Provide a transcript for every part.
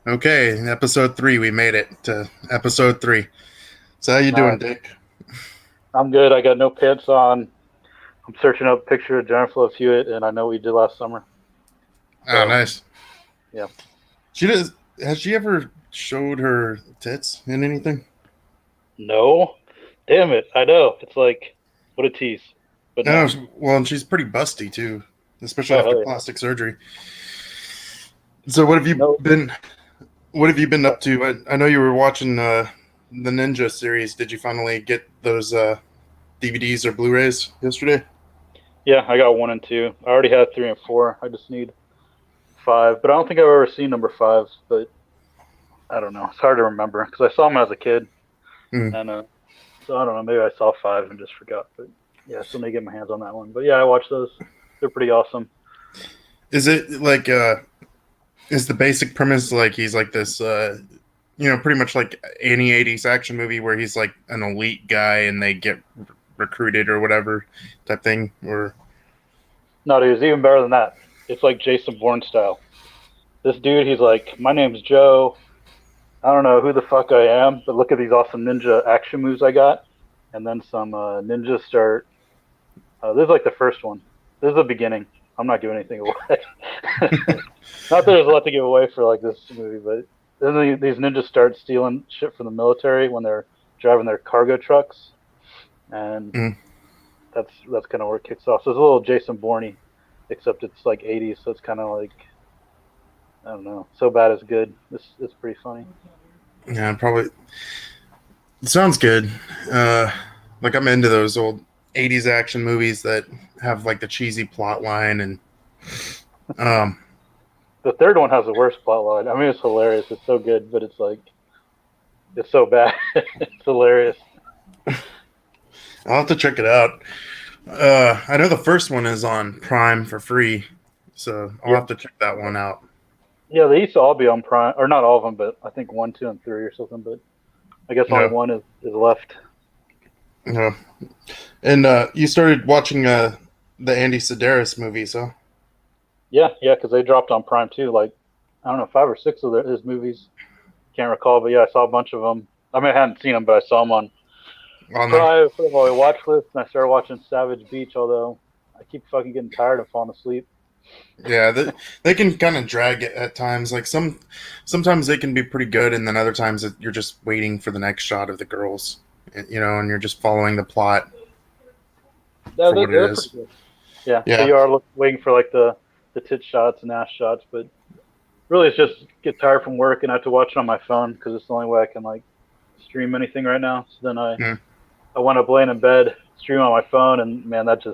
Okay, episode 3. We made it to episode 3. So how you doing, Nice. Dick? I'm good. I got no pants on. I'm searching up a picture of Jennifer Love Hewitt, and I know what you did last summer. Oh, So, nice. yeah. She does. Has she ever showed her tits in anything? No. Damn it. I know. It's like, what a tease. But No. no. Well, and she's pretty busty too, especially Oh, after hell yeah. plastic surgery. So what have you No. been? What have you been Uh, up to? I know you were watching the Ninja series. Did you finally get those DVDs or Blu-rays yesterday? yeah, I got one and two. I already had three and four. I just need five. But I don't think I've ever seen number five. But I don't know. It's hard to remember because I saw them as a kid. Hmm. And so I don't know. Maybe I saw five and just forgot. But yeah, I still need to get my hands on that one. But yeah, I watched those. They're pretty awesome. Is it like is the basic premise like he's like this pretty much like any 80s action movie where he's like an elite guy and they get recruited or whatever type thing? Or No, dude, it's even better than that. It's like Jason Bourne style. This dude, he's like, my name's Joe. I don't know who the fuck I am, but look at these awesome ninja action moves I got. And then some ninjas start. This is like the first one. This is the beginning. I'm not giving anything away. Not that there's a lot to give away for like this movie, but then these ninjas start stealing shit from the military when they're driving their cargo trucks, and mm, that's kind of where it kicks off. So it's a little Jason Bourne, except it's like 80s, so it's kind of like I don't know. So bad it's good. It's pretty funny. yeah, probably it sounds good. uh like I'm into those old 80s action movies that have like the cheesy plot line and um The third one has the worst plot line. I mean, it's hilarious. It's so good, but it's like it's so bad. It's hilarious. I'll have to check it out. I know the first one is on Prime for free, so I'll Yeah, have to check that one out. yeah. They used to all be on Prime, or not all of them, but I think one, two, and three or something. But I guess only Yeah. one is left. Yeah. And you started watching the Andy Sedaris movies, huh? Yeah, yeah, because they dropped on Prime too. Like I don't know, five or six of his movies. Can't recall, but yeah, I saw a bunch of them. I mean, I hadn't seen them, but I saw them on On there. Prime. Put them on my watch list, and I started watching Savage Beach. Although I keep fucking getting tired and falling asleep. Yeah, they can kind of drag it at times. Like sometimes they can be pretty good, and then other times you're just waiting for the next shot of the girls, and you're just following the plot Yeah, for what it they're pretty is. good. Yeah, so Yeah. you are waiting for like the tit shots and ass shots, but really it's just get tired from work and I have to watch it on my phone because it's the only way I can like stream anything right now. So then Mm. I wind up laying in bed, stream on my phone, and man, that's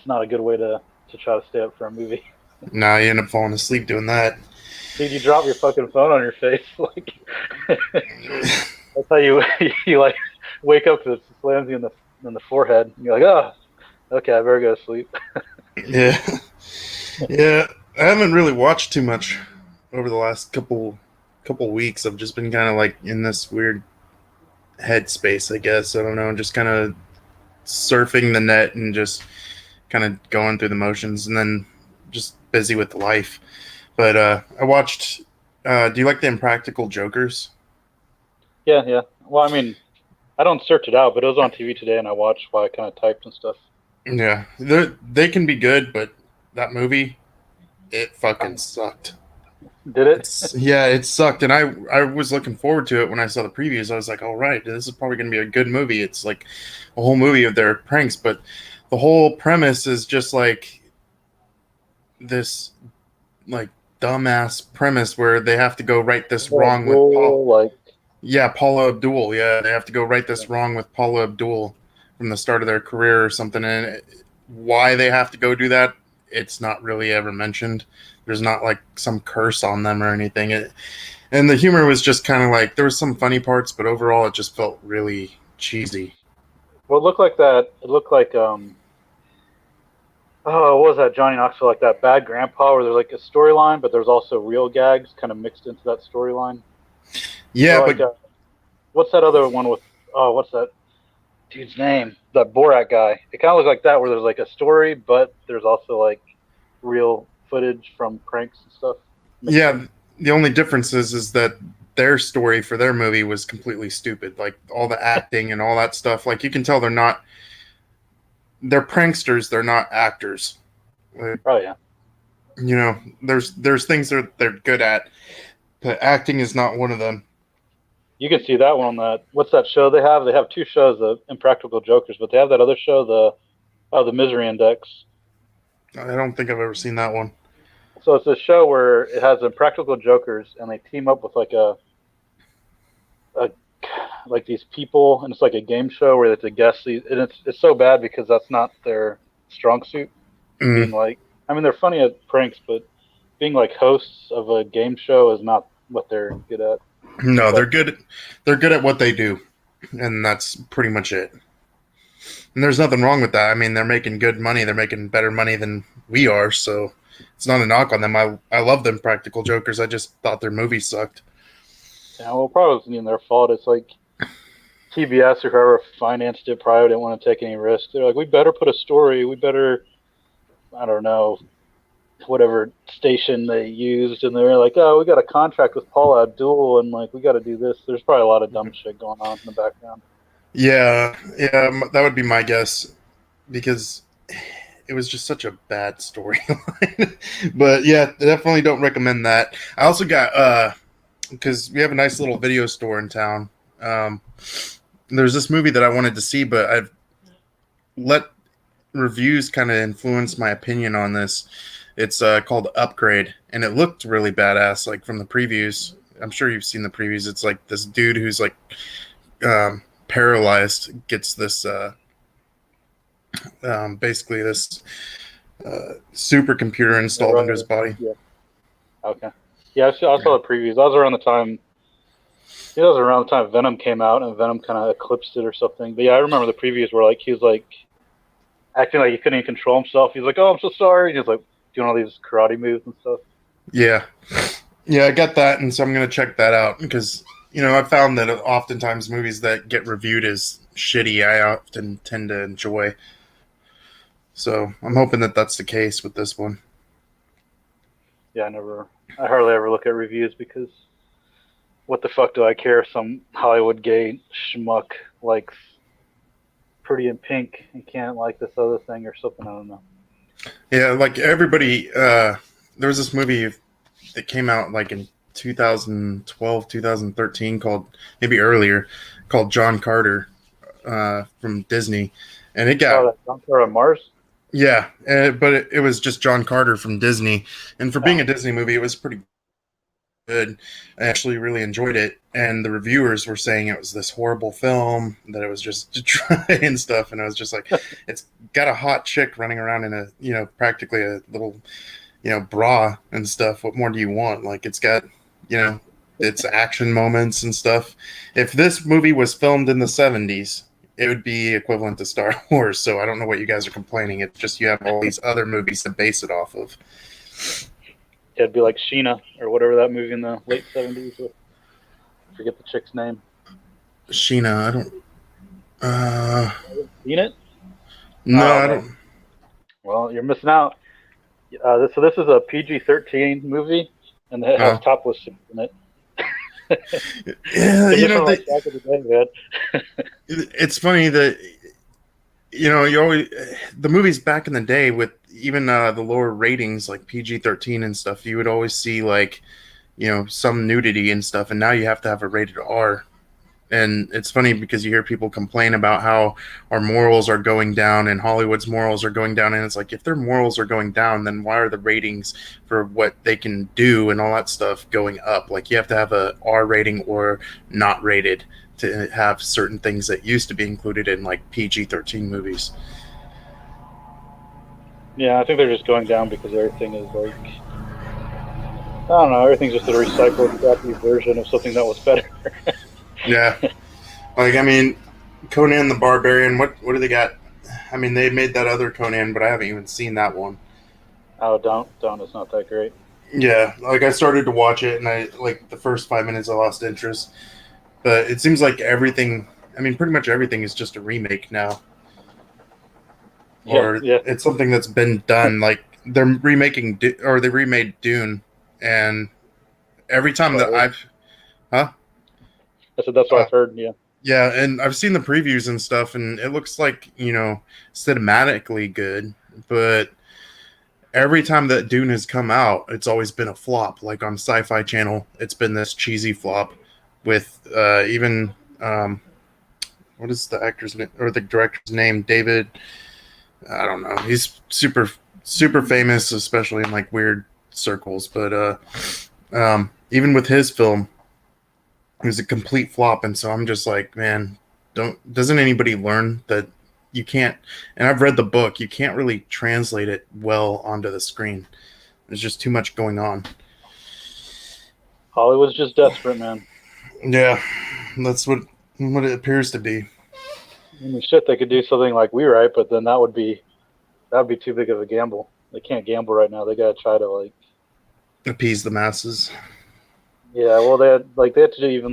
not a good way to try to stay up for a movie. Now you end up falling asleep doing that. Dude, you drop your fucking phone on your face, like that's how you you like wake up because it slams you in the forehead. And you're like, oh, okay, I better go to sleep. Yeah. Yeah. I haven't really watched too much over the last couple weeks. I've just been kind of like in this weird headspace, I guess. I don't know, just kind of surfing the net and just kind of going through the motions, and then just busy with life. But I watched. Do you like the Impractical Jokers? Yeah, yeah. Well, I mean, I don't search it out, but it was on TV today, and I watched while I kind of typed and stuff. Yeah, they can be good, but that movie, it fucking sucked. Did it? It sucked, and I was looking forward to it when I saw the previews. I was like, all right, this is probably going to be a good movie. It's like a whole movie of their pranks, but the whole premise is just like this like dumbass premise where they have to go right this Well, wrong with Paul. Abdul, like, Yeah, Paula Abdul. Yeah, they have to go right this wrong with Paula Abdul from the start of their career or something. And why they have to go do that, it's not really ever mentioned. There's not like some curse on them or anything. And the humor was just kind of like there was some funny parts, but overall it just felt really cheesy. well, it looked like that. It looked like oh, what was that Johnny Knoxville, like that Bad Grandpa, where there's like a storyline, but there's also real gags kind of mixed into that storyline. Yeah, Or but like, what's that other one with? Oh, what's that dude's name? That Borat guy. It kind of looked like that, where there's like a story, but there's also like real footage from pranks and stuff mixed yeah, in. The only difference is that their story for their movie was completely stupid. Like all the acting and all that stuff. Like you can tell they're pranksters. They're not actors. Like, Oh yeah, there's things that they're good at, but acting is not one of them. you can see that one on that. What's that show they have? They have two shows, the Impractical Jokers, but they have that other show, the Misery Index. I don't think I've ever seen that one. So it's a show where it has Impractical Jokers, and they team up with a like these people, and it's like a game show where they have to guess these, and it's so bad because that's not their strong suit. Being Mm. like, I mean, they're funny at pranks, but being like hosts of a game show is not what they're good at. No, they're But good. They're good at what they do, and that's pretty much it. And there's nothing wrong with that. I mean, they're making good money. They're making better money than we are, so it's not a knock on them. I love them Practical Jokers. I just thought their movie sucked. yeah, well, probably wasn't even their fault. It's like TBS or whoever financed it probably didn't want to take any risks. They're like, we better put a story. We better, I don't know, whatever station they used, and they were like, oh, we got a contract with Paula Abdul, and like we got to do this. There's probably a lot of dumb shit going on in the background. Yeah, yeah, that would be my guess because it was just such a bad storyline. But yeah, definitely don't recommend that. I also got because we have a nice little video store in town. Um, there's this movie that I wanted to see, but I've let reviews kind of influence my opinion on this. It's called Upgrade, and it looked really badass, like from the previews. I'm sure you've seen the previews. It's like this dude who's like paralyzed gets this basically this supercomputer Yeah, installed into his right. body. Yeah. Okay. Yeah, I saw the previews. That was around the time. Yeah, that was around the time Venom came out, and Venom kind of eclipsed it or something. But yeah, I remember the previews were like he was like acting like he couldn't even control himself. He's like, "Oh, I'm so sorry." And he's like doing all these karate moves and stuff. Yeah, yeah, I got that, and so I'm gonna check that out because I found that oftentimes movies that get reviewed as shitty, I often tend to enjoy. So I'm hoping that that's the case with this one. Yeah, I hardly ever look at reviews because what the fuck do I care if some Hollywood gay schmuck likes Pretty in Pink and can't like this other thing or something? I don't know. Yeah, like everybody, there was this movie that came out like in 2012, 2013 called maybe earlier called John Carter from Disney, and it Oh, got that Conqueror on Mars. yeah, but it was just John Carter from Disney, and for being Oh, a Disney movie, it was pretty good. I actually really enjoyed it, and the reviewers were saying it was this horrible film, that it was just dry and stuff, and I was just like, it's got a hot chick running around in a practically a little bra and stuff. What more do you want? Like it's got you know its action moments and stuff. If this movie was filmed in the 70s, it would be equivalent to Star Wars. So I don't know what you guys are complaining. It's just you have all these other movies to base it off of. it'd be like Sheena or whatever that movie in the late '70s with. I forget the chick's name. Sheena, I don't. Uh, Seen it? no, Oh I man. don't. Well, you're missing out. This is a PG-13 movie, and it has Oh, topless scenes in it. yeah. So this was like back in the day, man. It's funny that you always the movies back in the day with even the lower ratings like PG-13 and stuff. You would always see like some nudity and stuff, and now you have to have a rated R. And it's funny because you hear people complain about how our morals are going down and Hollywood's morals are going down, and it's like if their morals are going down, then why are the ratings for what they can do and all that stuff going up? Like you have to have a R rating or not rated to have certain things that used to be included in like PG-13 movies. Yeah, I think they're just going down because everything is like I don't know, everything's just a recycled, crappy version of something that was better. Yeah, like I mean, Conan the Barbarian. What do they got? I mean, they made that other Conan, but I haven't even seen that one. Oh, don't. It's not that great. Yeah, like I started to watch it, and I like the first 5 minutes I lost interest. But it seems like everything. I mean, pretty much everything is just a remake now, Yeah, or yeah. it's something that's been done. Like they're remaking, or they remade Dune, and every time that huh? I said that's what Uh, I've heard. Yeah. yeah, and I've seen the previews and stuff, and it looks like, cinematically good, but every time that Dune has come out, it's always been a flop. Like on Sci-Fi Channel, it's been this cheesy flop with even what is the actor's name or the director's name? David. I don't know. He's super famous, especially in like weird circles. But even with his film, it was a complete flop. And so I'm just like, man, doesn't anybody learn that you can't? And I've read the book. You can't really translate it well onto the screen. There's just too much going on. Hollywood's just desperate, man. Yeah, that's what it appears to be. I mean, shit, they could do something like We Write, but then that would be too big of a gamble. They can't gamble right now. They gotta try to like, Appease the masses. yeah. Well, they had to do even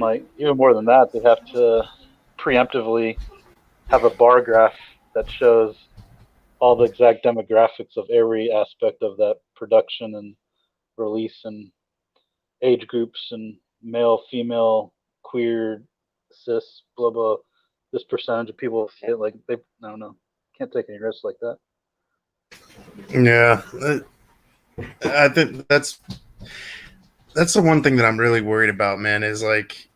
more than that. They have to preemptively have a bar graph that shows all the exact demographics of every aspect of that production and release and age groups and male, female, queer, cis, blah blah. This percentage of people see it like they, I don't know, can't take any risks like that. Yeah, I think that's the one thing that I'm really worried about, man. Is like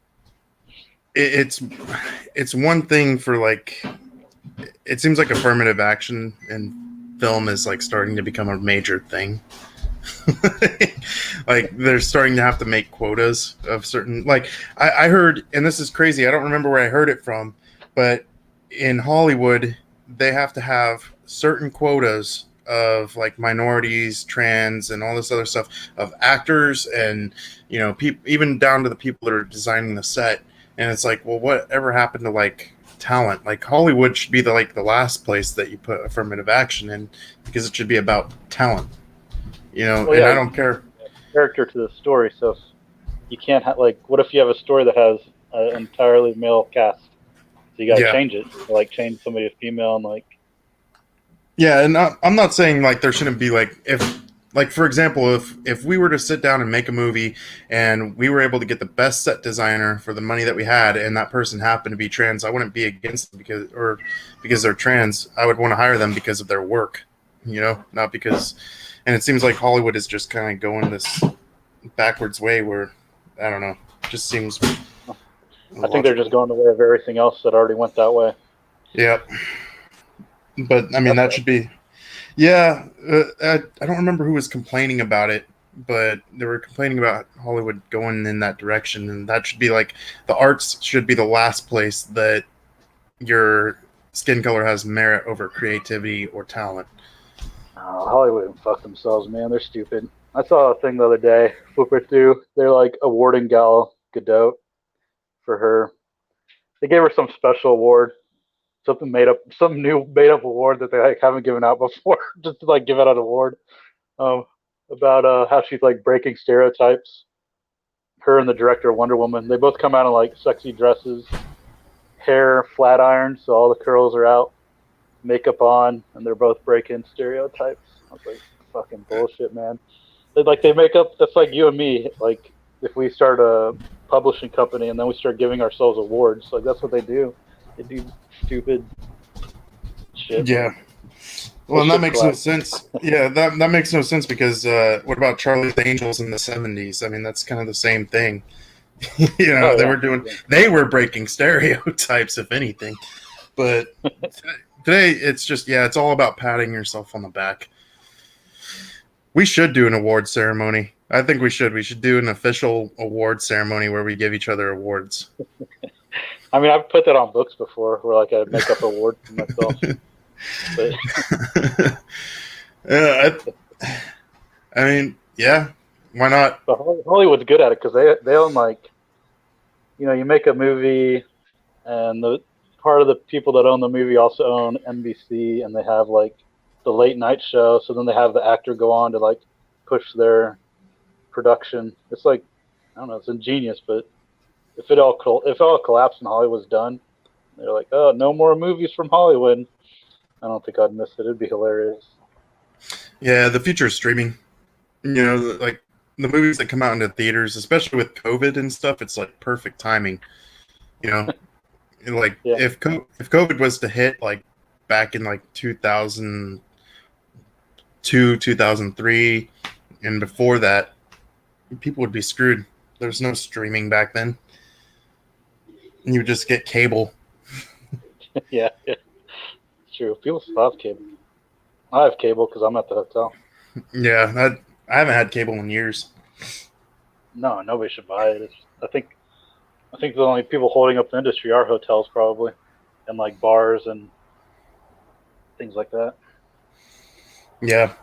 it's one thing for like it seems like affirmative action in film is like starting to become a major thing. Like they're starting to have to make quotas of certain like I heard, and this is crazy, I don't remember where I heard it from, but in Hollywood they have to have certain quotas of like minorities, trans, and all this other stuff of actors, and even down to the people that are designing the set. And it's like, well, whatever happened to like talent? Like Hollywood should be the last place that you put affirmative action in, because it should be about talent. Well, And yeah, I you don't care. character to the story. So if you can't have like, what if you have a story that has an entirely male cast? So you got to Yeah, change it, like change somebody to female, and like, yeah, and I'm not saying like there shouldn't be like if like for example if we were to sit down and make a movie and we were able to get the best set designer for the money that we had, and that person happened to be trans, I wouldn't be against them because they're trans. I would want to hire them because of their work, not because. And it seems like Hollywood is just kind of going this backwards way where I don't know, just seems I think they're just illogical. going the way of everything else that already went that way. Yeah, but I mean That's that should be. Yeah, I don't remember who was complaining about it, but they were complaining about Hollywood going in that direction, and that should be like the arts should be the last place that your skin color has merit over creativity or talent. oh, Hollywood and fuck themselves, man. They're stupid. I saw a thing the other day, flipper through. They're like awarding Gal Gadot for her. They gave her some special award, something made up, some new made up award that they like haven't given out before, just to like give out an award. Um, about how she's like breaking stereotypes. Her and the director of Wonder Woman, they both come out in like sexy dresses, hair flat ironed, so all the curls are out, makeup on, and they're both breaking stereotypes. I was like, fucking bullshit, man. They make up. That's like you and me. Like if we start a publishing company and then we start giving ourselves awards, like that's what they do. They do stupid shit. Yeah. Well, This and that shit's makes no class. sense. Yeah, that makes no sense because what about Charlie's Angels in the '70s? I mean, that's kind of the same thing. Oh They yeah. were they were breaking stereotypes, if anything. But today, it's just it's all about patting yourself on the back. We should do an award ceremony. I think we should. We should do an official award ceremony where we give each other awards. I mean, I've put that on books before, where like I make up awards for myself. But Yeah, I mean, yeah, why not? but Hollywood's good at it because they own like, you make a movie, and the part of the people that own the movie also own NBC, and they have like the late night show. So then they have the actor go on to like push their production. It's like, I don't know, it's ingenious, but if it all collapsed and Hollywood's done, they're like, oh, no more movies from Hollywood. I don't think I'd miss it. It'd be hilarious. Yeah, the future is streaming. Like the movies that come out into theaters, especially with COVID and stuff, it's like perfect timing. You know, like Yeah. if COVID was to hit like back in like 2002, 2003, and before that, people would be screwed. There was no streaming back then. You would just get cable. Yeah. Yeah. It's true. People still have cable. I have cable because I'm at the hotel. Yeah, I haven't had cable in years. No, nobody should buy it. I think the only people holding up the industry are hotels probably, and like bars and things like that. Yeah,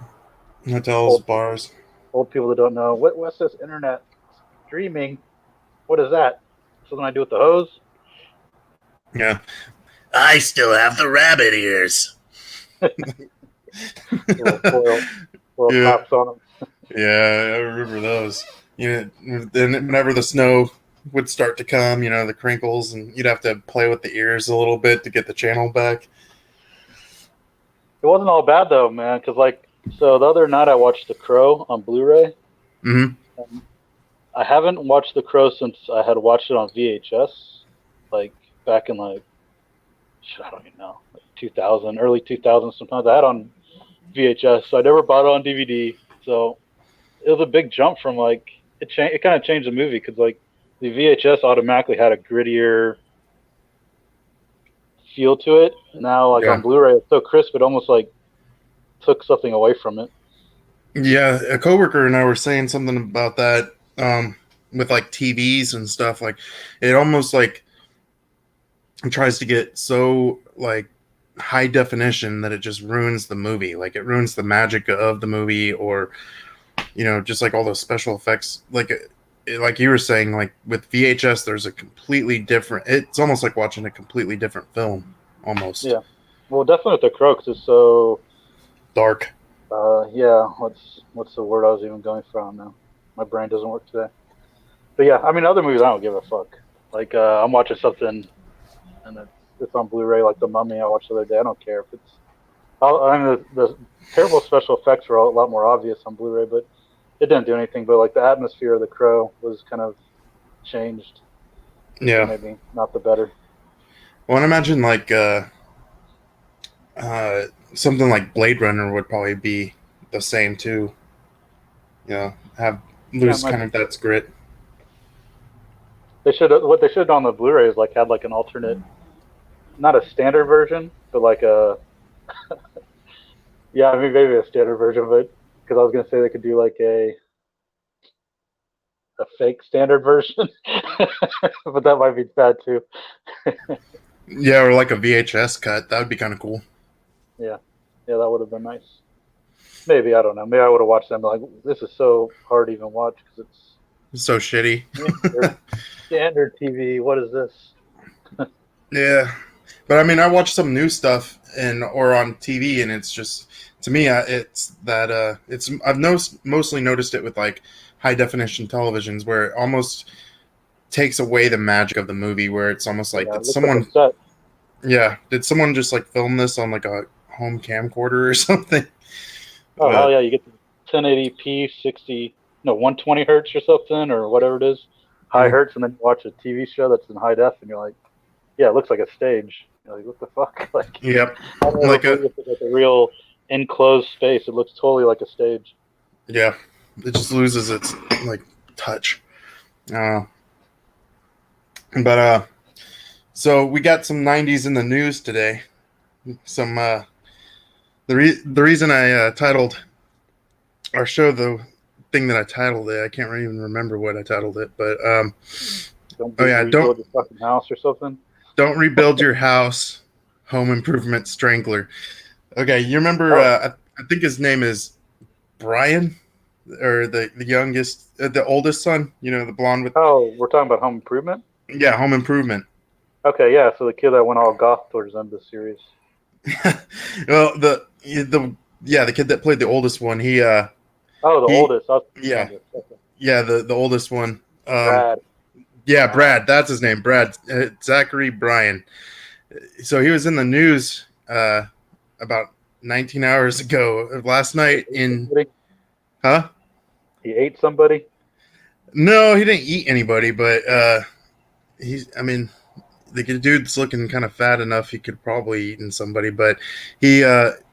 hotels, Old bars. old people that don't know what's this internet streaming? What is that? Something I do with the hose? Yeah, I still have the rabbit ears. Little foil Yeah, tops on them. yeah, I remember those. You know, then whenever the snow would start to come, the crinkles, and you'd have to play with the ears a little bit to get the channel back. It wasn't all bad though, man. Because like, so the other night I watched The Crow on Blu-ray. Mm-hmm. And I haven't watched The Crow since I had watched it on VHS, like back in like I don't even know, like 2000, early 2000s. Sometimes I had on VHS, so I never bought it on DVD. So it was a big jump from like it kind of changed the movie because like the VHS automatically had a grittier feel to it. Now like on Yeah, Blu-ray, it's so crisp it almost like took something away from it. yeah. A coworker and I were saying something about that with like TVs and stuff. Like it almost like tries to get so like high definition that it just ruins the movie. Like it ruins the magic of the movie, or just like all those special effects. Like you were saying, like with VHS, there's a completely different. It's almost like watching a completely different film, almost Yeah, well, definitely with the Crow because it's so. dark. Yeah, what's the word I was even going for on now? My brain doesn't work today. But yeah, I mean, other movies I don't give a fuck. Like I'm watching something and it's on Blu-ray, like The Mummy I watched the other day. I don't care if it's. I mean, the terrible special effects were a lot more obvious on Blu-ray, but it didn't do anything. But like the atmosphere of The Crow was kind of changed for Yeah. maybe not the better. Well, I imagine like uh, something like Blade Runner would probably be the same too. Have Yeah, it lose might kind be. of that grit. They should what they should have done on the Blu-ray is like had like an alternate, not a standard version, but like a yeah, I mean maybe a standard version, but because I was gonna say they could do like a fake standard version, but that might be bad too. Yeah, or like a VHS cut. That would be kind of cool. Yeah, yeah, that would have been nice. Maybe I don't know. Maybe I would have watched them like this is so hard to even watch because it's It's so shitty. standard TV. What is this? Yeah, but I mean, I watch some new stuff or on TV, and it's just to me, it's that it's I've mostly noticed it with like high definition televisions where it almost takes away the magic of the movie, where it's almost like Yeah, it did looks like a someone, set. yeah, did someone just like film this on like a home camcorder or something? Oh hell But yeah, you get the 1080p 60 no 120 hertz or something or whatever it is, high mm, hertz, and then you watch a TV show that's in high def, and you're like, yeah, it looks like a stage. You're like, what the fuck? Like, yep, I don't ever like a believe it's like a real enclosed space. It looks totally like a stage. yeah, it just loses its like touch. Uh, but so we got some '90s in the news today. Some the reason I titled our show the thing that I titled it, I can't even remember what I titled it, but Don't oh yeah, rebuild your fucking house or something. don't rebuild your house, home improvement strangler. Okay, you remember? Oh, I think his name is Brian, or the youngest, the oldest son. The blonde with oh, we're talking about Home Improvement. yeah, home improvement. Okay, yeah. So the kid that went all goth towards the end of the series. Well, the kid that played the oldest one, Oh, the he oldest. I was the yeah youngest. Okay. yeah the oldest one. Brad. Yeah, Brad. That's his name, Brad. Zachary Bryan. So he was in the news about 19 hours ago, last night in, huh? He ate somebody. No, he didn't eat anybody, but he's. I mean, the dude's looking kind of fat enough he could probably eaten somebody, but he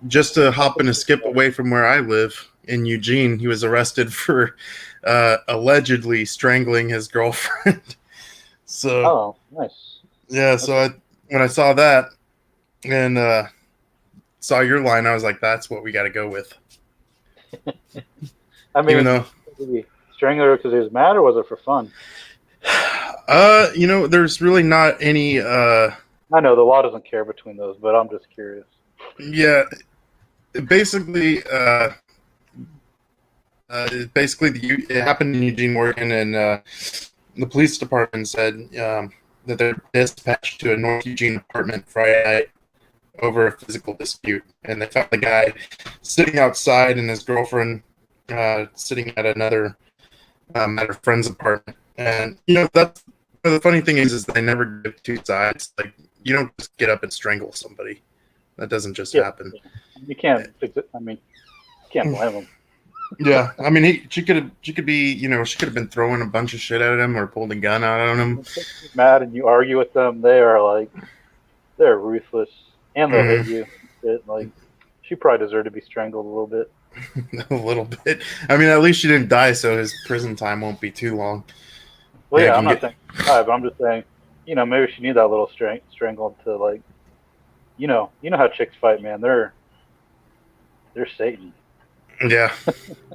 just to hop and a skip away from where I live in Eugene, he was arrested for allegedly strangling his girlfriend. So Oh, nice. yeah, That's, when I saw that and saw your line, I was like, that's what we got to go with. I Even mean, though, did he strangle her because he was mad, or was it for fun? there's really not any. I know the law doesn't care between those, but I'm just curious. Yeah, basically, basically, it happened in Eugene, Oregon, and the police department said that they're dispatched to a North Eugene apartment Friday night over a physical dispute, and they found the guy sitting outside and his girlfriend sitting at a friend's apartment. And that's the funny thing is they never give two sides. Like you don't just get up and strangle somebody. That doesn't just Yeah, happen. you can't fix it. I mean, you can't blame him. Yeah, I mean, she could be, she could have been throwing a bunch of shit at him or pulled a gun out on him. When you're mad and you argue with them, they are like they're ruthless and they'll hit you. Like she probably deserved to be strangled a little bit. A little bit. I mean, at least she didn't die, so his prison time won't be too long. Well, Yeah, yeah, I I'm can not get. saying die, but I'm just saying, maybe she need that little strangled to like, how chicks fight, man. They're Satan. Yeah,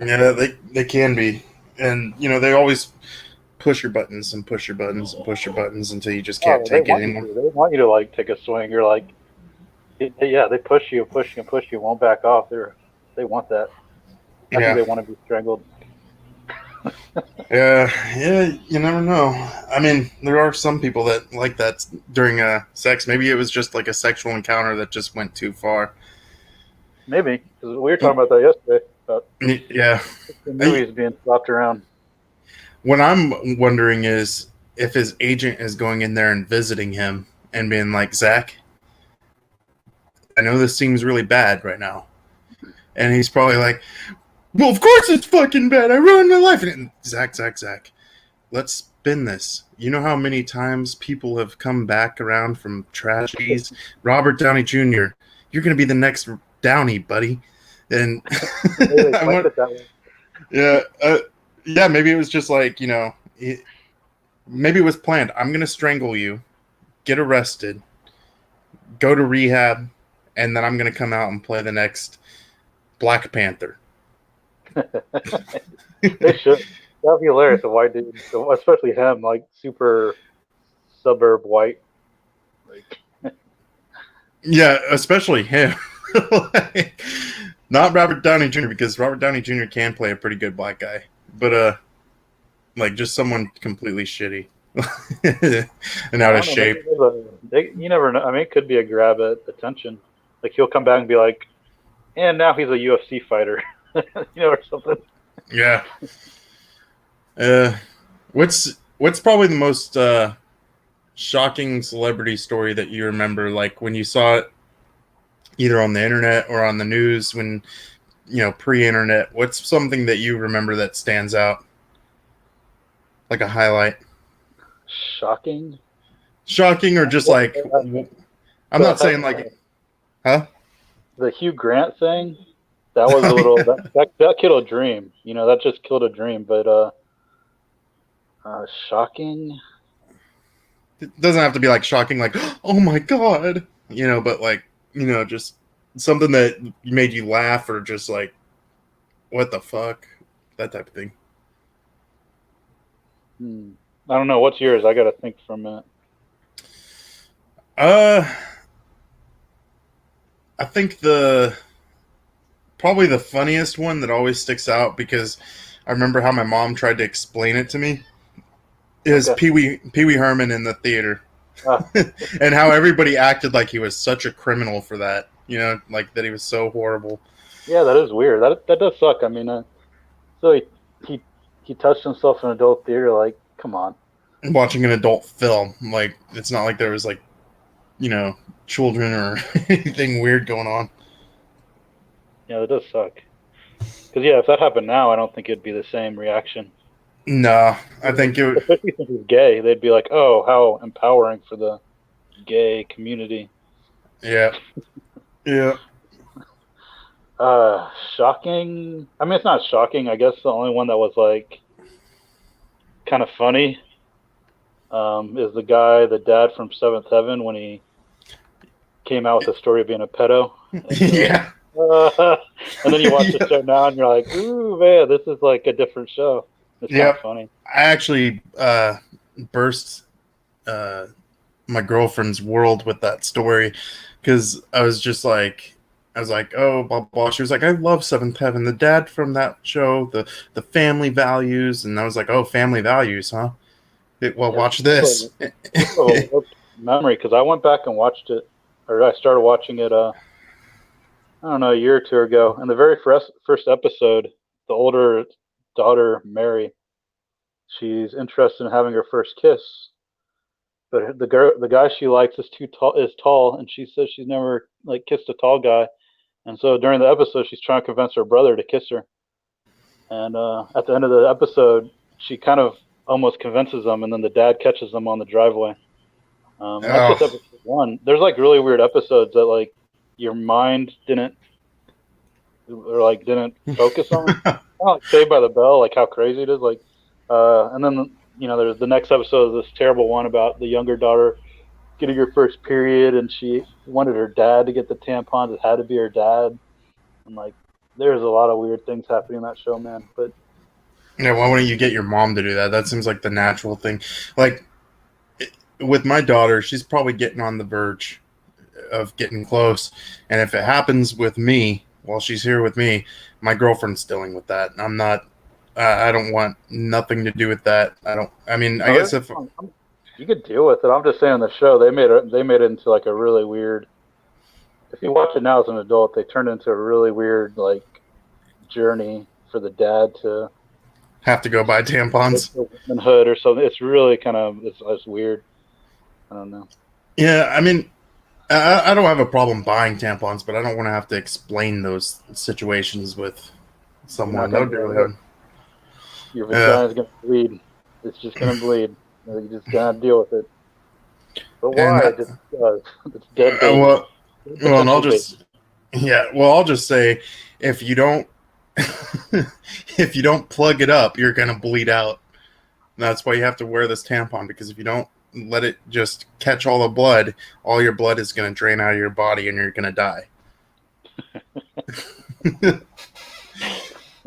yeah, they can be, and they always push your buttons and push your buttons and push your buttons until you just can't Oh, they take it want you anymore. to. They want you to like take a swing. You're like, yeah, they push you, push you, and push you. Won't back off. They want that. I think Yeah, they want to be strangled. yeah, yeah. You never know. I mean, there are some people that like that during sex. Maybe it was just like a sexual encounter that just went too far. Maybe because we were talking about that yesterday about Yeah. the movies being flopped around. What I'm wondering is if his agent is going in there and visiting him and being like, Zach, I know this seems really bad right now. And he's probably like, well, of course it's fucking bad. I ruined my life. And Zach, let's spin this. You know how many times people have come back around from tragedies? Robert Downey Jr., you're going to be the next Downey, buddy. And Maybe they I planned want, it that way. yeah, yeah, maybe it was just like, maybe it was planned. I'm going to strangle you, get arrested, go to rehab, and then I'm going to come out and play the next Black Panther. They should. That'd be hilarious. A white dude, especially him, like super suburb white. Like, Yeah, especially him. Like, not Robert Downey Jr. because Robert Downey Jr. can play a pretty good black guy, but like just someone completely shitty and out I of don't know. shape. You never know. I mean, it could be a grab at attention. Like he'll come back and be like, and now he's a UFC fighter, or something. Yeah. What's probably the most shocking celebrity story that you remember? Like when you saw it either on the internet or on the news when pre-internet. What's something that you remember that stands out? Like a highlight. Shocking. Shocking or just like I'm not saying like huh? The Hugh Grant thing. That was a little that killed a dream. That just killed a dream. But shocking. It doesn't have to be like shocking like oh my god, but like, just something that made you laugh or just like what the fuck? That type of thing. I don't know. What's yours? I got to think for a minute. Uh I think probably the funniest one that always sticks out because I remember how my mom tried to explain it to me is Okay. Pee Wee Herman in the theater. Ah, And how everybody acted like he was such a criminal for that, like that he was so horrible. yeah, that is weird. That does suck. I mean, so he he touched himself in adult theater. Like, come on. Watching an adult film, like it's not like there was like, children or anything weird going on. Yeah, it does suck. Because yeah, if that happened now, I don't think it'd be the same reaction. No, I think it would. Especially since he's gay, they'd be like, "Oh, how empowering for the gay community." Yeah, yeah. Shocking. I mean, it's not shocking. I guess the only one that was like kind of funny is the dad from Seventh Heaven when he came out with the story of being a pedo, and you're like, Yeah. and then you watch the show now, and you're like, "Ooh, man, this is like a different show." It's kind of Yep. funny. I actually burst uh, my girlfriend's world with that story because I was like, oh, blah blah. She was like, I love Seventh Heaven, the dad from that show, the family values, and I was like, oh, family values, huh? Well, Yeah, watch this. it's a warped memory because I went back and watched it, or I started watching it. I don't know, a year or two ago, and the very first episode, the older daughter Mary, she's interested in having her first kiss, but the guy she likes is tall, and she says she's never like kissed a tall guy, and so during the episode, she's trying to convince her brother to kiss her, and at the end of the episode, she kind of almost convinces them, and then the dad catches them on the driveway. And that's just Oh, episode one. There's like really weird episodes that like your mind didn't focus on. Kind of like Saved by the Bell, like how crazy it is. Like, and then there's the next episode of this terrible one about the younger daughter getting her first period, and she wanted her dad to get the tampons. It had to be her dad, and like, there's a lot of weird things happening in that show, man. But yeah. Why wouldn't you get your mom to do that? That seems like the natural thing. Like with my daughter, she's probably getting on the verge of getting close, and if it happens with me while she's here with me, my girlfriend's dealing with that. I'm not. I don't want nothing to do with that. I don't. I mean, I no, guess if you could deal with it. I'm just saying the show they made it into like a really weird. If you watch it now as an adult, they turned it into a really weird like journey for the dad to have to go buy tampons. womanhood or something. It's really kind of it's weird. I don't know. Yeah, I mean, I don't have a problem buying tampons, but I don't want to have to explain those situations with You're not someone. That gonna would be be able really to. hard. Your Yeah. vagina's gonna bleed. It's just gonna bleed. You just gotta deal with it. But And why? Just it's dead baby. well, and I'll Potential baby. just yeah. Well, I'll just say if you don't if you don't plug it up, you're gonna bleed out. That's why you have to wear this tampon because if you don't let it just catch all the blood, all your blood is gonna drain out of your body and you're gonna die.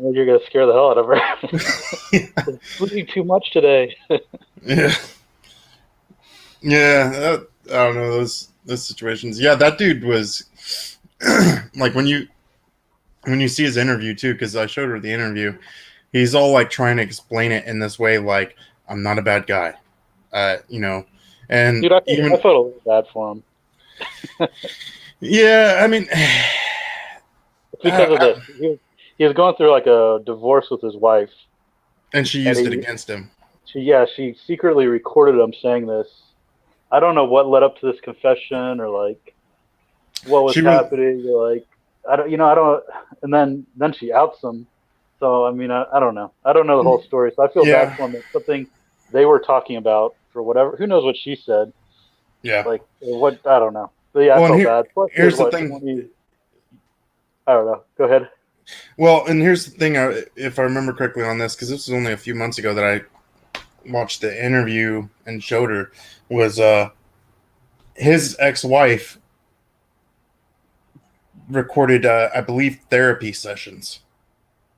You're gonna scare the hell out of her. It's bleeding too much today. Yeah. Yeah, I don't know those situations. Yeah, that dude was like when you see his interview too, because I showed her the interview. He's all like trying to explain it in this way, like I'm not a bad guy, and Dude, I even felt a little bad for him. yeah, I mean, It's because of this. He was going through like a divorce with his wife, and she and used it against him. she secretly recorded him saying this. I don't know what led up to this confession or like what was She was, happening. Or, like I don't. And then she outs him. So I mean, I don't know. I don't know the whole story. So I feel bad yeah, for him. It's something they were talking about for whatever. Who knows what she said? yeah. Like what? I don't know. But yeah, I Well, and felt bad. Plus, here's the what thing. 20? I don't know. Go ahead. Well, and here's the thing. If I remember correctly on this, because this was only a few months ago that I watched the interview and showed her, was his ex-wife recorded, I believe, therapy sessions,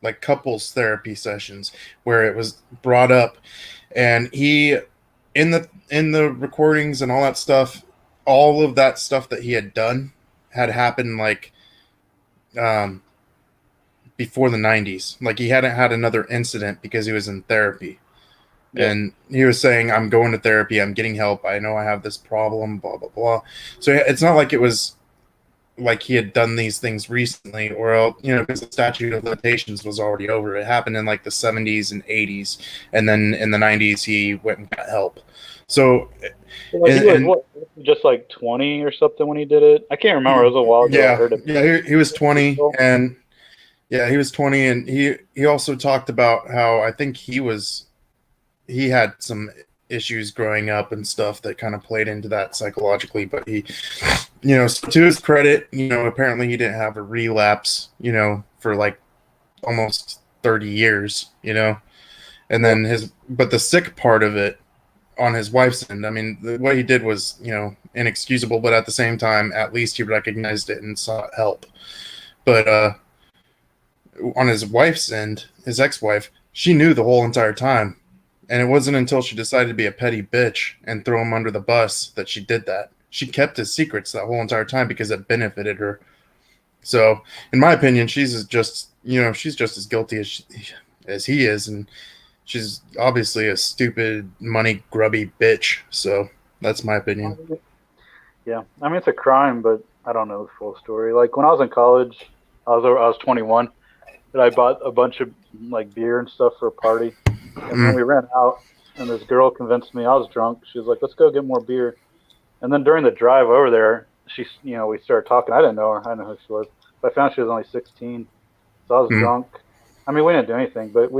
like couples therapy sessions, where it was brought up, and he, in the recordings and all of that stuff that he had done had happened like um, before the 90s. Like he hadn't had another incident because he was in therapy. Yeah. And he was saying, I'm going to therapy, I'm getting help, I know I have this problem, blah, blah, blah. So it's not like it was like he had done these things recently, or because the statute of limitations was already over. It happened in like the 70s and 80s, and then in the 90s he went and got help. So, Like he was and what, just like 20 or something when he did it. I can't remember. It was a while ago. I yeah, heard it. yeah, he was 20, and Yeah, he was 20, and he also talked about how I think he had some issues growing up and stuff that kind of played into that psychologically. But he, to his credit, apparently he didn't have a relapse, for like almost 30 years, and Yeah. then but the sick part of it on his wife's end, I mean, what he did was, inexcusable, but at the same time, at least he recognized it and sought help. But on his wife's end, his ex-wife, she knew the whole entire time. And it wasn't until she decided to be a petty bitch and throw him under the bus that she did that. She kept his secrets that whole entire time because it benefited her. So, in my opinion, she's just as guilty as he is, and she's obviously a stupid, money grubby bitch. So, that's my opinion. Yeah, I mean it's a crime, but I don't know the full story. Like when I was in college, I was 21, and I bought a bunch of like beer and stuff for a party. And then Mm, we ran out, and this girl convinced me I was drunk. She was like, "Let's go get more beer." And then during the drive over there, we started talking. I didn't know her. I didn't know who she was. But I found she was only 16, so I was mm, drunk. I mean, we didn't do anything, but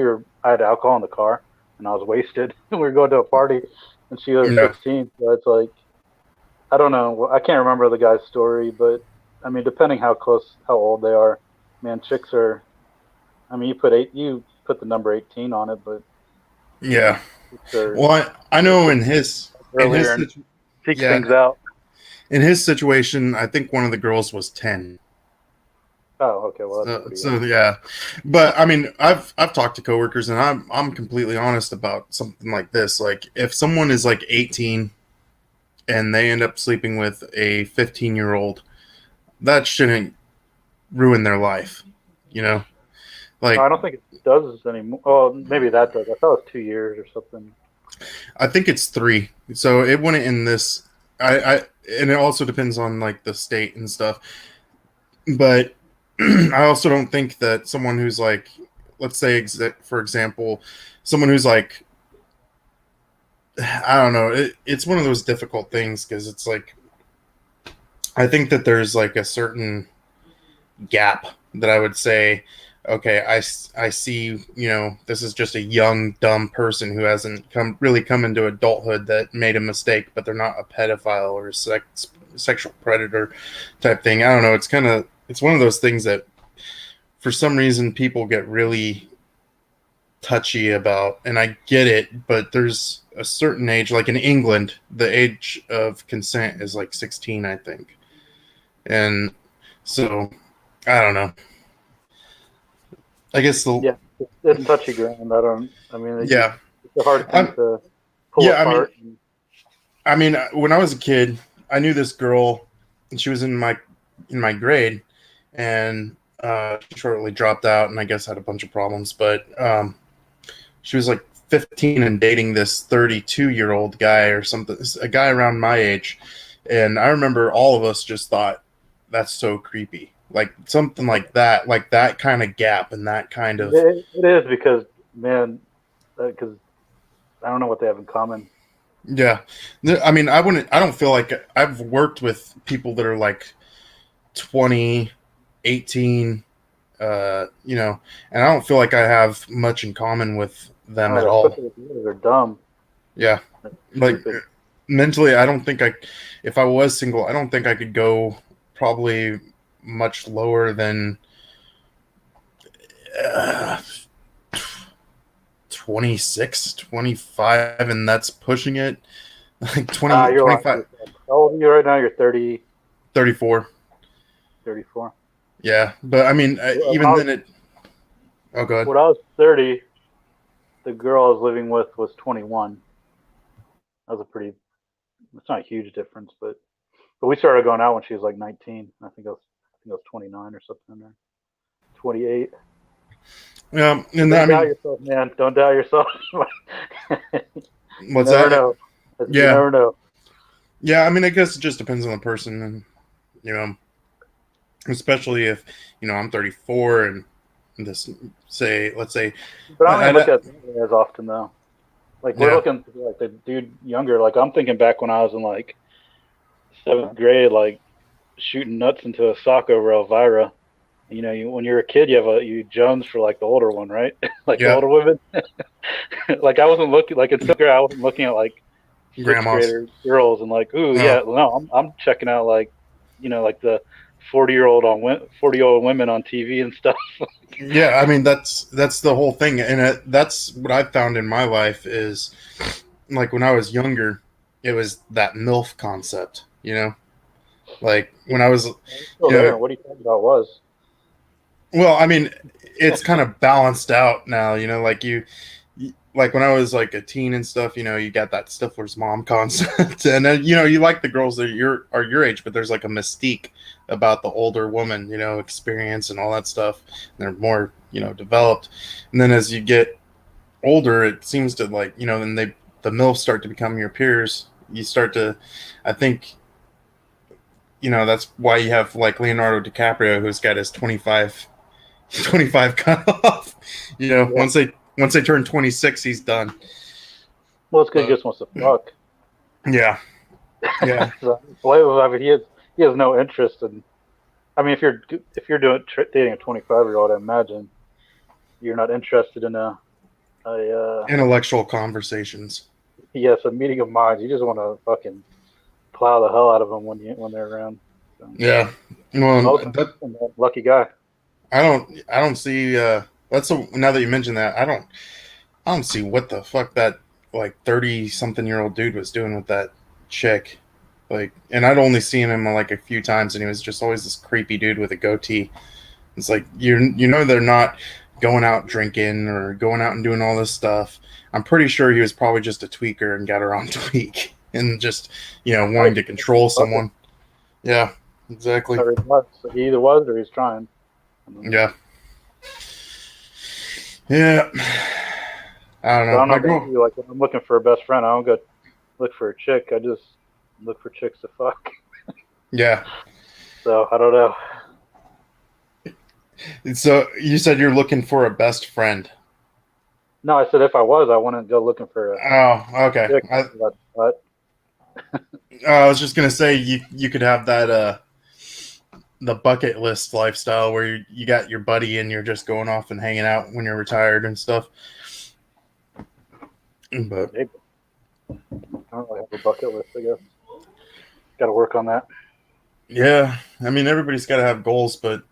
I had alcohol in the car, and I was wasted. We were going to a party, and she was yeah. 16. So it's like I don't know. I can't remember the guy's story, but I mean, depending how old they are, man, chicks are. I mean, you put the number 18 on it, but Yeah. chicks are Well, I know in earlier his and peak yeah, things out. in his situation, I think one of the girls was 10. Oh, okay. Well, that's So, pretty so young. yeah, but I mean, I've talked to coworkers, and I'm completely honest about something like this. Like, if someone is like 18 and they end up sleeping with a 15-year-old, that shouldn't ruin their life. You know, I like don't think it does anymore. Oh, maybe that does. I thought it was 2 years or something. I think it's 3. So it wouldn't in this. I and it also depends on like the state and stuff. But I also don't think that someone who's like, let's say, for example, someone who's like, I don't know, it's one of those difficult things because it's like, I think that there's like a certain gap that I would say, okay, I see, this is just a young, dumb person who hasn't come into adulthood that made a mistake, but they're not a pedophile or a sexual predator type thing. I don't know. It's one of those things that for some reason people get really touchy about, and I get it, but there's a certain age, like in England, the age of consent is like 16, I think. And so I don't know. I guess Yeah, it's touchy ground. I don't. I mean, yeah. it's a hard thing I'm to pull yeah, I mean apart. when I was a kid, I knew this girl, and she was in my grade, and she shortly dropped out, and I guess had a bunch of problems. But she was like 15 and dating this 32-year-old guy or something, a guy around my age, and I remember all of us just thought that's so creepy, like something like that kind of gap and that kind of It is because man, because I don't know what they have in common. yeah. I mean, I don't feel like I've worked with people that are like 20, 18, and I don't feel like I have much in common with them Oh, at they're all. especially they're dumb. Yeah. They're Like stupid. mentally, I don't think if I was single, I don't think I could go probably much lower than uh, 26, 25, and that's pushing it. Like Ah, 20, you're lying to 25, yourself. How old are you right now? You're 30, 34. 34. Yeah. But I mean, When even then oh, God. when I was 30, the girl I was living with was 21. That was a pretty. It's not a huge difference, but we started going out when she was like 19. I think I was 29 or something in there. 28. Yeah. So And don't I doubt mean, yourself, man. Don't doubt yourself. You what's never that? know. You Yeah. never know. Yeah. I mean, I guess it just depends on the person. And, you know, especially if, I'm 34 and this, let's say, But I don't I, even look I, at it as often though. Like we're yeah. looking like the dude younger. Like I'm thinking back when I was in like seventh grade, like shooting nuts into a sock over Elvira. When you're a kid, you Jones for like the older one, right? Like the Yeah, older women. Like I wasn't looking like in 7th grade, I wasn't looking at like sixth grandmas. grader girls and like, ooh, Oh, yeah, no, I'm checking out like, like the 40-year-old women on TV and stuff. yeah. I mean, that's the whole thing, and that's what I've found in my life is like when I was younger, it was that MILF concept. Like when I was, It's still you know, there. What are you talking about? Was well, I mean, it's kind of balanced out now. Like like when I was like a teen and stuff, you got that Stifler's mom concept, and then you like the girls that are your age, but there's like a mystique about the older woman, experience and all that stuff. They're more developed, and then as you get older, it seems to like then the MILFs start to become your peers. You start to, I think, that's why you have like Leonardo DiCaprio, who's got his 25 cut off. yeah. Once they turn 26, he's done. Well, it's because he But just wants to fuck. yeah, yeah, So, well, I mean, he has no interest in. I mean, if you're dating a 25-year-old, I imagine you're not interested in a intellectual conversations. yes, a meeting of minds. You just want to fucking plow the hell out of them when they're around. So, Yeah. Well, well, that lucky guy. I don't see. Now that you mention that, I don't see what the fuck that like 30 something year old dude was doing with that chick. Like, and I'd only seen him like a few times, and he was just always this creepy dude with a goatee. It's like they're not going out drinking or going out and doing all this stuff. I'm pretty sure he was probably just a tweaker and got her on tweak and just Probably wanting to control someone. Yeah, exactly. or he was. So he either was or he's trying. I mean, Yeah, yeah. I don't but I know. don't know My about girl. you. Like, when I'm looking for a best friend, I don't go look for a chick. I just look for chicks to fuck. Yeah. So I don't know. So you said you're looking for a best friend. No, I said if I was, I wouldn't go looking for a Oh, okay. chick. But I was just gonna say you could have that the bucket list lifestyle where you got your buddy and you're just going off and hanging out when you're retired and stuff. But maybe I don't really have a bucket list. I guess got to work on that. yeah, I mean everybody's got to have goals, but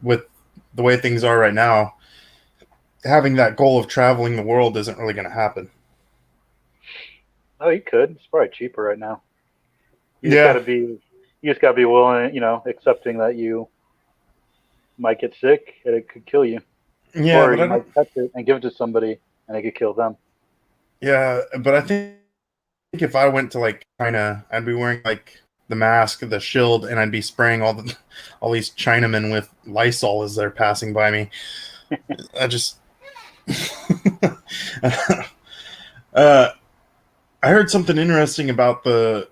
with the way things are right now, having that goal of traveling the world isn't really going to happen. Oh, you could. It's probably cheaper right now. You just got Yeah, to be. You just got to be willing. Accepting that you might get sick and it could kill you, yeah, or but you I don't. might catch it and give it to somebody and it could kill them. Yeah, but I think if I went to like China, I'd be wearing like the mask, the shield, and I'd be spraying all these Chinamen with Lysol as they're passing by me. I just uh, I heard something interesting about the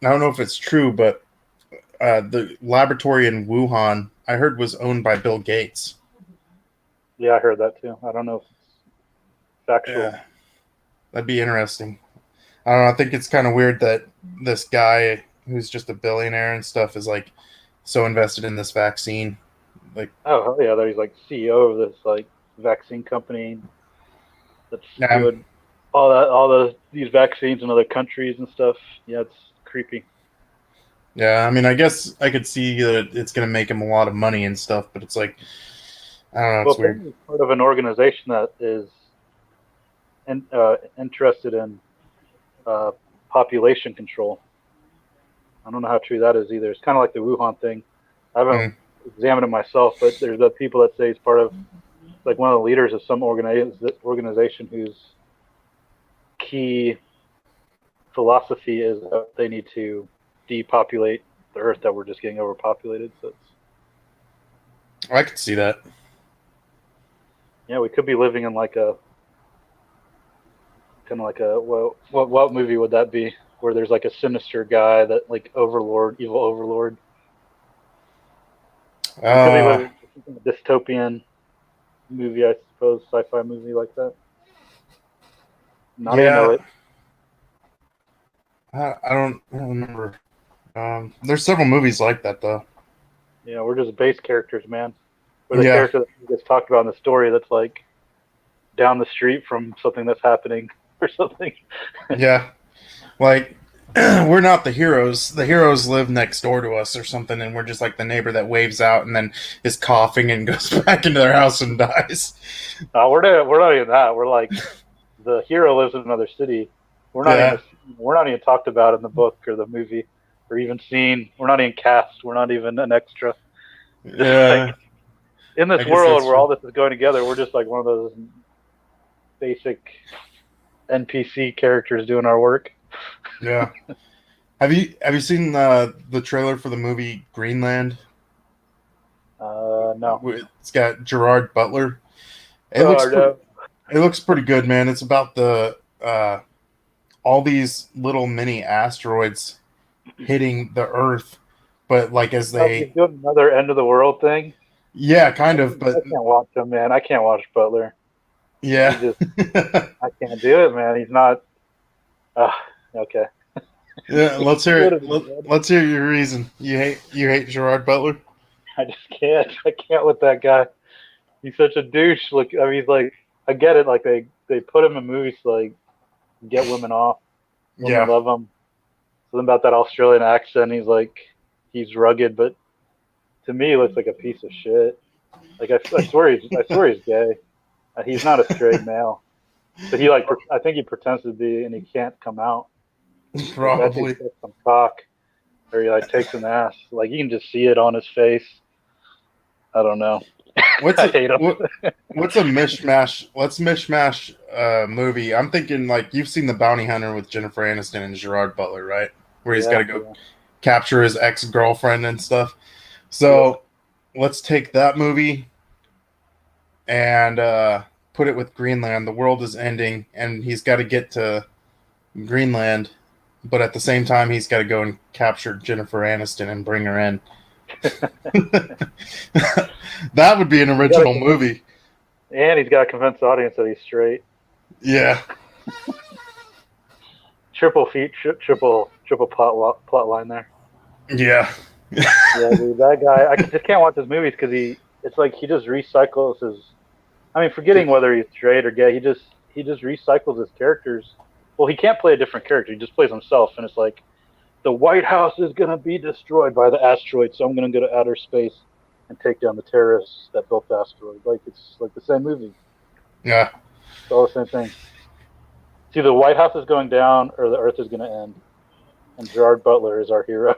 I don't know if it's true, but the laboratory in Wuhan I heard was owned by Bill Gates. Yeah, I heard that too. I don't know if it's factual. Yeah, that'd be interesting. I don't know. I think it's kind of weird that this guy who's just a billionaire and stuff is like so invested in this vaccine. Like, Oh hell yeah, that he's like CEO of this like vaccine company that's nah, doing these vaccines in other countries and stuff. Yeah, it's creepy. yeah. I mean, I guess I could see that it's gonna make him a lot of money and stuff, but it's like I don't know. Well, It's weird. apparently he's part of an organization that is interested in uh, population control. I don't know how true that is either. It's kind of like the Wuhan thing. I haven't Mm, examined it myself, but there's the people that say he's part of like one of the leaders of some organization whose key philosophy is that they need to depopulate the earth that we're just getting overpopulated. So I could see that. yeah, we could be living in like a kind of like a what movie would that be? Where there's like a sinister guy that like overlord, evil overlord. We could be Uh, living in a dystopian movie, I suppose, sci-fi movie like that. I don't even know yeah. it. I don't remember. There's several movies like that though. You know, we're just base characters, man. We're the Yeah, character that gets talked about in the story that's like down the street from something that's happening or something. yeah. Like we're not the heroes. The heroes live next door to us or something, and we're just like the neighbor that waves out and then is coughing and goes back into their house and dies. We're not even that. We're like the hero lives in another city. Yeah, We're not even talked about in the book or the movie or even seen. We're not even cast. We're not even an extra. Just like yeah. in I this guess world that's where true. all this is going together, we're just like one of those basic NPC characters doing our work. Yeah. Have you seen the trailer for the movie Greenland? No. It's got Gerard Butler. It looks Oh pretty. no. It looks pretty good, man. It's about the all these little mini asteroids hitting the Earth, but like as Oh, he's they, doing another end of the world thing. yeah, I kind of, can't, but I can't watch him, man. I can't watch Butler. He yeah. just, I can't do it, man. He's not. Uh, okay. Yeah, let's hear What it. is he good? Let's hear your reason. You hate Gerard Butler? I just can't. I can't with that guy. He's such a douche. Like, I mean, he's like, I get it. Like, they put him in movies to like get women off. Women Yeah, love him. Something about that Australian accent. He's rugged, but to me, he looks like a piece of shit. Like, I swear he's gay. He's not a straight male, but I think he pretends to be, and he can't come out. Like, I think probably. he takes some cock, or he like takes an ass. Like, you can just see it on his face. I don't know. What's I a hate him. what? What's a mishmash? Let's mishmash movie. I'm thinking like you've seen The Bounty Hunter with Jennifer Aniston and Gerard Butler, right? Where he's got Yeah, to go yeah, capture his ex girlfriend and stuff. yep. So let's take that movie and put it with Greenland. The world is ending, and he's got to get to Greenland, but at the same time, he's got to go and capture Jennifer Aniston and bring her in. That would be an He's got original to, movie. and he's got to convince the audience that he's straight. Yeah, Triple plot line there. yeah, Yeah, dude, that guy. I just can't watch his movies because it's like he just recycles his. I mean, forgetting whether he's straight or gay, he just recycles his characters. Well, he can't play a different character. He just plays himself, and it's like the White House is gonna be destroyed by the asteroid, so I'm gonna go to outer space and take down the terrorists that built the asteroid. Like it's like the same movie. yeah. It's all the same thing. See, the White House is going down, or the Earth is gonna end, and Gerard Butler is our hero.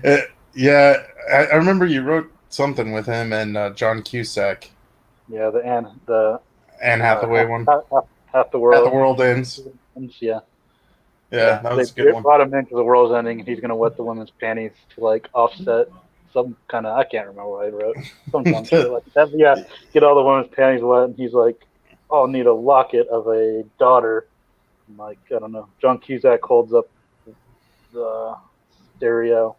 Uh, yeah, I remember you wrote something with him and John Cusack. Yeah, the Anne Hathaway one. half the At the world. world ends. Yeah, Yeah, yeah. that They was a good one. brought him in because the world's ending, and he's gonna wet the women's panties to like offset some kind of, I can't remember what I wrote, some dumb shit like that. But yeah, get all the women's panties wet, and he's like, "I'll need a locket of a daughter." I'm like, I don't know. John Cusack holds up the stereo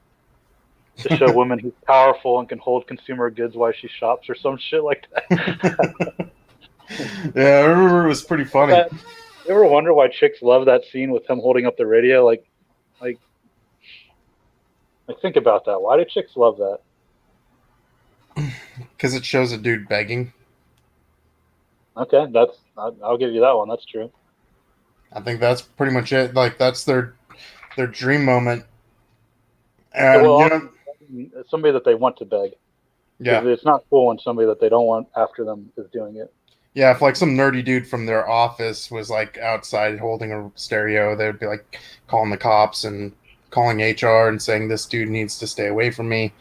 to show women he's powerful and can hold consumer goods while she shops or some shit like that. Yeah, I remember it was pretty funny. That you ever wonder why chicks love that scene with him holding up the radio? Like, think about that. Why do chicks love that? Because it shows a dude begging. Okay, I'll give you that one. That's true. I think that's pretty much it. Like that's their dream moment. Yeah, well, And you know, also somebody that they want to beg because yeah, it's not cool when somebody that they don't want after them is doing it. yeah. If like some nerdy dude from their office was like outside holding a stereo, they'd be like calling the cops and calling HR and saying this dude needs to stay away from me.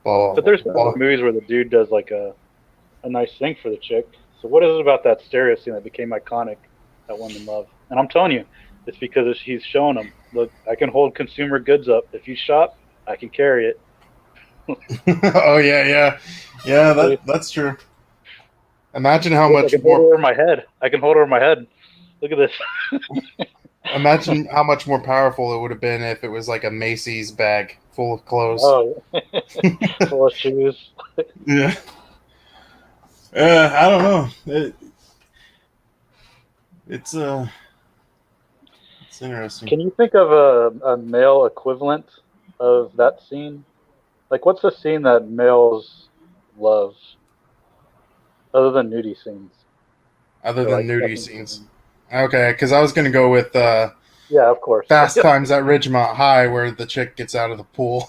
Blah But blah there's been other blah. movies where the dude does like a nice thing for the chick. So what is it about that stereo scene that became iconic that women love? And I'm telling you, it's because he's showing them, look, I can hold consumer goods up. If you shop, I can carry it. Oh yeah, yeah, yeah. See? That's true. Imagine how Look, I much can hold her more. over my head. I can hold her over my head. Look at this. Imagine how much more powerful it would have been if it was like a Macy's bag full of clothes. Oh, full of shoes. Yeah. I don't know. It's it's interesting. Can you think of a male equivalent of that scene? Like, what's the scene that males love other than nudie scenes other or than like nudie fucking scenes. scenes? Okay, because I was gonna go with Yeah, of course. Fast Times at Ridgemont High, where the chick gets out of the pool.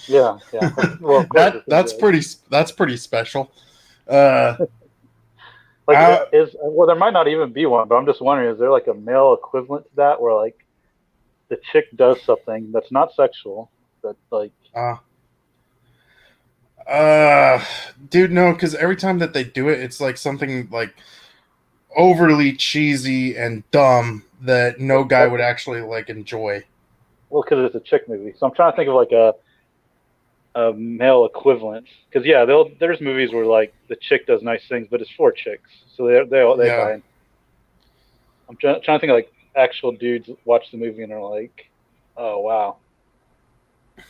Yeah, yeah. Well, of course it's That's gonna pretty special. Uh, be like I, is well, there might not even be one, but I'm just wondering, is there like a male equivalent to that where like the chick does something that's not sexual, that like uh, uh, dude, no, because every time that they do it, it's like something like overly cheesy and dumb that no guy would actually like enjoy. well, because it's a chick movie. So I'm trying to think of like a male equivalent. Because yeah, there's movies where like the chick does nice things, but it's for chicks, so they Yeah. buy in. Trying to think of like actual dudes watch the movie and are like, oh wow,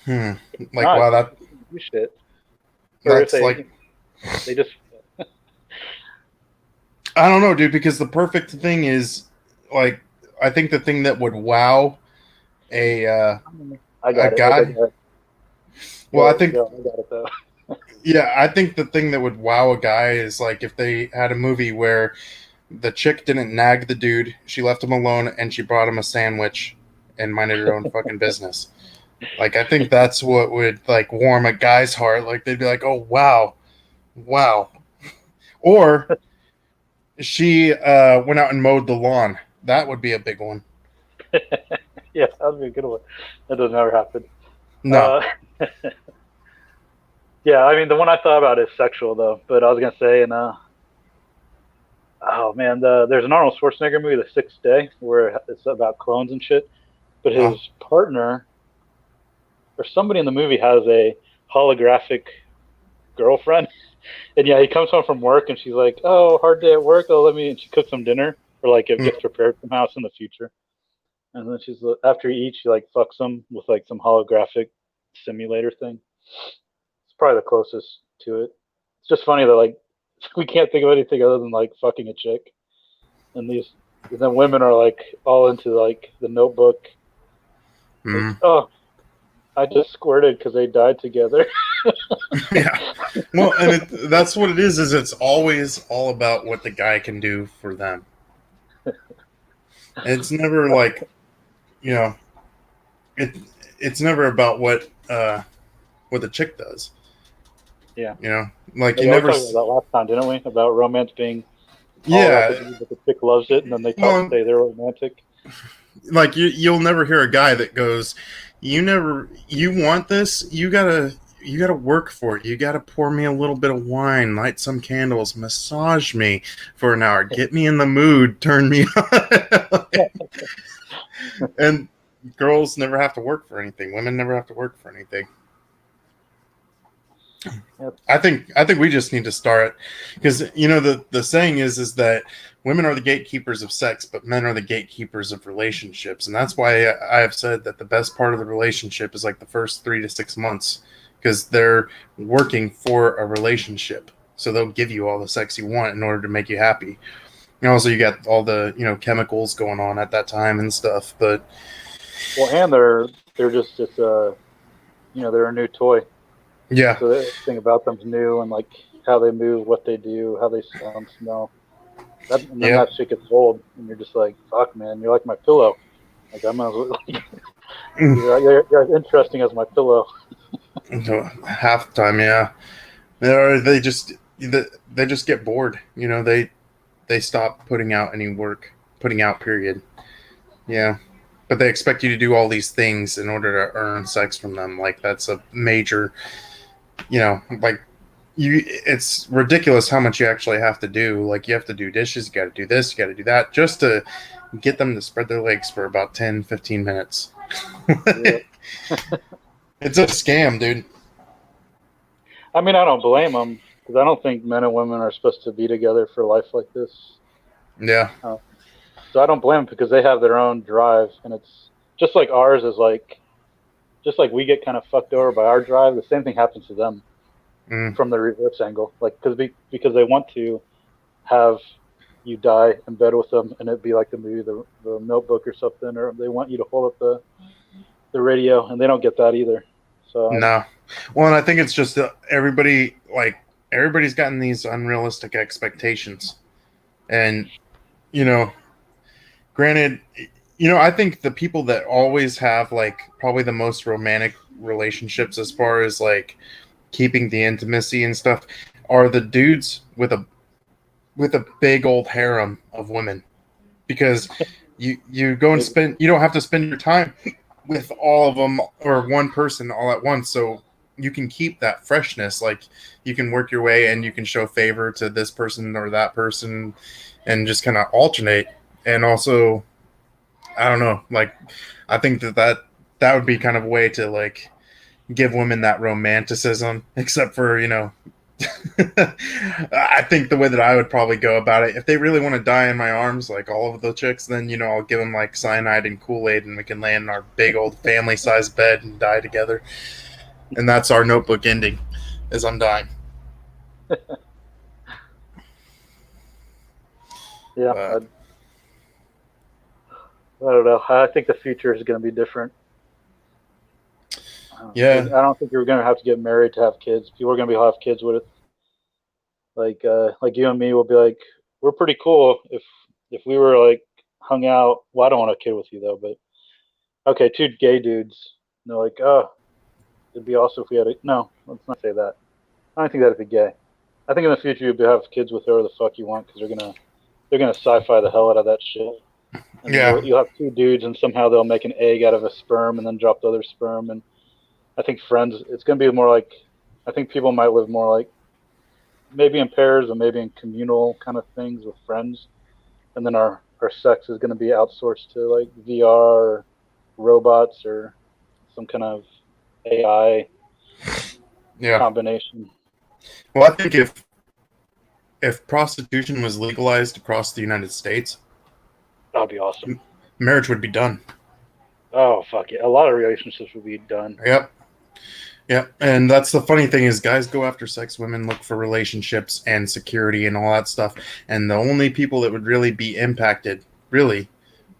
Hmm. Like not wow, just do shit, or if that's like they just I don't know, dude. Because the perfect thing is like I think the thing that would wow I a got it. Okay, guy. go ahead. Well, I think Go. I got it though. yeah, I think the thing that would wow a guy is like if they had a movie where the chick didn't nag the dude, she left him alone, and she brought him a sandwich and minded her own fucking business. Like I think that's what would like warm a guy's heart. Like they'd be like, "Oh wow, wow," or she went out and mowed the lawn. That would be a big one. Yeah, that would be a good one. That doesn't ever happen. No. Uh, yeah, I mean the one I thought about is sexual though, but I was gonna say and oh man, there's an Arnold Schwarzenegger movie, The Sixth Day, where it's about clones and shit. But his Oh. partner or somebody in the movie has a holographic girlfriend, and yeah, he comes home from work and she's like, "Oh, hard day at work. Oh, let me." And she cooks him dinner, or like it gets Mm. prepared from house in the future. And then after he eats, she like fucks him with like some holographic simulator thing. It's probably the closest to it. It's just funny that like we can't think of anything other than like fucking a chick, and these and then women are like all into like the Notebook. Like, Mm. oh, I just squirted because they died together. Yeah. Well, and that's what it is. Is it's always all about what the guy can do for them. It's never like you know it. It's never about what the chick does. Yeah. You know, like you Yeah, we never. talked about that last time, didn't we? About romance being all about the Yeah. dude, but the chick loves it, and then they Well, say they're romantic. like you'll never hear a guy that goes, you want this, you gotta work for it. You gotta pour me a little bit of wine, light some candles, massage me for an hour, get me in the mood, turn me on. And girls never have to work for anything. Women never have to work for anything. Yep. I think we just need to start because you know the saying is that women are the gatekeepers of sex, but men are the gatekeepers of relationships, and that's why I have said that the best part of the relationship is like the first 3 to 6 months because they're working for a relationship, so they'll give you all the sex you want in order to make you happy. And also, you got all the chemicals going on at that time and stuff, but Well, and they're just it's they're a new toy, yeah, so everything about them's new, and like how they move, what they do, how they sound, smell. That and then yeah. that shit gets old, and you're just like, fuck, man, you're like my pillow. Like I might as well, like, you're as interesting as my pillow. Half the time, yeah. Or they just get bored. They stop putting out any work, putting out period. Yeah, but they expect you to do all these things in order to earn sex from them. Like that's a major, like you. It's ridiculous how much you actually have to do. Like you have to do dishes, you got to do this, you got to do that, just to get them to spread their legs for about 10, 15 minutes. Yeah. It's a scam, dude. I mean, I don't blame them because I don't think men and women are supposed to be together for life like this. Yeah, Uh, so I don't blame them because they have their own drive, and it's just like ours is like just like we get kind of fucked over by our drive. The same thing happens to them mm, from the reverse angle, like because they want to have you die in bed with them, and it'd be like the movie, the Notebook or something, or they want you to hold up the radio, and they don't get that either. So no. Well, and I think it's just everybody's gotten these unrealistic expectations, and you know, granted, I think the people that always have like probably the most romantic relationships as far as like keeping the intimacy and stuff are the dudes with a big old harem of women because you go and Maybe. spend you don't have to spend your time with all of them or one person all at once, so you can keep that freshness. Like you can work your way and you can show favor to this person or that person and just kind of alternate. And also, I don't know, like I think that would be kind of a way to like give women that romanticism, except for I think the way that I would probably go about it, if they really want to die in my arms, like all of the chicks, then I'll give them like cyanide and Kool-Aid, and we can lay in our big old family-sized bed and die together. And that's our Notebook ending, as I'm dying. Yeah, But I don't know. I think the future is going to be different. yeah, I don't think you're going to have to get married to have kids. People are going to be have kids with it. Like you and me will be like, we're pretty cool if we were like hung out. Well, I don't want a kid with you though, but okay, two gay dudes. And they're like, oh, it'd be awesome if we had a. No, let's not say that. I don't think that'd be gay. I think in the future you'll have kids with whoever the fuck you want because they're gonna sci-fi the hell out of that shit. And then yeah, you'll have two dudes and somehow they'll make an egg out of a sperm and then drop the other sperm. And I think friends, it's gonna be more like, I think people might live more like maybe in pairs or maybe in communal kind of things with friends. And then our sex is gonna be outsourced to like VR or robots or some kind of AI yeah. combination. Well, I think if prostitution was legalized across the United States, That'd be awesome. marriage would be done. Oh fuck yeah! A lot of relationships would be done. Yep. Yeah, and that's the funny thing is guys go after sex, women look for relationships and security and all that stuff. And the only people that would really be impacted, really,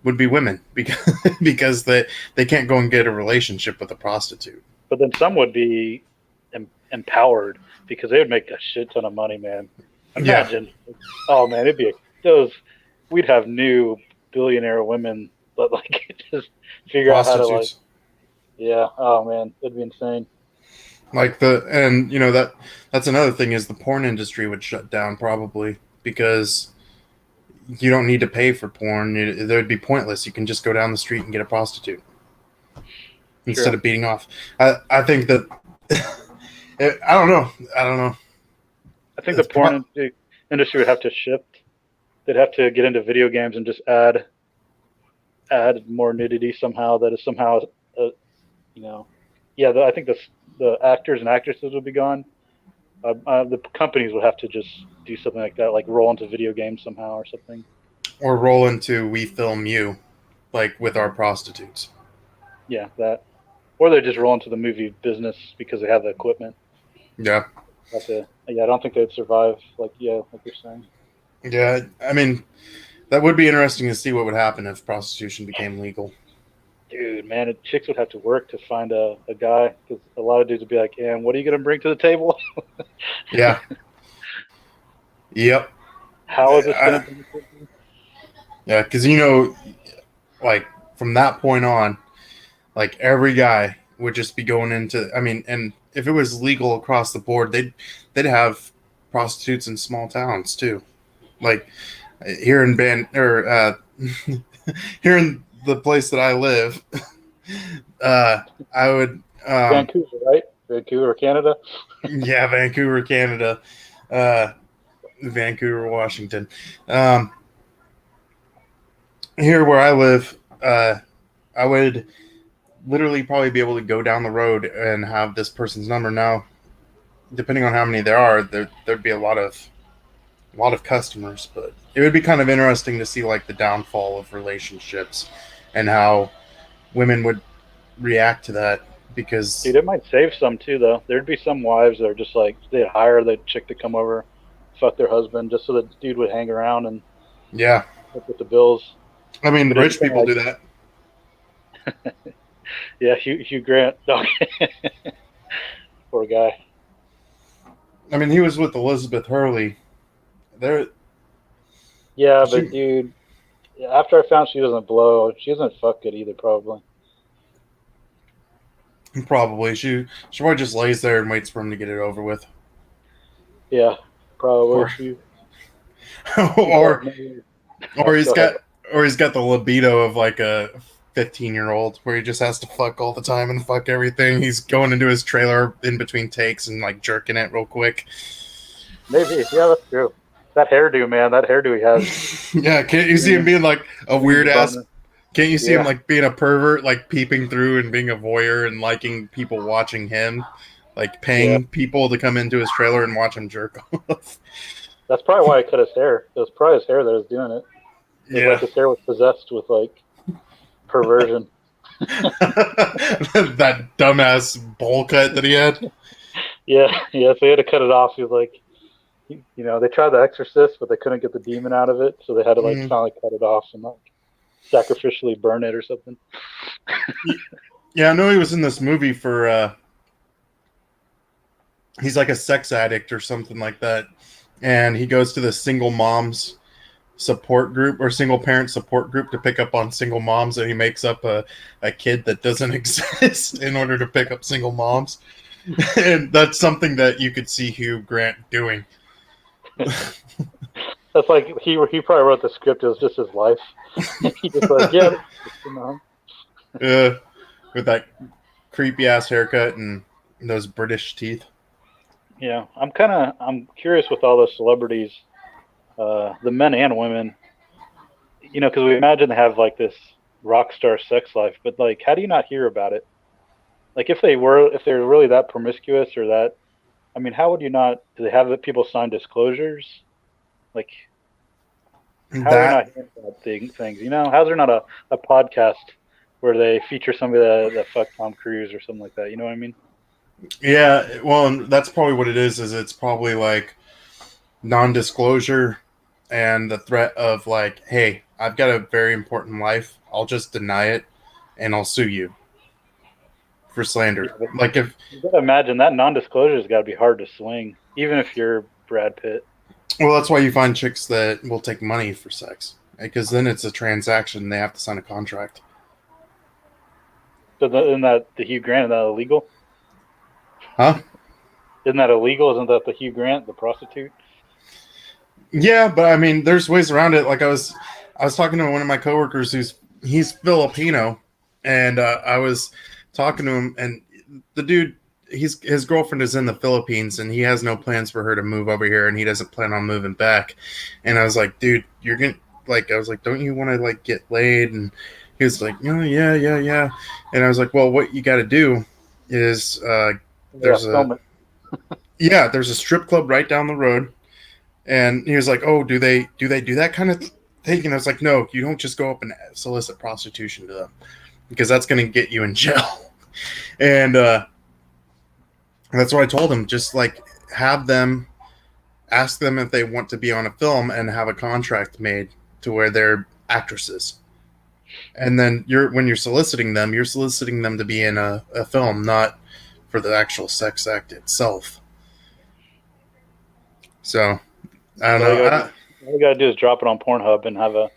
would be women because they can't go and get a relationship with a prostitute. But then some would be empowered because they would make a shit ton of money, man. Yeah, Imagine, oh man, it'd be those. We'd have new billionaire women, but like just figure out how to like, prostitutes. yeah. Oh man, it'd be insane. Like and that's another thing is the porn industry would shut down probably because you don't need to pay for porn. It would be pointless. You can just go down the street and get a prostitute instead True. of beating off. I think that I don't know. I don't know. I think the It's porn industry would have to shift. They'd have to get into video games and just add more nudity somehow. That is somehow, uh, you know, yeah. I think the actors and actresses would be gone. The companies would have to just do something like that, like roll into video games somehow or something. or roll into We Film You, like with our prostitutes. Yeah, that. Or they just roll into the movie business because they have the equipment. Yeah, Yeah, I don't think they'd survive. Like you're saying. yeah. I mean, that would be interesting to see what would happen if prostitution became legal. Dude, man, chicks would have to work to find a guy because a lot of dudes would be like, "And what are you gonna bring to the table? Yeah. Yep. How is this gonna Uh, be?" yeah, because like from that point on, like every guy would just be going into. I mean, and if it was legal across the board, they'd have prostitutes in small towns too. Like here in Ban or here in the place that I live, uh, I would Vancouver, right? Vancouver, Canada. yeah, Vancouver, Canada, uh, Vancouver, Washington. Um, Here where I live, I would literally probably be able to go down the road and have this person's number. Now, depending on how many there are, there'd be a lot of customers, but it would be kind of interesting to see like the downfall of relationships and how women would react to that because Dude, it might save some too, though. There'd be some wives that are just like they'd hire the chick to come over, fuck their husband, just so the dude would hang around and yeah, help with the bills. I mean But it'd be rich kind of people like, do that. yeah, Hugh Grant. Okay. Poor guy. I mean, he was with Elizabeth Hurley. There, Yeah, but she dude, after I found she doesn't blow, she doesn't fuck good either, probably. probably she probably just lays there and waits for him to get it over with, Yeah, probably. or She probably or never. or Oh, he's go ahead. got or he's got the libido of like a 15-year-old where he just has to fuck all the time and fuck everything. He's going into his trailer in between takes and like jerking it real quick. Maybe. Yeah, that's true. That hairdo, man. That hairdo he has. Yeah, can't you see him Screams, being like a screams weird ass? boner. Can't you see him Yeah, like being a pervert, like peeping through and being a voyeur and liking people watching him, like yeah. paying people to come into his trailer and watch him jerk off? That's probably why I cut his hair. It was probably his hair that was doing it. It was like Yeah. his hair was possessed with like perversion. That dumbass bowl cut that he had. Yeah, yeah. So he had to cut it off. He was like, they tried the Exorcist, but they couldn't get the demon out of it, so they had to like Mm. finally cut it off and like sacrificially burn it or something. Yeah, I know he was in this movie for he's like a sex addict or something like that. And he goes to the single moms support group or single parent support group to pick up on single moms, and he makes up a kid that doesn't exist in order to pick up single moms. And that's something that you could see Hugh Grant doing. That's like he probably wrote the script. It was just his life. He just like, yeah, With that creepy ass haircut and those British teeth. yeah. I'm curious with all those celebrities, the men and women. Because we imagine they have like this rock star sex life, but like, how do you not hear about it? Like, if they're really that promiscuous or that, I mean, how would you not? Do they have people sign disclosures? Like, how are we That not hearing about things? How's there not a podcast where they feature somebody that fucked Tom Cruise or something like that? You know what I mean? Yeah, well, and that's probably what it is it's probably like non-disclosure and the threat of like, hey, I've got a very important life. I'll just deny it and I'll sue you for Yeah, slander. but Like if you gotta imagine that non-disclosure's got to be hard to swing, even if you're Brad Pitt. well, that's why you find chicks that will take money for sex. Because then it's a transaction, they have to sign a contract. So isn't that the Hugh Grant? Is that illegal? Huh? Isn't that illegal? Isn't that the Hugh Grant, the prostitute? Yeah, but I mean, there's ways around it. Like I was talking to one of my coworkers he's Filipino, and I was talking to him, and the dude, his girlfriend is in the Philippines, and he has no plans for her to move over here, and he doesn't plan on moving back. And I was like, dude, you're gonna like, I was like, don't you want to like get laid? And he was like, oh, yeah, yeah, yeah. And I was like, well, what you got to do is Yeah, there's a film it. yeah, there's a strip club right down the road. And he was like, "Oh, do that kind of thing?" And I was like, "No, you don't just go up and solicit prostitution to them because that's going to get you in jail." And that's what I told him. Just like have them ask them if they want to be on a film and have a contract made to where they're actresses. And then when you're soliciting them, you're soliciting them to be in a film, not for the actual sex act itself. So I don't So know. all you gotta do is drop it on Pornhub and have a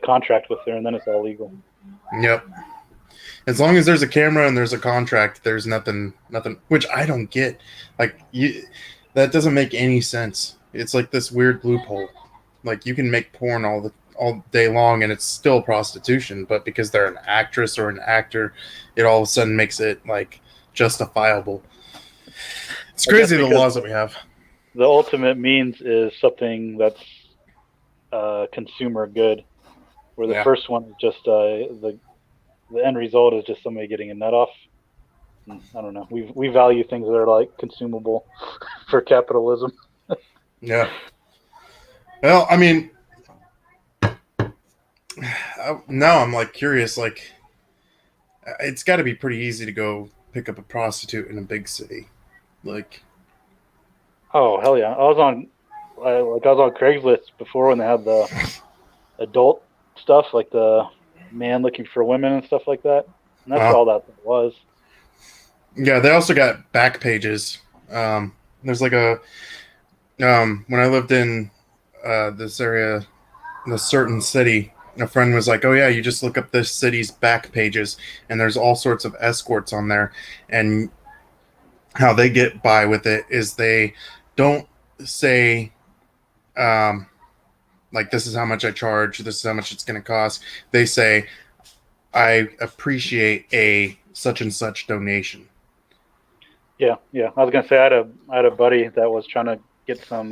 contract with her, and then it's all legal. Yep. As long as there's a camera and there's a contract, there's nothing, which I don't get. Like that doesn't make any sense. It's like this weird loophole. Like you can make porn all day long and it's still prostitution, but because they're an actress or an actor, it all of a sudden makes it like justifiable. It's I guess crazy the because laws that we have. the ultimate means is something that's consumer good, where the Yeah. first one is just the end result is just somebody getting a nut off. I don't know. We value things that are like consumable for capitalism. Yeah. Well, I mean, now I'm like curious. Like, it's got to be pretty easy to go pick up a prostitute in a big city. Like, Oh hell yeah! I was on Craigslist before when they had the adult stuff, like the man looking for women and stuff like that. And that's uh, all that was. Yeah, they also got back pages. There's like a when I lived in this area, a certain city, a friend was like, "Oh yeah, you just look up this city's back pages, and there's all sorts of escorts on there." And how they get by with it is they don't say um, like, "This is how much I charge. This is how much it's going to cost." They say, "I appreciate a such and such donation." Yeah, yeah. I was gonna say I had a buddy that was trying to get some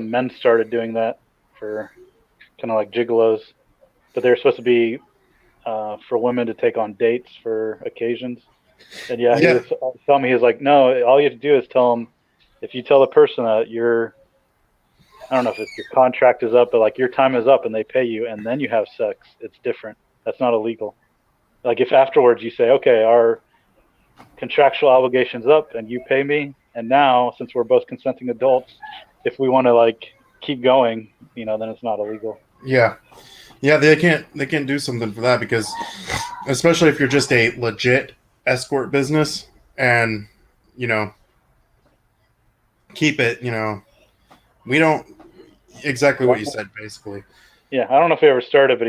men started doing that for kind of like gigolos, but they're supposed to be for women to take on dates for occasions. And yeah, he Yeah, was telling me, he was like, no, all you have to do is tell them, if you tell the person that I don't know if it's your contract is up, but like your time is up and they pay you and then you have sex, it's different. That's not illegal. Like if afterwards you say, okay, our contractual obligations up and you pay me, and now since we're both consenting adults, if we want to like keep going, then it's not illegal. yeah, yeah. They can't do something for that because, especially if you're just a legit escort business, and you know keep it. We don't exactly what you said basically. Yeah, I don't know if he ever started, but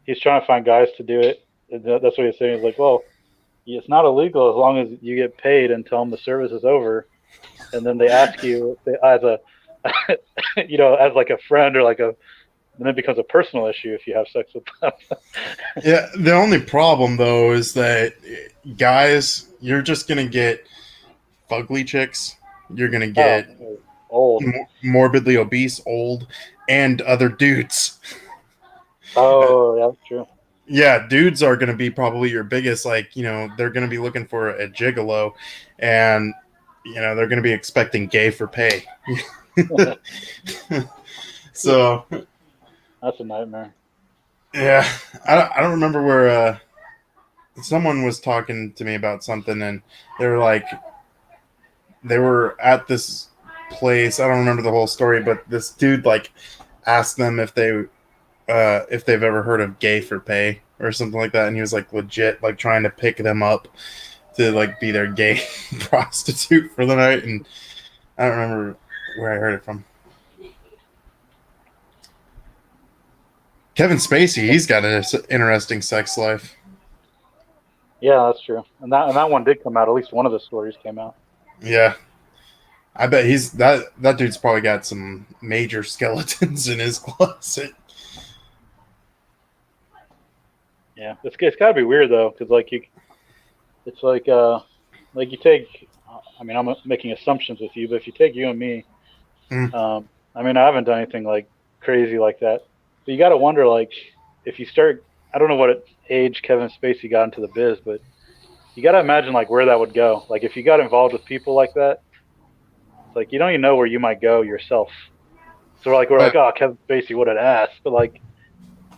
he's trying to find guys to do it. That's what he's saying. He's like, well, it's not illegal as long as you get paid and tell them the service is over, and then they ask you as a, as like a friend or like a, then it becomes a personal issue if you have sex with them. Yeah, the only problem though is that guys, you're just gonna get fugly chicks. You're gonna get Oh, old. morbidly obese, old, and other dudes. Oh, yeah, that's true. Yeah, dudes are gonna be probably your biggest. Like, they're gonna be looking for a gigolo, and they're gonna be expecting gay for pay. So That's a nightmare. yeah, I don't remember where someone was talking to me about something, and they were like, they were at this place. I don't remember the whole story, but this dude like asked them if they've ever heard of gay for pay or something like that, and he was like legit like trying to pick them up to like be their gay prostitute for the night, and I don't remember where I heard it from. Kevin Spacey, he's got an interesting sex life. Yeah, that's true. And that one did come out. At least one of the stories came out. Yeah, I bet he's that dude's probably got some major skeletons in his closet. Yeah, it's got to be weird though, because it's like you take. I mean, I'm making assumptions with you, but if you take you and me, Mm, I mean, I haven't done anything like crazy like that. But you got to wonder, like, if you start. I don't know what age Kevin Spacey got into the biz, but you got to imagine like where that would go. Like if you got involved with people like that, it's like you don't even know where you might go yourself. So we're like, but oh, Kevin Spacey, what an ass. But like,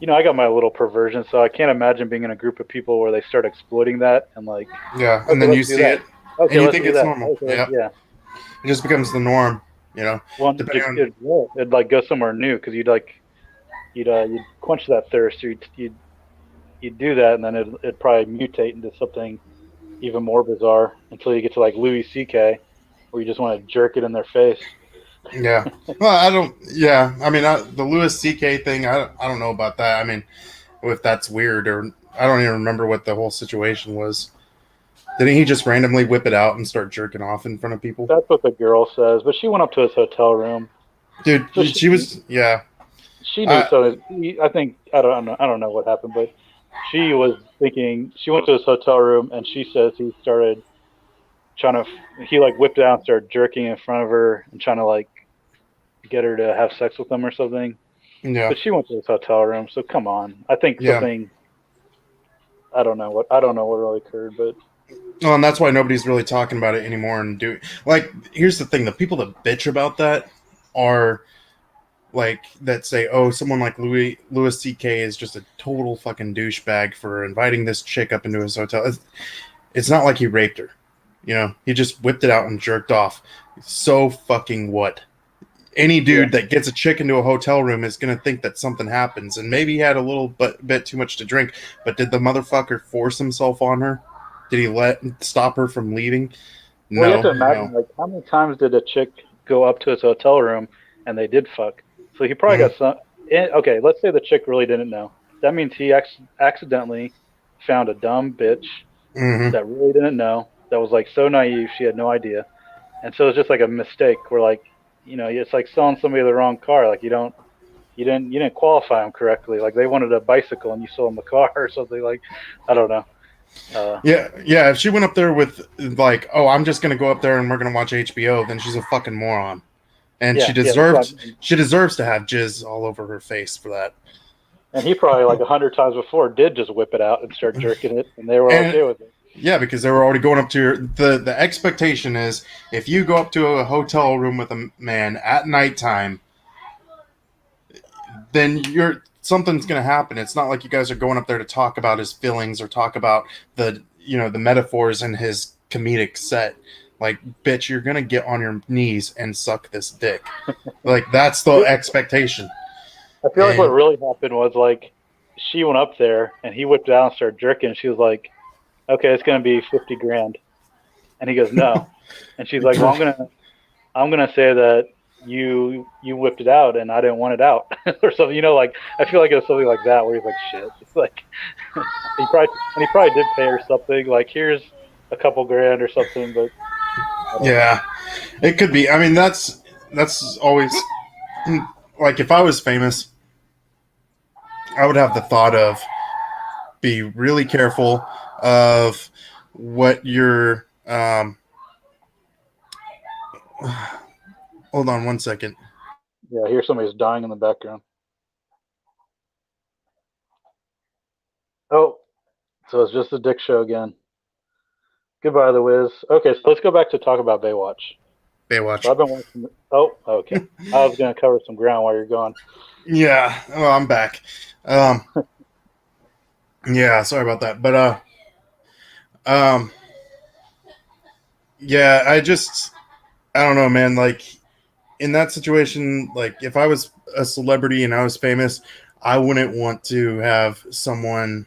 I got my little perversion, so I can't imagine being in a group of people where they start exploiting that and like, yeah, and okay, then let's you do see that. it, Okay, and you let's think do it's that. normal. Okay, Yeah, yeah. it just becomes the norm. Well, Depending on. it'd like go somewhere new because you'd quench that thirst. You'd do that, and then it'd probably mutate into something even more bizarre until you get to like Louis C.K., where you just want to jerk it in their face. Yeah. Well, I don't. Yeah, I mean, the Louis C.K. thing. I don't know about that. I mean, if that's weird or I don't even remember what the whole situation was. Didn't he just randomly whip it out and start jerking off in front of people? That's what the girl says, but she went up to his hotel room, Dude, so she was. Yeah. she knew. I So I think I don't know what happened, but she was thinking she went to his hotel room and she says he started trying to he like whipped out and started jerking in front of her and trying to like get her to have sex with him or something. yeah, But she went to his hotel room, so come on. I think yeah. something. I don't know what really occurred, but Well, and that's why nobody's really talking about it anymore. And like, here's the thing: the people that bitch about that are like that say, "Oh, someone like Louis C.K. is just a total fucking douchebag for inviting this chick up into his hotel." It's not like he raped her. He just whipped it out and jerked off. So fucking what? Any yeah, dude that gets a chick into a hotel room is gonna think that something happens, and maybe he had a little bit too much to drink. But did the motherfucker force himself on her? Did he let stop her from leaving? Well, you have No, to imagine, no. like, how many times did a chick go up to his hotel room and they did fuck? So he probably got Mm-hmm. some. Okay, let's say the chick really didn't know. That means he accidentally found a dumb bitch Mm-hmm. that really didn't know. That was like so naive, she had no idea, and so it's just like a mistake. Where like, it's like selling somebody the wrong car. Like you didn't qualify them correctly. Like they wanted a bicycle and you sold them a car or something. Like I don't know. Uh, Yeah, yeah. If she went up there with like, oh, I'm just gonna go up there and we're gonna watch HBO, then she's a fucking moron, and yeah, yeah, that's what I mean. she deserves to have jizz all over her face for that. And he probably like 100 times before did just whip it out and start jerking it, and they were And okay with it. yeah, because they were already going up to the expectation is if you go up to a hotel room with a man at nighttime, then you're something's going to happen. It's not like you guys are going up there to talk about his feelings or talk about the metaphors in his comedic set. Like, bitch, you're going to get on your knees and suck this dick. Like, that's the expectation. I feel like what And really happened was like she went up there and he whipped it out and started jerking. And she was like, "Okay, it's gonna be 50 grand," and he goes, "No," and she's like, "Well, I'm gonna say that you whipped it out and I didn't want it out or something." Like I feel like it was something like that where he's like, "Shit," it's like he probably did pay her something like here's a couple grand or something, but I don't know. yeah, it could be. I mean, that's always like if I was famous, I would have the thought of be really careful of what you're. Hold on one second. Yeah, I hear somebody's dying in the background. Oh, so it's just a dick show again. Goodbye, the Wiz. Okay, so let's go back to talk about Baywatch. So Baywatch. I've been watching. Oh, okay. I was gonna cover some ground while you're gone. Yeah, well, I'm back. Um, yeah, sorry about that, but um, yeah, I don't know, man. Like in that situation, like if I was a celebrity and I was famous, I wouldn't want to have someone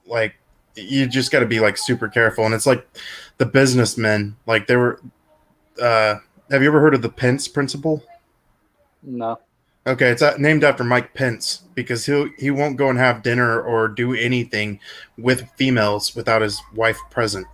like you just got to be like super careful. And it's like the businessmen, like they were. Uh, have you ever heard of the Pence principle? No. Okay, it's named after Mike Pence because he won't go and have dinner or do anything with females without his wife present.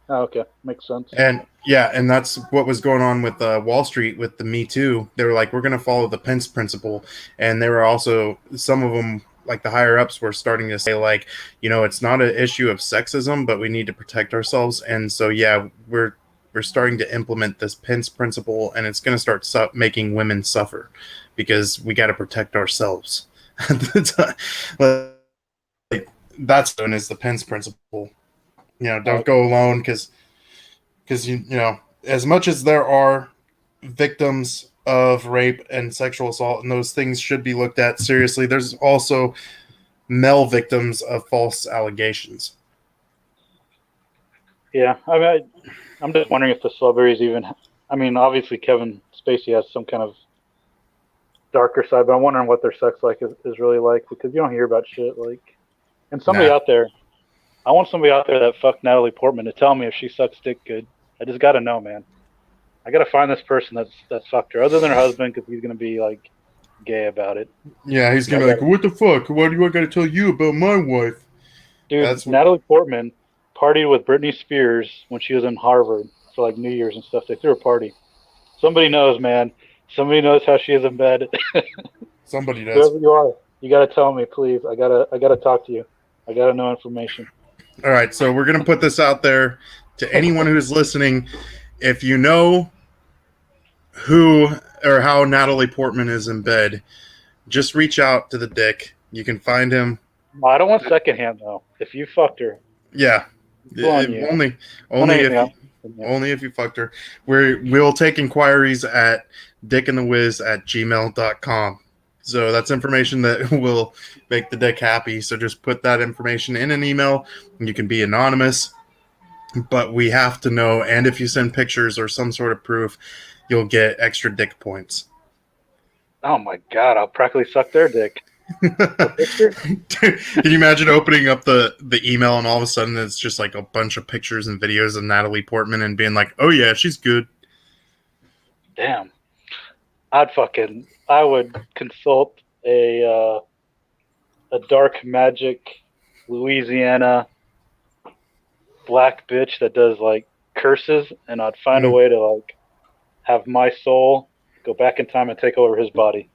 Oh, okay, makes sense. And yeah, and that's what was going on with Wall Street with the Me Too. They were like, we're going to follow the Pence principle, and they were also some of them like the higher ups were starting to say like, it's not an issue of sexism, but we need to protect ourselves. And so yeah, we're starting to implement this Pence principle, and it's going to start making women suffer because we got to protect ourselves. Like, that's known as the Pence principle. Don't Okay. go alone because as much as there are victims of rape and sexual assault and those things should be looked at seriously, there's also male victims of false allegations. Yeah, I'm just wondering if the celebrities even. I mean, obviously Kevin Spacey has some kind of darker side, but I'm wondering what their sex life is really like because you don't hear about shit like. And somebody Nah. out there, I want somebody out there that fucked Natalie Portman to tell me if she sucks dick good. I just gotta know, man. I gotta find this person that's fucked her, other than her husband, because he's gonna be like gay about it. Yeah, he's But I gonna be like, gotta, what the fuck, why do I gotta tell you about my wife? dude, That's what. Natalie Portman partied with Britney Spears when she was in Harvard for like New Year's and stuff. They threw a party. Somebody knows, man. Somebody knows how she is in bed. Somebody does. Whoever you are, you gotta tell me, please. I gotta talk to you. I gotta know information. All right, so we're gonna put this out there to anyone who's listening. If you know who or how Natalie Portman is in bed, just reach out to the dick. You can find him. No, I don't want secondhand though. If you fucked her, Yeah, it's on you. only On only anything if you else. Yeah. only if you fucked her. We'll take inquiries at dickandthewiz@gmail.com. So that's information that will make the dick happy. So just put that information in an email. You can be anonymous, but we have to know. And if you send pictures or some sort of proof, you'll get extra dick points. Oh my god, I'll practically suck their dick. A picture? Can you imagine opening up the email and all of a sudden it's just like a bunch of pictures and videos of Natalie Portman and being like, "Oh yeah, she's good." Damn. I would consult a dark magic Louisiana black bitch that does like curses, and I'd find a Mm. way to like have my soul go back in time and take over his body.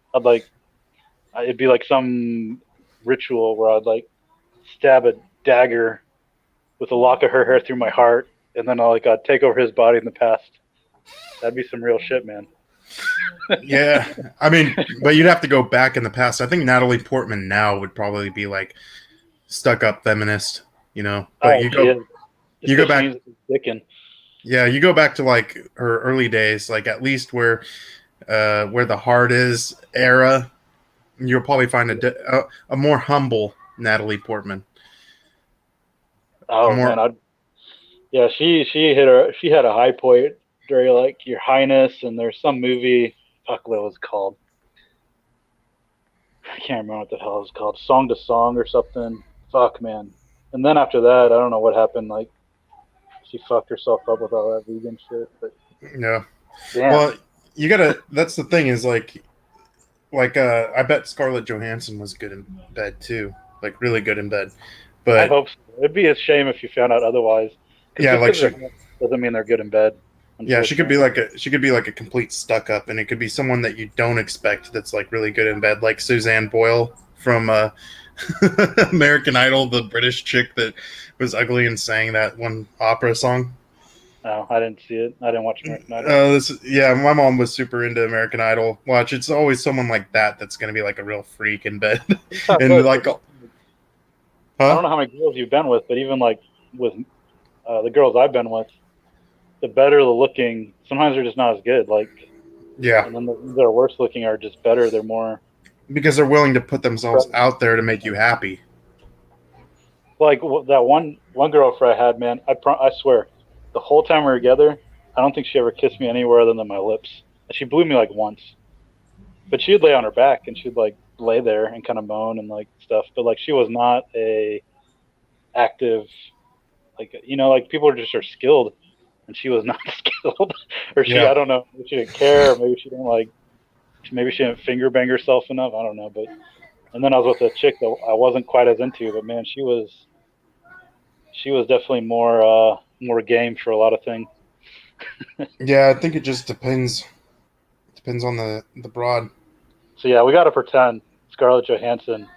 It'd be like some ritual where I'd like stab a dagger with a lock of her hair through my heart, and then I'd take over his body in the past. That'd be some real shit, man. Yeah, I mean, but you'd have to go back in the past. I think Natalie Portman now would probably be like stuck up feminist, you know. But Oh, she is. you Just go because she back, means it's dickin'. yeah, you go back to like her early days, like at least where the heart is era. You'll probably find a more humble Natalie Portman, a Oh more man, yeah, she had a high point during like Your Highness, and there's some movie, fuck what it was called. I can't remember what the hell it was called. Song to Song or something. Fuck man. And then after that, I don't know what happened. Like she fucked herself up with all that vegan shit. But yeah. damn, Well, you gotta. That's the thing is like I bet Scarlett Johansson was good in bed too, like really good in bed. I But hope so. It'd be a shame if you found out otherwise. Because yeah, just like because they're hot doesn't mean they're good in bed. yeah, Unfortunately. she could be like a complete stuck up, and it could be someone that you don't expect that's like really good in bed, like Suzanne Boyle from American Idol, the British chick that was ugly and sang that one opera song. No, I didn't see it. I didn't watch American Idol. Yeah, my mom was super into American Idol. Watch, it's always someone like that that's going to be like a real freak in bed, Sometimes and look, like, I don't huh? know how many girls you've been with, but even like with the girls I've been with, the better the looking, sometimes they're just not as good. Like, Yeah, and then the ones that are worse looking are just better. They're more because they're willing to put themselves impressive. out there to make you happy. Like that one girlfriend I had, man. I swear, the whole time we were together, I don't think she ever kissed me anywhere other than my lips. And she blew me like once, but she'd lay on her back and she'd like lay there and kind of moan and like stuff. But like she was not a active, like like people are skilled, and she was not skilled, or I Yeah, don't know, maybe she didn't care, or maybe she didn't finger bang herself enough. I don't know, but and then I was with a chick that I wasn't quite as into, but man, she was definitely more game for a lot of things. yeah. I think it just depends on the broad. So yeah, we got to pretend Scarlett Johansson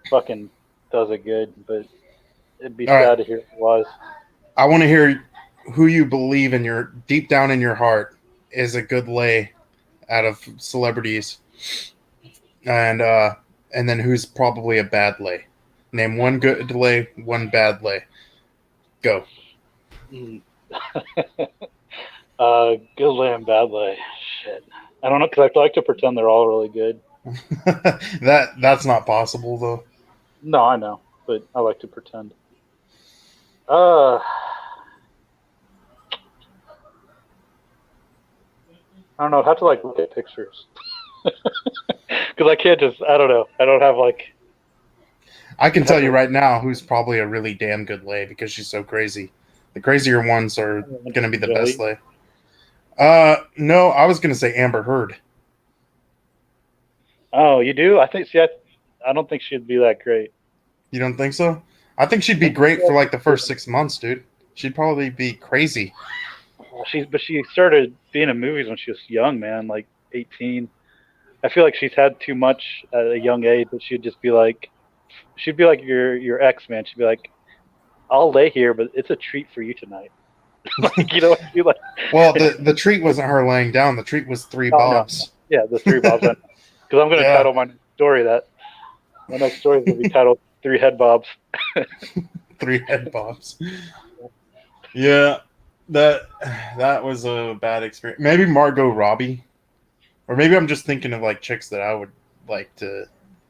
fucking does it good, but it'd be All right, sad to hear it was. I want to hear who you believe in your deep down in your heart is a good lay out of celebrities, and uh, and then who's probably a bad lay. Name one good lay, one bad lay. Go. Mm. Good lay and bad lay. Shit. I don't know because I like to pretend they're all really good. That's not possible though. No, I know, but I like to pretend. Uh, I don't know. I'd have to like look at pictures because I can't just. I don't know. I don't have like. I can I'd have tell you to. right now who's probably a really damn good lay because she's so crazy. The crazier ones are going to be the best Jolie. lay. No, I was going to say Amber Heard. Oh, you do? I think. See, I don't think she'd be that great. You don't think so? I think she'd I be think great for like the first 6 months, dude. She'd probably be crazy. but she started being in movies when she was young, man, like 18. I feel like she's had too much at a young age, but she'd be like your ex, man. She'd be like, I'll lay here, but it's a treat for you tonight. Like she'd be like, Well, the treat wasn't her laying down. The treat was three oh no, bobs. yeah, the three bobs. Because I'm going to Yeah, title my next story that my next story is going to be titled Three Head Bobs. three head bobs. Yeah, that that was a bad experience. Maybe Margot Robbie, or maybe I'm just thinking of like chicks that I would like to.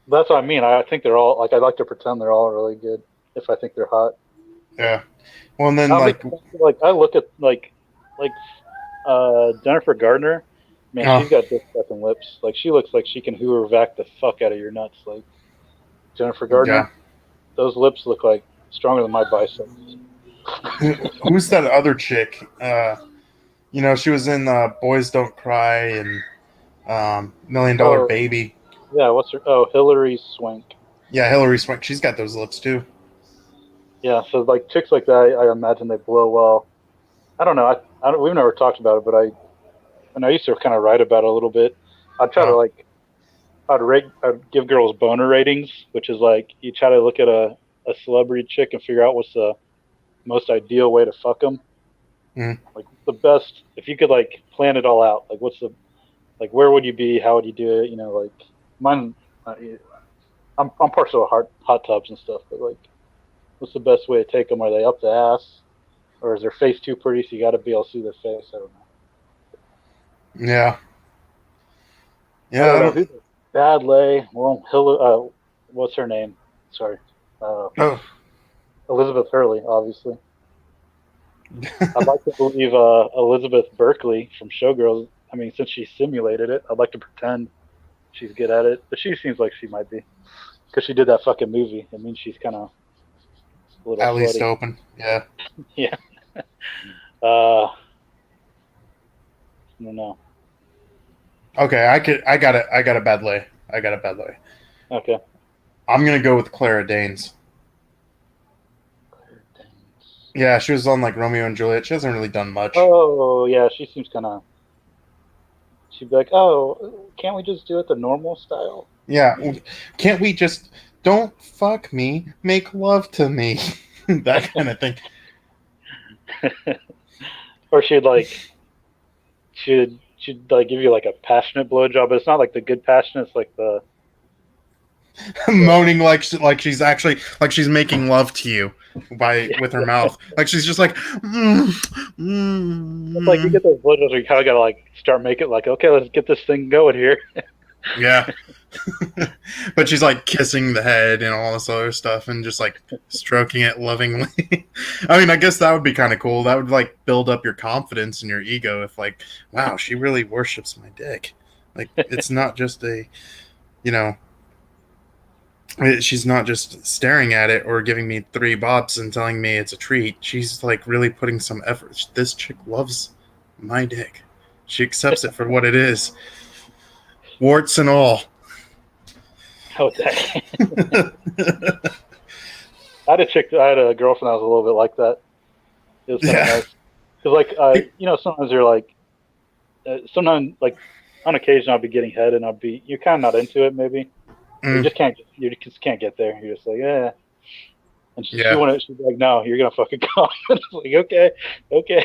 That's what I mean. I think they're all like I like to pretend they're all really good if I think they're hot. Yeah. Well, and I then don't like, think like I look at like Jennifer Gardner. Man, oh, she's got big fucking lips. Like she looks like she can hoover vac the fuck out of your nuts. Like Jennifer Gardner. Yeah. Those lips look like stronger than my biceps. Who's that other chick? She was in Boys Don't Cry and Million Dollar Oh, Baby. yeah. What's her? Oh, Hillary Swank. Yeah, Hillary Swank. She's got those lips too. Yeah. So like chicks like that, I imagine they blow well. I don't know. I don't, we've never talked about it, but I used to kind of write about it a little bit. I'd try to Uh, like I'd give girls boner ratings, which is like you try to look at a celebrity chick and figure out what's the most ideal way to fuck them. mm, Like the best if you could like plan it all out. Like what's the like where would you be? How would you do it? Like mine. I'm partial to hot tubs and stuff, but like what's the best way to take them? Are they up the ass, or is their face too pretty? So you got to be able to see their face. I don't know. yeah. I Yeah. don't know who the bad lay. Well, what's her name? Sorry, uh, Oh. Elizabeth Hurley, obviously. I'd like to believe Elizabeth Berkley from Showgirls. I mean, since she simulated it, I'd like to pretend she's good at it, but she seems like she might be because she did that fucking movie. It means she's kind of a little At least slutty. open. Yeah. Yeah. I don't know. Okay, I got it. I got a bad lay. I got a bad lay. Okay. I'm gonna go with Clara Danes. Yeah, she was on like Romeo and Juliet. She hasn't really done much. Oh yeah, she seems kind of. She'd be like, "Oh, can't we just do it the normal style?" Yeah, can't we just don't fuck me, make love to me, that kind of thing. Or she'd like give you like a passionate blowjob, but it's not like the good passion. It's like the Moaning like she's actually like she's making love to you with her mouth. Like she's just like, it's like you mm. get those blowjobs where you kind of gotta like start making like, okay, let's get this thing going here. Yeah. But she's like kissing the head and all this other stuff and just like stroking it lovingly. I mean, I guess that would be kind of cool. That would like build up your confidence and your ego if like, wow, she really worships my dick. Like it's not just you know, she's not just staring at it or giving me 3 bops and telling me it's a treat. She's like really putting some effort. This chick loves my dick. She accepts it for what it is, warts and all. Oh, dang. I had a girlfriend that was a little bit like that. It was kind of Yeah. nice because like sometimes you're like sometimes like on occasion I'll be getting head and you're kind of not into it maybe. Or Mm, you just can't get there. You're just like, yeah. And yeah. she'd be like, no, you're gonna fucking come. And it's like, okay, okay.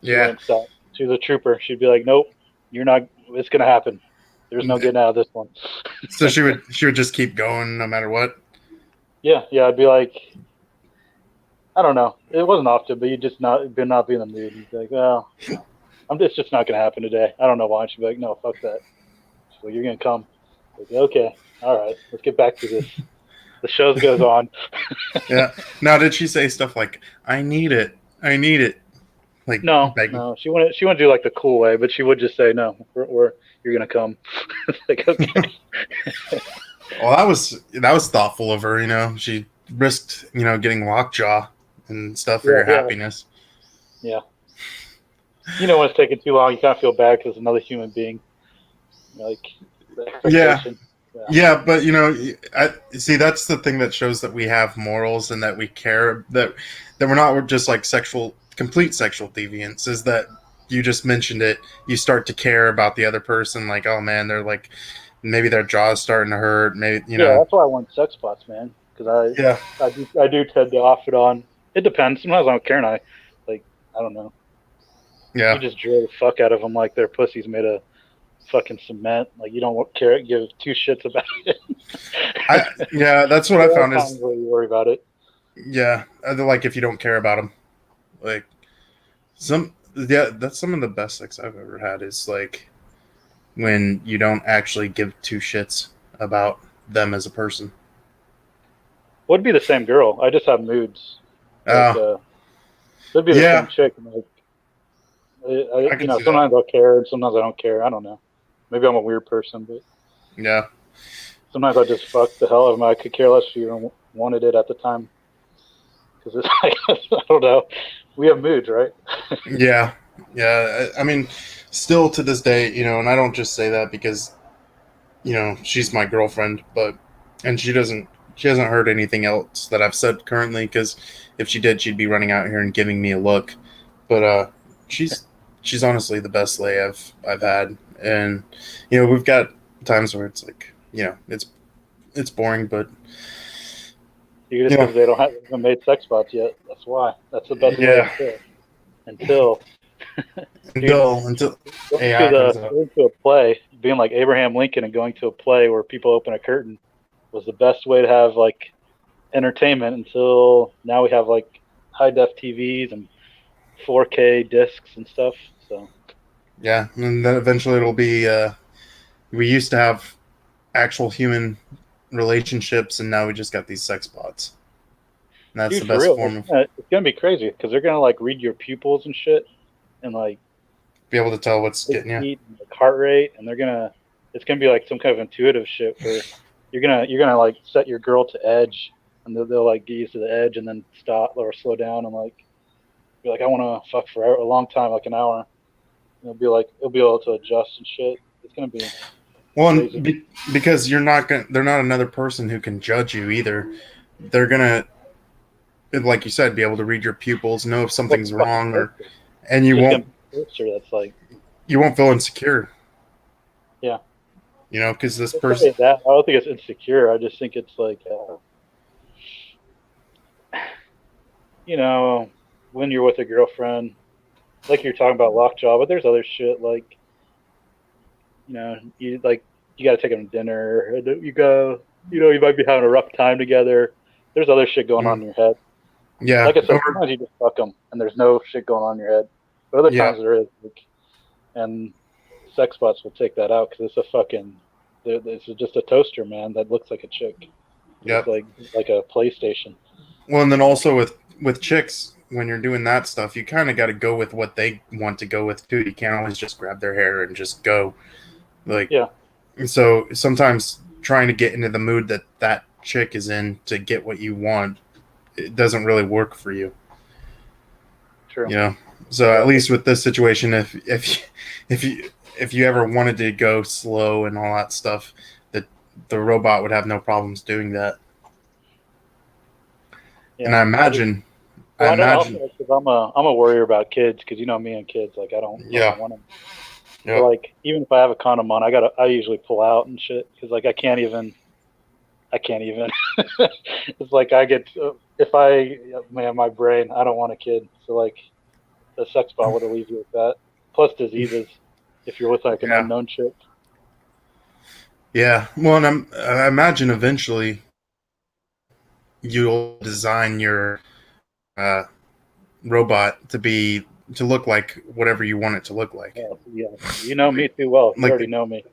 She Yeah. wouldn't stop. She was a trooper. She'd be like, nope, you're not. It's gonna happen. There's no getting out of this one. So she would just keep going no matter what. Yeah, yeah. I'd be like, I don't know. It wasn't often, but you just not be in the mood. You'd be like, well, it's just not gonna happen today. I don't know why. And she'd be like, no, fuck that. She's like, you're gonna come. Like, okay, all right, let's get back to this. The show goes on. Yeah. Now, did she say stuff like, "I need it, I need it," like No, begging? no, she wouldn't do like the cool way, but she would just say, no, you're gonna come. It's like, okay. Well, that was thoughtful of her. She risked getting lockjaw and stuff for Yeah, your yeah, happiness. yeah. When it's taking too long, you kind of feel bad because another human being, like the Yeah. expectation. Yeah, Yeah, but I see that's the thing that shows that we have morals and that we care that we're not just like complete sexual deviants. Is that you just mentioned it? You start to care about the other person, like, oh man, they're like maybe their jaw's starting to hurt. Maybe yeah. That's why I want sex spots, man. Because Yeah, I do tend to off it on. It depends. Sometimes I don't care, and I don't know. You yeah, just drill the fuck out of them like their pussy's made of fucking cement. Like you don't care, give two shits about it. I yeah. That's what I There are found times is where you worry about it. yeah. Like if you don't care about them, like yeah, that's some of the best sex I've ever had is like when you don't actually give 2 shits about them as a person. Would be the same girl. I just have moods. Like Oh, it'd be the same yeah, chick. And like I can see that. sometimes I'll care and sometimes I don't care. I don't know. Maybe I'm a weird person, but Yeah. Sometimes I just fuck the hell out of them. I could care less if you even wanted it at the time because it's like I don't know. We have moods, right? Yeah, yeah. I mean, still to this day, and I don't just say that because she's my girlfriend, but and she hasn't heard anything else that I've said currently because if she did, she'd be running out here and giving me a look. But she's she's honestly the best lay I've had, and we've got times where it's like it's boring, but You just you know because they don't have haven't made sex bots yet. That's why. That's the best way yeah until dude until going to AI the comes out. going to a play, being like Abraham Lincoln and going to a play where people open a curtain was the best way to have like entertainment until now we have like high def TVs and 4K discs and stuff. So Yeah, and then eventually it'll be. We used to have actual human relationships, and now we just got these sex bots. And that's dude, the for best real, form of it's gonna be crazy because they're gonna like read your pupils and shit and like be able to tell what's getting you. heat and like heart rate, and they're gonna it's gonna be like some kind of intuitive shit where you're gonna like set your girl to edge and they'll like get used to the edge and then stop or slow down and like be like I want to fuck for a long time, like an hour. And it'll be able to adjust and shit. It's gonna be Well, crazy. because they're not another person who can judge you either. They're gonna, like you said, be able to read your pupils, know if Like something's a fucking wrong, or poster. and It's just gonna be a poster that's like you won't feel insecure. yeah. Because this It's not person, really that. I don't think it's insecure. I just think it's like you know when you're with a girlfriend, like you're talking about lockjaw, but there's other shit like you got to take them to dinner. You go, you might be having a rough time together. There's other shit going on mm, in your head. yeah, Like I said, over, sometimes you just fuck them and there's no shit going on in your head. But other yeah, times there is. Like, and sex bots will take that out because it's a fucking. It's just a toaster, man, that looks like a chick. It's yep. like a PlayStation. Well, and then also with chicks, when you're doing that stuff, you kind of got to go with what they want to go with too. You can't always just grab their hair and just go. Like, Yeah, so sometimes trying to get into the mood that that chick is in to get what you want, it doesn't really work for you. true. You know. So at least with this situation, if you if you ever wanted to go slow and all that stuff, that the robot would have no problems doing that. And Yeah, I well, I don't also imagine, because I'm a worrier about kids because me and kids like I don't fucking yeah, want them. So yeah, like even if I have a condom on, I usually pull out and shit because like I can't even. It's like I get if I man my brain I don't want a kid, so like the sex bot would leave you with that. Plus diseases if you're with like an yeah, unknown chick. yeah. Well, and I imagine eventually you'll design your uh, robot to look like whatever you want it to look like. Oh, yeah, you know me too well. You Like already know me.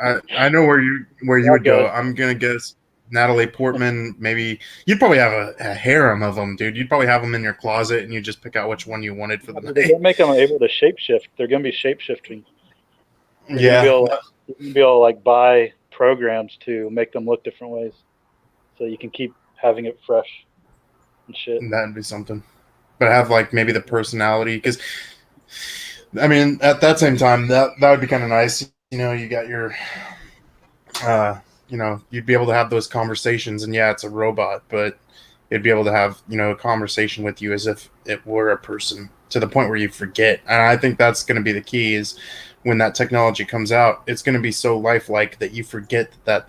I know where you That would go. guy. I'm gonna guess Natalie Portman. Maybe you'd probably have a harem of them, dude. You'd probably have them in your closet, and you just pick out which one you wanted for the They're night. gonna make them able to shapeshift. They're gonna be shapeshifting. They're gonna be Yeah, able you're gonna be able to like buy programs to make them look different ways, so you can keep having it fresh and shit. that'd be something. But have like maybe the personality, because I mean, at that same time, that would be kind of nice. You got your uh, you'd be able to have those conversations, and yeah, it's a robot, but it'd be able to have a conversation with you as if it were a person to the point where you forget. And I think that's going to be the key is when that technology comes out, it's going to be so lifelike that you forget that that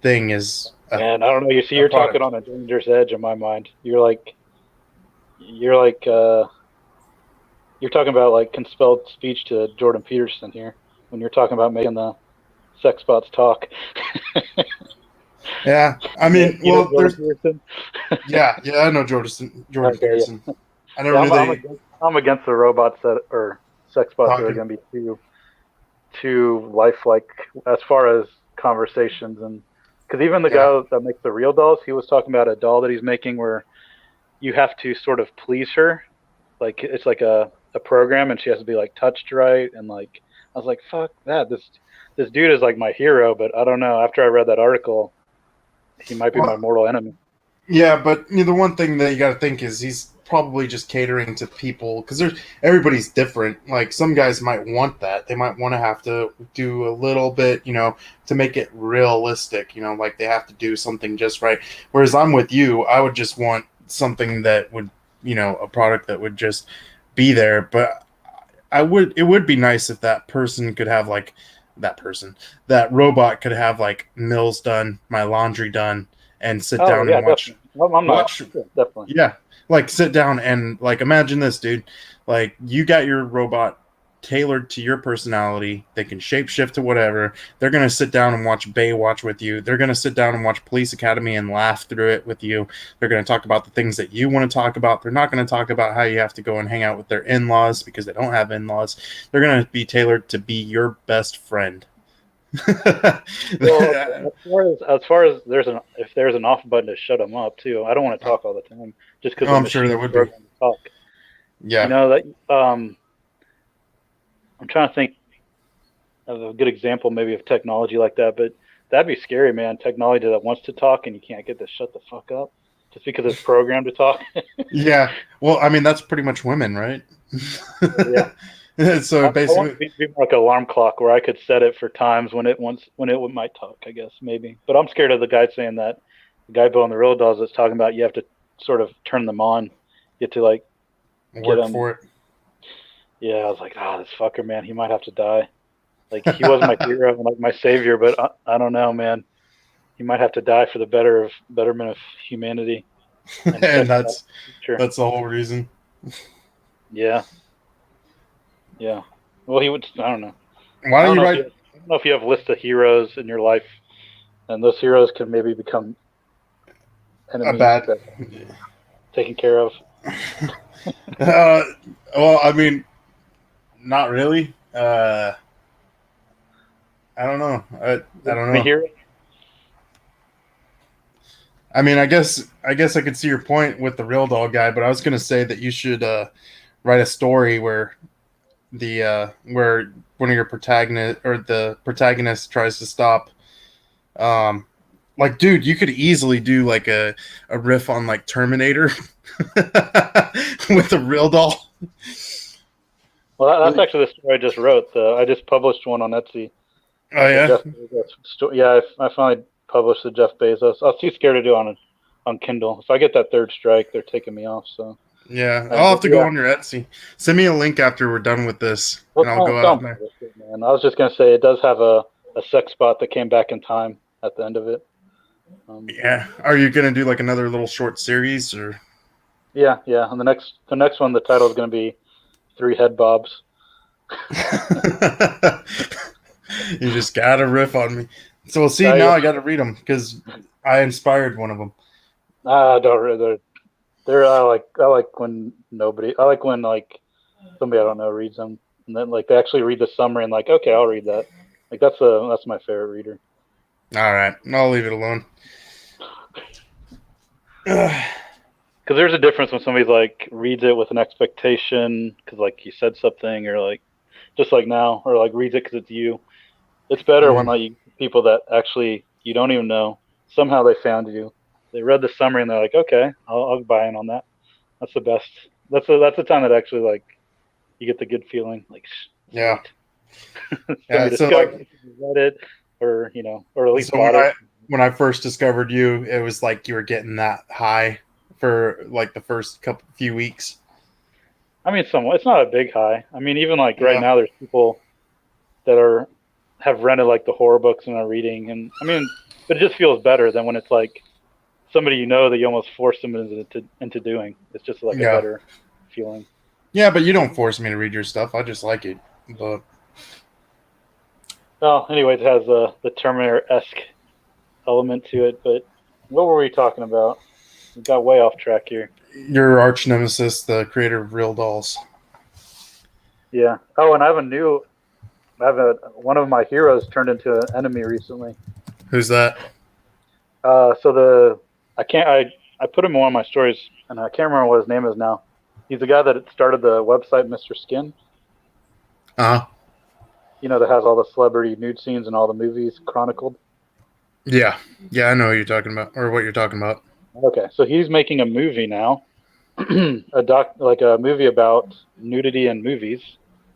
thing is Man, I don't know. You see, a you're talking product. on a dangerous edge in my mind. You're like you're talking about like conspelled speech to Jordan Peterson here when you're talking about making the sex bots talk. Yeah, I mean, You know well, Jordan there's Peterson? yeah, I know Jordan Okay, Peterson. I yeah. never knew they I'm against the robots that or sex bots that are talking. going to be too lifelike as far as conversations and because even the Yeah, guy that makes the real dolls, he was talking about a doll that he's making where you have to sort of please her, like it's like a program, and she has to be like touched right and like I was like, fuck that. This dude is like my hero, but I don't know. After I read that article, he might be my Well, mortal enemy. yeah, but the one thing that you got to think is he's probably just catering to people because there's everybody's different. Like some guys might want that; they might want to have to do a little bit, to make it realistic. Like they have to do something just right. Whereas I'm with you; I would just want something that would, a product that would just be there. But it would be nice if that person could have like that robot could have like meals done, my laundry done, and sit Oh down yeah, and watch definitely. I'm not. watch Yeah, definitely. yeah, like sit down and like imagine this, dude. Like you got your robot tailored to your personality. They can shapeshift to whatever. They're gonna sit down and watch Baywatch with you. They're gonna sit down and watch Police Academy and laugh through it with you. They're gonna talk about the things that you want to talk about. They're not gonna talk about how you have to go and hang out with their in-laws because they don't have in-laws. They're gonna be tailored to be your best friend. Well, as far as if there's an off button to shut them up too, I don't want to talk all the time just because the I'm sure there machine's would be. programmed to talk. You Yeah. know that I'm trying to think of a good example maybe of technology like that, but that'd be scary, man. Technology that wants to talk and you can't get to shut the fuck up just because it's programmed to talk. Yeah. Well, I mean, that's pretty much women, right? Yeah. So I want basically, it to be like an alarm clock where I could set it for times when it might talk, I guess maybe. But I'm scared of the guy saying that the guy building the real dolls that's talking about you have to sort of turn them on. You have to like get work them. for it. Yeah, I was like, this fucker, man, he might have to die. Like he was my hero and like my savior, but I don't know, man. He might have to die for the betterment of humanity and And technology. that's Sure. that's the whole reason. Yeah, yeah. Well, he would. I don't know. Why I don't don't you know if write you. I don't know if you have a list of heroes in your life, and those heroes can maybe become a enemies bad? that taken care of. Uh, well, I mean, not really. I don't know. I don't The know. hero. I mean, I guess I could see your point with the real doll guy, but I was gonna say that you should write a story where one of your protagonist or the protagonist tries to stop. Um, like, dude, you could easily do like a riff on like Terminator with a real doll. Well, that's actually the story I just wrote. I just published one on Etsy. Oh The yeah, Jeff Bezos story. Yeah, I finally published the Jeff Bezos. I was too scared to do it on Kindle. If I get that third strike, they're taking me off. So, yeah. I'll but have to go yeah. on your Etsy. Send me a link after we're done with this, Well, and I'll go out don't there. publish it, man. I was just gonna say it does have a sex spot that came back in time at the end of it. Um, Yeah. Are you gonna do like another little short series or? yeah, yeah. And the next one, the title is gonna be Three Head Bobs. You just got to riff on me. So we'll see. Yeah. Now I got to read them because I inspired one of them. Don't really. I like when like somebody I don't know reads them, and then like they actually read the summary and like, okay, I'll read that. Like that's my favorite reader. All right, I'll leave it alone. Because there's a difference when somebody's like reads it with an expectation because like you said something or like just like now or like reads it because it's you. It's better when Mm, like people that actually you don't even know somehow they found you. They read the summary and they're like, okay, I'll buy in on that. That's the best. That's the time that actually like you get the good feeling. Like yeah, sweet, yeah. somebody So discovered like, it, read it, or or at least so when bought it. I first discovered you, it was like you were getting that high for like the first couple few weeks. I mean, somewhat. It's not a big high. I mean, even like right Yeah, now, there's people that have rented like the horror books and are reading, and I mean, but it just feels better than when it's like somebody that you almost force them into doing. It's just like a yeah, better feeling. yeah. But you don't force me to read your stuff. I just like it. But Well, anyways, it has the Terminator-esque element to it. But what were we talking about? We got way off track here. your arch nemesis, the creator of Real Dolls. Yeah. Oh, and one of my heroes turned into an enemy recently. Who's that? So I can't I put him in one of my stories, and I can't remember what his name is now. He's the guy that started the website Mr. Skin. Uh huh. That has all the celebrity nude scenes and all the movies chronicled. Yeah, yeah, I know what you're talking about, or what you're talking about. Okay, so he's making a movie now, like a movie about nudity in movies,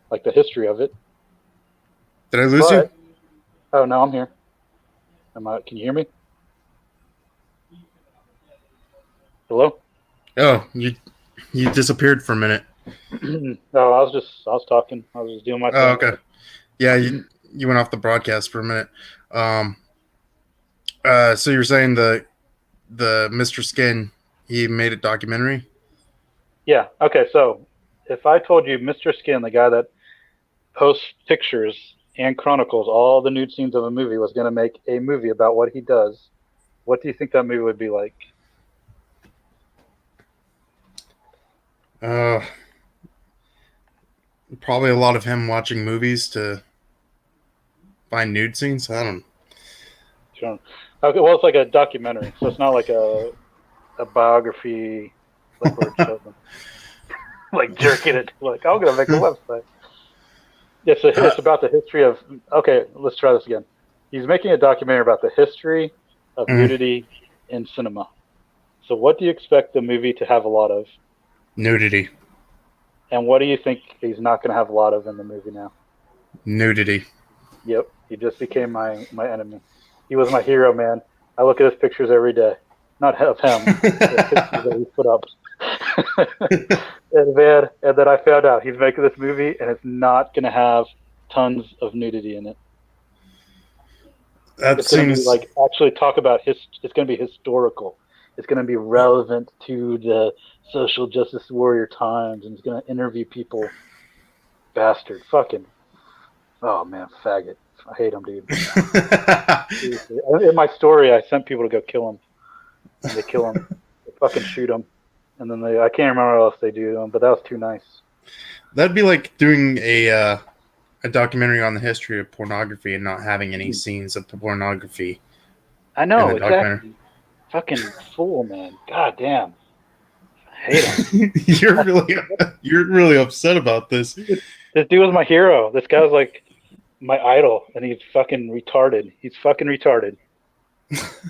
like the history of it. Did I lose you? But oh no, I'm here. Can you hear me? Hello? Oh, you disappeared for a minute. No, I was talking. I was just doing my Oh, thing. okay. Yeah, you went off the broadcast for a minute. Um, so you're saying the Mr. Skin, he made a documentary? Yeah. Okay. So if I told you Mr. Skin, the guy that posts pictures and chronicles all the nude scenes of a movie, was going to make a movie about what he does, what do you think that movie would be like? Uh, Probably a lot of him watching movies to find nude scenes. I don't. Sure. Okay. Well, it's like a documentary, so it's not like a biography, like where it shows them like jerking it. Like I'm going to make a website. Uh, It's about the history of. Okay, let's try this again. He's making a documentary about the history of mm, nudity in cinema. So, what do you expect the movie to have a lot of, nudity, and what do you think he's not going to have a lot of in the movie now? nudity. Yep, he just became my enemy. He was my hero, man. I look at his pictures every day, not of him, the pictures that he put up. And then I found out he's making this movie, and it's not going to have tons of nudity in it. That It's going to be seems. like actually talk about his. It's going to be historical. It's going to be relevant to the social justice warrior times, and it's going to interview people. Bastard, fucking, oh man, faggot. I hate him, dude. Seriously. In my story, I sent people to go kill him, and they kill him. They fucking shoot him, and then I can't remember what else they do to him, but that was too nice. That'd be like doing a documentary on the history of pornography and not having any scenes of pornography I in the know documentary. exactly. Fucking fool, man. God damn. I hate him. you're really you're really upset about this. This dude was my hero. This guy was like my idol, and he's fucking retarded. He's fucking retarded.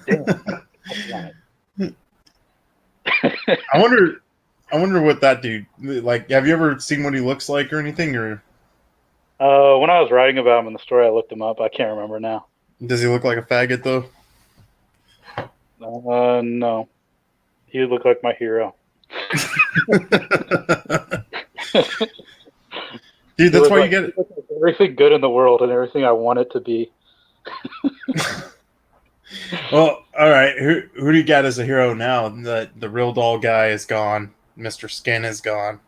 Damn. I wonder. I wonder what that dude like. Have you ever seen what he looks like or anything, or When I was writing about him in the story, I looked him up. I can't remember now. does he look like a faggot though? No. He would look like my hero. Dude, that's why you Like, get. like everything good in the world and everything I want it to be. Well, all right. Who do you got as a hero now? The real doll guy is gone. Mr. Skin is gone.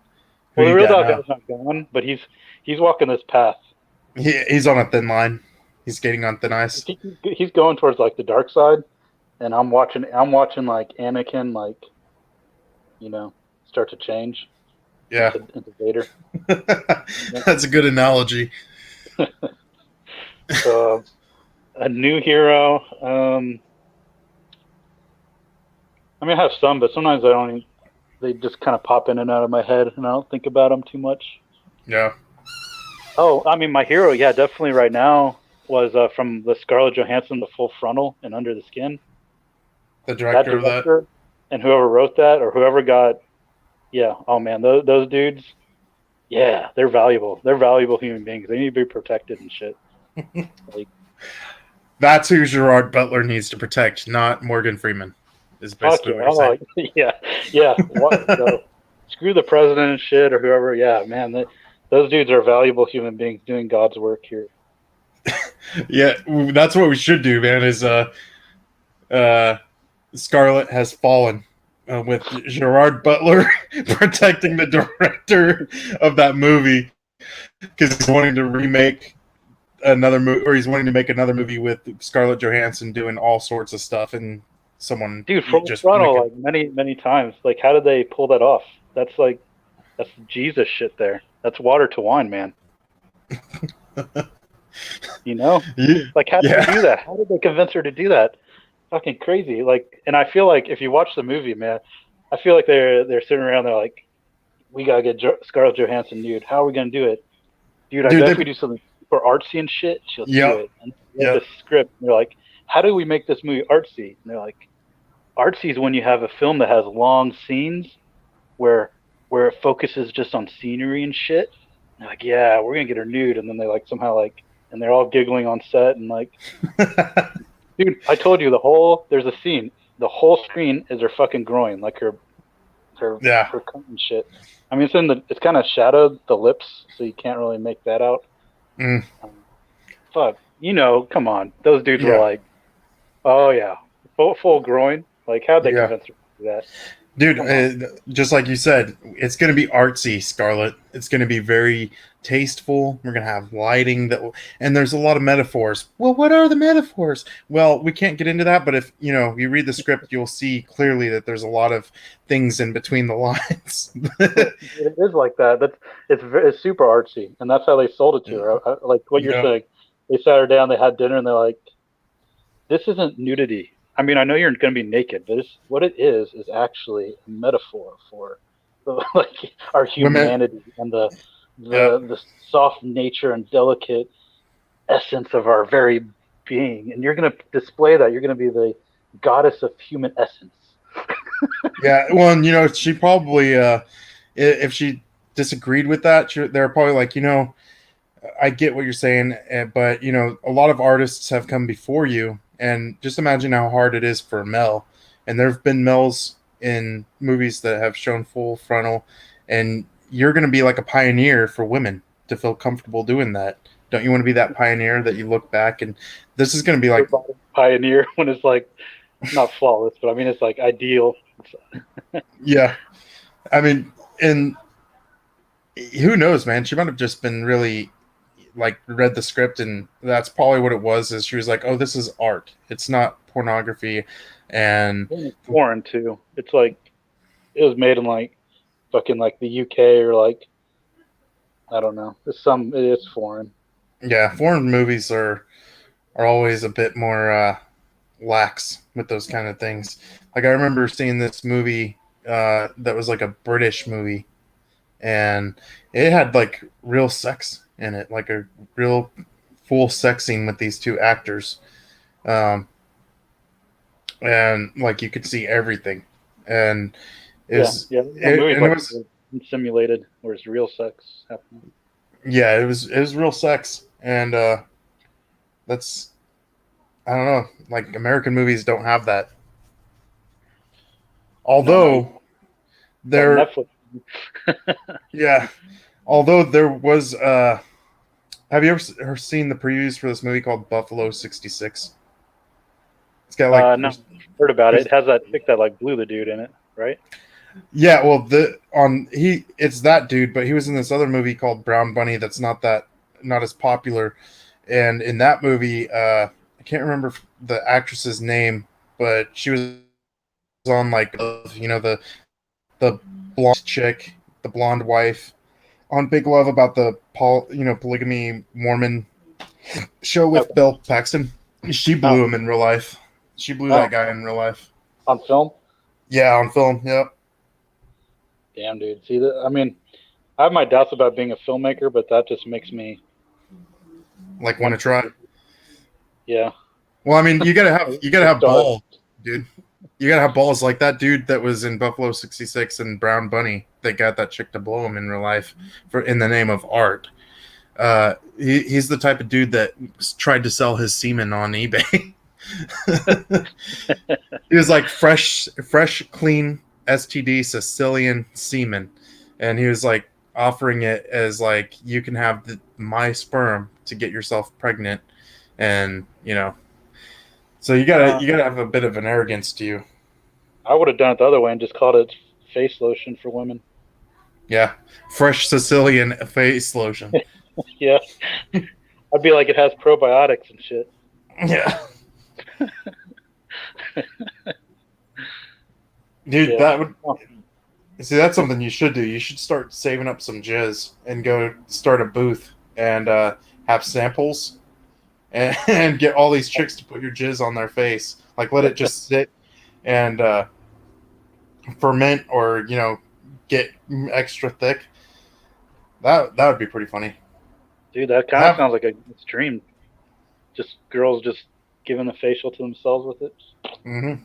Who Well, do the you real got dog now? guy's not gone, but he's walking this path. He's on a thin line. He's skating on thin ice. He's going towards like the dark side, and I'm watching like Anakin, like, start to change Yeah, into Vader. that's a good analogy. So a new hero. I mean, I have some, but sometimes I don't. They just kind of pop in and out of my head, and I don't think about them too much. Yeah. Oh, I mean, my hero, yeah, definitely right now was from the Scarlett Johansson, The Full Frontal and Under the Skin. The That director of that. director and whoever wrote that or whoever got, yeah, oh man, those dudes, yeah, they're valuable. They're valuable human beings. They need to be protected and shit. Like, That's who Gerard Butler needs to protect, not Morgan Freeman. Is fuck basically yeah, what you're saying. yeah, yeah. What? So, screw the president and shit or whoever. Yeah, man, those dudes are valuable human beings doing God's work here. Yeah, that's what we should do, man. Is uh, Scarlet has fallen with Gerard Butler protecting the director of that movie because he's wanting to remake another movie, or he's wanting to make another movie with Scarlett Johansson doing all sorts of stuff, and someone Dude, Full just make Frontal, it. like many times. Like, how did they pull that off? That's Jesus shit there. That's water to wine, man. You know? Yeah, Like, how did they yeah. do that? How did they convince her to do that? Fucking crazy. Like, and I feel like if you watch the movie, man, I feel like they're sitting around. They're like, we gotta get Scarlett Johansson nude. How are we gonna do it, dude? I Dude, bet they if we do something super artsy and shit, she'll do Yep. it. And they have Yep. this script, and they're like, "How do we make this movie artsy?" And they're like, "Artsy is when you have a film that has long scenes where it focuses just on scenery and shit." And they're like, "Yeah, we're gonna get her nude," and then they like somehow like, and they're all giggling on set and like, dude, I told you there's a scene, the whole screen is her fucking groin, like her Yeah. her cunt and shit. I mean, it's kind of shadowed the lips, so you can't really make that out. Mm, Um, fuck, come on, those dudes were yeah. like, oh yeah, full groin. Like, how'd they Yeah. convince her to do that? Dude, Come on. just like you said, it's going to be artsy, Scarlett. It's going to be very tasteful. We're going to have lighting and there's a lot of metaphors. Well, what are the metaphors? Well, we can't get into that, but if you read the script, you'll see clearly that there's a lot of things in between the lines. It is like that. It's super artsy, and that's how they sold it to her. Like what you're Yeah, saying, they sat her down, they had dinner, and they're like, "This isn't nudity. I mean, I know you're going to be naked, but what it is actually a metaphor for like our women. humanity and Yeah, the soft nature and delicate essence of our very being. And you're going to display that. You're going to be the goddess of human essence." yeah. Well, and, she probably, if she disagreed with that, they're probably like, I get what you're saying, but a lot of artists have come before you, and just imagine how hard it is for Mel. And there have been Mels in movies that have shown full frontal, and you're going to be like a pioneer for women to feel comfortable doing that. Don't you want to be that pioneer that you look back and this is going to be like, Pioneer when it's like not flawless, but I mean it's like ideal. yeah. I mean, and who knows, man? She might have just been really like read the script and that's probably what it was is she was like, oh, this is art, it's not pornography. And It's foreign too. It's like it was made in like fucking like the UK or like I don't know. It's foreign. yeah, foreign movies are always a bit more lax with those kind of things. Like I remember seeing this movie that was like a British movie, and it had like real sex in it, like a real full sex scene with these two actors. um, and like you could see everything, and Yeah, is yeah. That it, movie's and it like was simulated where it's real sex happening. yeah, it was real sex, and that's I don't know, like American movies don't have that. No, not even Although that there, Netflix. yeah, although there was have you ever seen the previews for this movie called Buffalo 66? It's got like No, heard about it. there's It has that chick that like blew the dude in it, right? yeah, well the on he it's that dude, but he was in this other movie called Brown Bunny that's not as popular. And in that movie, I can't remember the actress's name, but she was on like the blonde chick, the blonde wife on Big Love about the polygamy Mormon show with Okay. Bill Paxton. She Oh, blew him in real life. She blew that oh, guy in real life. on film. Yeah, on film. Yep. Damn, dude. See, I mean, I have my doubts about being a filmmaker, but that just makes me Like want want to try. to. Yeah. Well, I mean, you gotta have Start. balls, dude. You gotta have balls like that dude that was in Buffalo 66 and Brown Bunny that got that chick to blow him in real life for in the name of art. He's the type of dude that tried to sell his semen on eBay. He was like fresh, clean STD Sicilian semen, and he was like offering it as like you can have my sperm to get yourself pregnant, and so you gotta have a bit of an arrogance to you. I would have done it the other way and just called it face lotion for women. Yeah, fresh Sicilian face lotion. Yeah, I'd be like, it has probiotics and shit. Yeah, dude, Yeah. that would see. That's something you should do. You should start saving up some jizz and go start a booth and have samples and get all these chicks to put your jizz on their face. Like let it just sit and ferment, or get extra thick. That would be pretty funny. Dude, that I kind of have. sounds like a dream. Just girls just giving a facial to themselves with it. Mm-hmm.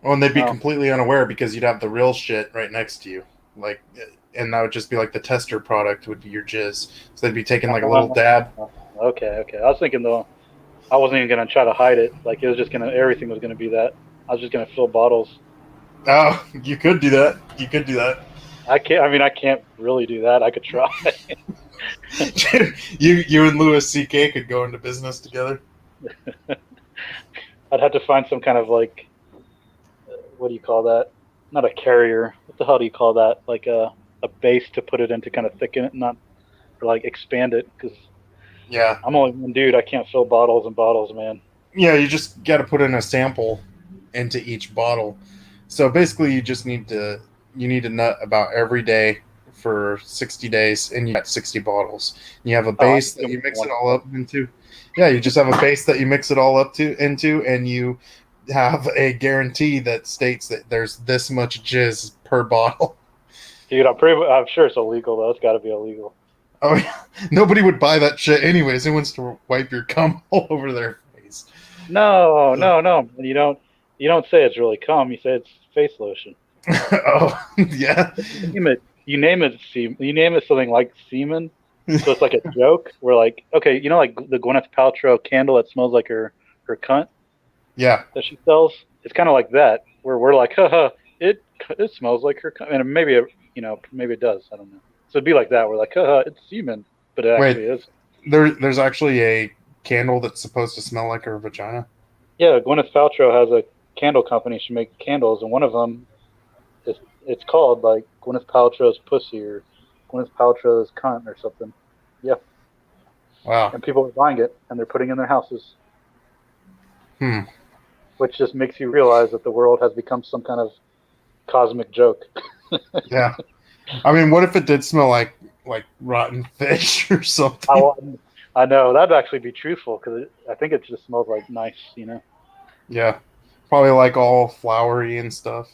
Well, and they'd be No. completely unaware because you'd have the real shit right next to you, like, and that would just be like the tester product would be your jizz. So they'd be taking like a little dab. Okay, okay. I was thinking though, I wasn't even gonna try to hide it. Like it was just gonna, everything was gonna be that. I was just gonna fill bottles. Oh, you could do that. You could do that. I can't. I mean, I can't really do that. I could try. You and Louis C.K. could go into business together. I'd have to find some kind of like, what do you call that? Not a carrier. What the hell do you call that? Like a base to put it in to kind of thicken it, not or like expand it. Because Yeah, I'm only one dude. I can't fill bottles and bottles, man. yeah. You just got to put in a sample into each bottle. So basically, you need to nut about every day for 60 days, and you got 60 bottles. You have a Oh, I base can do that you more than mix one it all bottle. up into. Yeah, you just have a base that you mix it all up to into, and you have a guarantee that states that there's this much jizz per bottle. Dude, I'm sure it's illegal though. It's got to be illegal. Oh yeah, nobody would buy that shit anyways. Who wants to wipe your cum all over their face? No, no, no. And you don't say it's really cum. You say it's face lotion. Oh yeah, You name it you name it something like semen. So it's like a joke. We're like, okay, you know, like the Gwyneth Paltrow candle that smells like her cunt yeah. that she sells. It's kind of like that, where we're like, haha, it smells like her cunt, and maybe maybe it does. I don't know. So it'd be like that. We're like, haha, it's semen, but it Wait, actually is. there's actually a candle that's supposed to smell like her vagina. Yeah, Gwyneth Paltrow has a candle company. She makes candles, and one of them it's called like Gwyneth Paltrow's pussy or Gwyneth Paltrow's cunt or something. Yeah, Wow. and people are buying it and they're putting it in their houses, Hmm. which just makes you realize that the world has become some kind of cosmic joke. Yeah. I mean, what if it did smell like rotten fish or I, something? I know that'd actually be truthful because I think it just smells like nice, you know. Yeah. Probably like all flowery and stuff.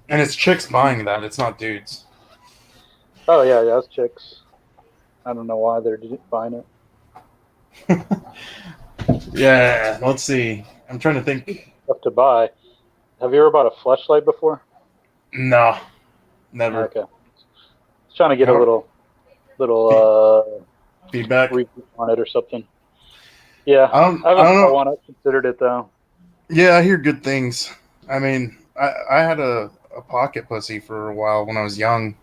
And it's chicks buying that. It's not dudes. Oh yeah, yeah, it's chicks. I don't know why they're buying it. Yeah. Let's see. I'm trying to think. Stuff to buy. Have you ever bought a fleshlight before? No, never. Okay, just trying to get I a don't feed, little feedback. review on it or something. Yeah, I I haven't don't bought know. one. I considered it though. Yeah, I hear good things. I mean, I had a pocket pussy for a while when I was young,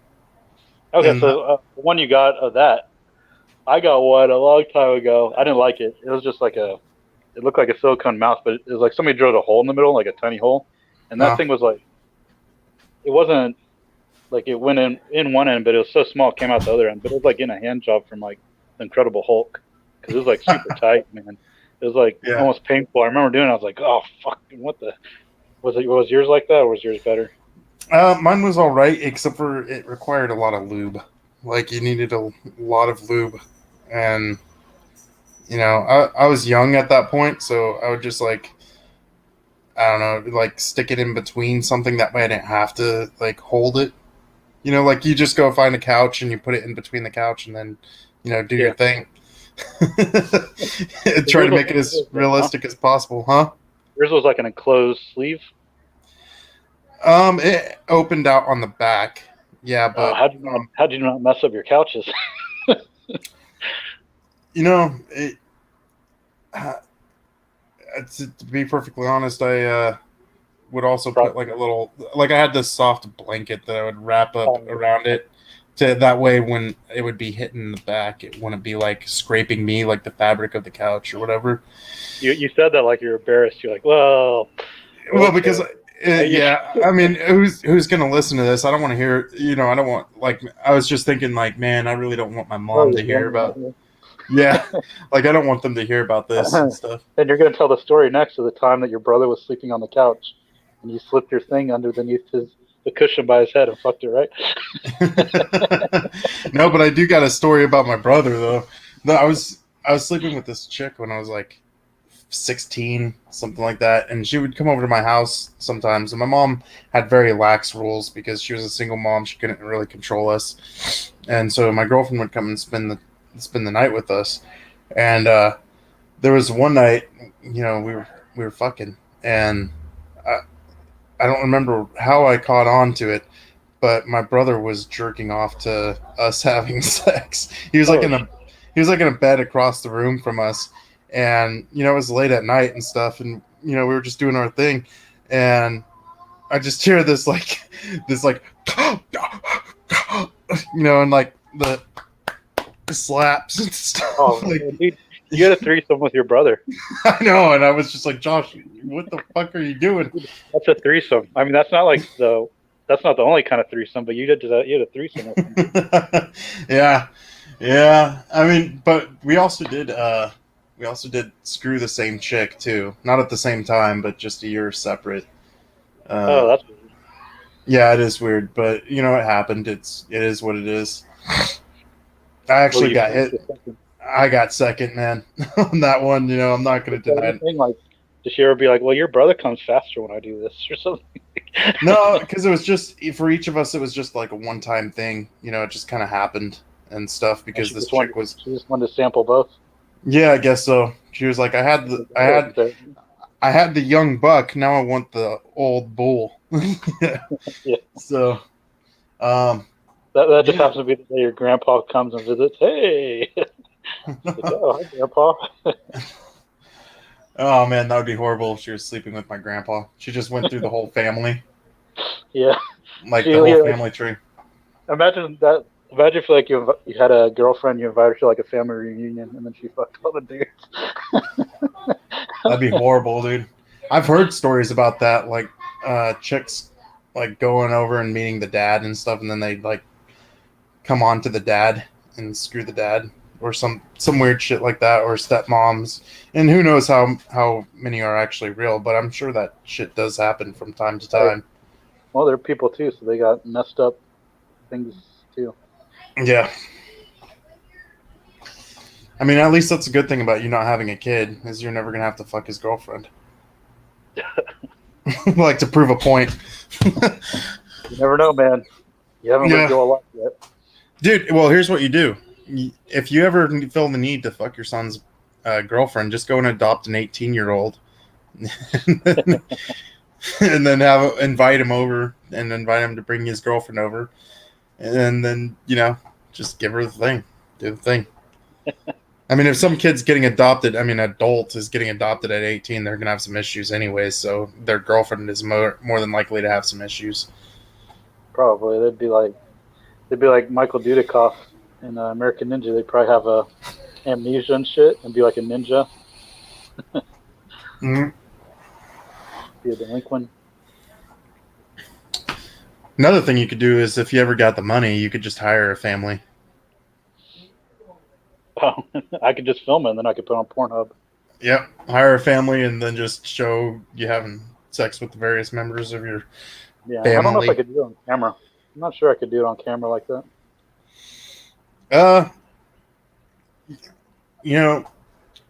Okay, and so the one you got of that, I got one a long time ago. I didn't like it. It was just like it looked like a silicone mouth, but it was like somebody drilled a hole in the middle, like a tiny hole, and that uh, thing was like, it wasn't like it went in one end, but it was so small it came out the other end. But it was like in a hand job from like the Incredible Hulk because it was like super tight, man. It was like yeah. almost painful. I remember doing it. I was like, oh fuck, what the was yours like that or was yours better? Mine was all right, except for it required a lot of lube. Like you needed a lot of lube, and I was young at that point, so I would just like I don't know, like stick it in between something that way I didn't have to like hold it. Like you just go find a couch and you put it in between the couch, and then do your Yeah, thing. Try yours to was make it like as this, though, huh? realistic as possible, huh? Yours was like an enclosed sleeve. It opened out on the back, yeah, Oh, but how'd you not mess up your couches? it. To be perfectly honest, I would also put like a little, like I had this soft blanket that I would wrap up Um, around it, to that way when it would be hitting the back, it wouldn't be like scraping me like the fabric of the couch or whatever. you said that like you're embarrassed. You're like, well, Well, because okay. You, yeah, I mean, who's gonna listen to this? I don't want to hear. I don't want like. I was just thinking like, man, I really don't want my oh, mom your to hear family about. Yeah, like I don't want them to hear about this and might stuff. and you're going to tell the story next to the time that your brother was sleeping on the couch and you slipped your thing underneath the cushion by his head and fucked it, right? No, but I do got a story about my brother though. No, I was sleeping with this chick when I was like 16, something like that. And she would come over to my house sometimes. And my mom had very lax rules because she was a single mom. She couldn't really control us. And so my girlfriend would come and spend the night with us. And there was one night, we were fucking, and I, I don't remember how I caught on to it, but my brother was jerking off to us having sex. Oh, He was like in a bed across the room from us, and it was late at night and stuff, and we were just doing our thing, and I just hear this like and like the slaps and stuff. oh, Like, man, dude, you had a threesome with your brother. I know, and I was just like, Josh, what the fuck are you doing? That's a threesome. I mean, that's not the only kind of threesome, but you did that. You had a threesome with him. Yeah, yeah. I mean, but we also did screw the same chick too. Not at the same time, but just a year separate. Oh, Uh, that's yeah, it is weird, but it happened. It is what it is. I well, actually you got finished hit. the second. I got second, man, on that one. I'm not Is going to that deny it. anything like? Does she ever be like, "Well, your brother comes faster when I do this" or something? No, because it was just for each of us. It was just like a one-time thing. It just kind of happened and stuff And because this chick was. she just wanted to sample both. Yeah, I guess so. She was like, I had the young buck. Now I want the old bull. Yeah. Yeah, So, um, that just yeah. happens to be the day your grandpa comes and visits. Hey, like, oh, hi, grandpa. Oh man, that would be horrible if she was sleeping with my grandpa. She just went through the whole family, Yeah, like she the whole yeah, like family tree. imagine that. Imagine if like you had a girlfriend, you invited her to like a family reunion, and then she fucked all the dudes. That'd be horrible, dude. I've heard stories about that, like chicks like going over and meeting the dad and stuff, and then they like come on to the dad and screw the dad or some weird shit like that, or stepmoms, and who knows how many are actually real, but I'm sure that shit does happen from time to Hey, time. well, they're people too, so they got messed up things too. Yeah, I mean, at least that's a good thing about you not having a kid is you're never gonna have to fuck his girlfriend. Like to prove a point. You never know, man. You haven't lived Yeah, your life yet. dude. Well, here's what you do: if you ever feel the need to fuck your son's girlfriend, just go and adopt an 18-year-old, and then invite him over and invite him to bring his girlfriend over, and then just give her the thing, do the thing. I mean, if some kid's getting adopted, I mean, adult is getting adopted at 18, they're gonna have some issues anyways. So their girlfriend is more than likely to have some issues. Probably they'd be like Michael Dudikoff in American Ninja. They'd probably have a amnesia and shit, and be like a ninja, Mhm. be a delinquent. Another thing you could do is if you ever got the money, you could just hire a family. Oh, I could just film it, and then I could put it on Pornhub. Yep, hire a family and then just show you having sex with the various members of your Yeah, I don't know if I family. could do it on camera. I'm not sure I could do it on camera like that. Uh, you know,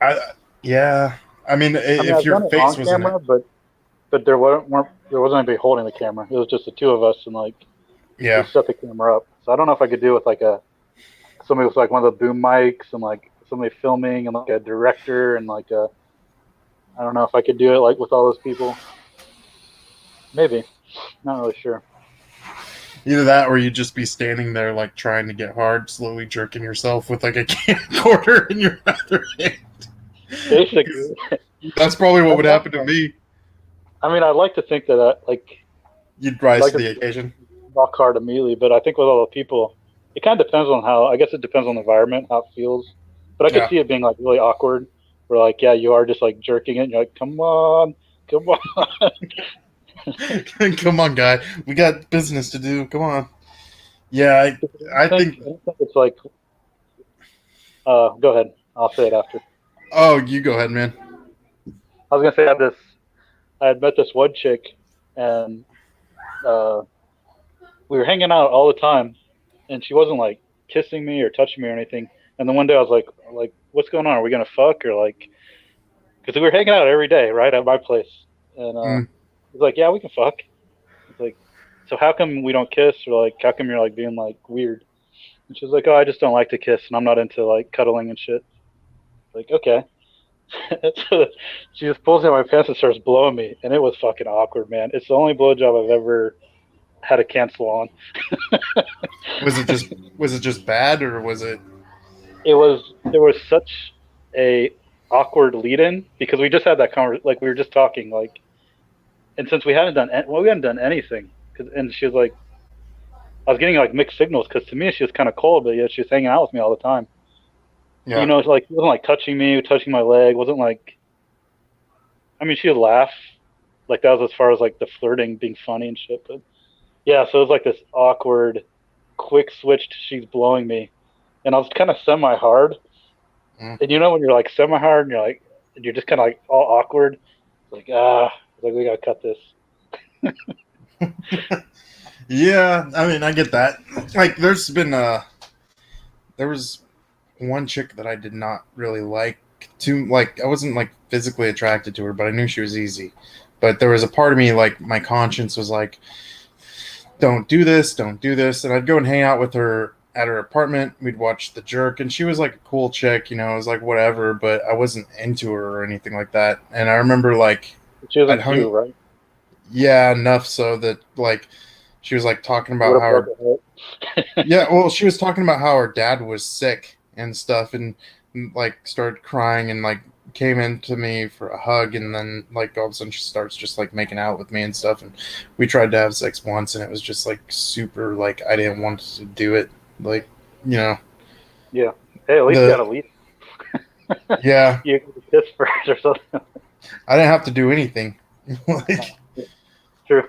I yeah. I mean, I mean, if I've your done it face on was in it, camera, but there wasn't anybody holding the camera. It was just the two of us, and like we yeah. set the camera up. So I don't know if I could do it with like a somebody with like one of the boom mics and like somebody filming and like a director and like a I don't know if I could do it like with all those people. Maybe, not really sure. Either that or you'd just be standing there like trying to get hard, slowly jerking yourself with like a camcorder in your other hand. Basically, That's probably what that'd would be happen to awesome. me. I mean, I'd like to think that You'd I'd rise like to to the think that occasion. rock hard immediately, but I think with all the people, it kind of depends on how. I guess it depends on the environment, how it feels. But I could Yeah. see it being like really awkward, where like yeah, you are just like jerking it, and you're like, come on. Come on, guy. We got business to do. Come on. Yeah, I think. I don't think it's like. Go ahead. I'll say it after. Oh, you go ahead, man. I was gonna say I had met this one chick, and uh, we were hanging out all the time, and she wasn't like kissing me or touching me or anything. And then one day I was like, what's going on? Are we gonna fuck or like? because we were hanging out every day, right, at my place, and Mm. he's like, "Yeah, we can fuck." It's like, so how come we don't kiss, or like, how come you're like being like weird? And she's like, "Oh, I just don't like to kiss, and I'm not into like cuddling and shit." Like, okay. So she just pulls down my pants and starts blowing me, and it was fucking awkward, man. It's the only blowjob I've ever had to cancel on. Was it just bad, or was it? It was there was such a awkward lead in because we just had that conversation, like we were just talking, like, and since we hadn't done well, we hadn't done anything, and she was like, I was getting like mixed signals because to me she was kind of cold, but yet she was hanging out with me all the time. But Yeah. like she wasn't like touching me, touching my leg, wasn't like, I mean, she would laugh, like that was as far as like the flirting, being funny and shit. But yeah, so it was like this awkward, quick switch to she's blowing me, and I was kind of semi hard, Mm. and when you're like semi hard and you're like, and you're just kind of like all awkward, like like we gotta cut this. Yeah, I mean, I get that. Like, there was one chick that I did not really like. Too, like, I wasn't like physically attracted to her, but I knew she was easy. But there was a part of me, like, my conscience was like, don't do this, don't do this. And I'd go and hang out with her at her apartment. We'd watch The Jerk, and she was like a cool chick, it was like whatever, but I wasn't into her or anything like that. And I remember like She I'd wasn't hung, you, right? yeah, enough so that like she was like talking You about would how have broke her, her heart. yeah, well, she was talking about how her dad was sick and stuff, and like started crying and like came into me for a hug, and then like all of a sudden she starts just like making out with me and stuff, and we tried to have sex once, and it was just like super, like I didn't want to do it, like you know Yeah. Hey, at least you the got a lead. yeah, You got to kiss first or something. I didn't have to do anything, like, Yeah, true.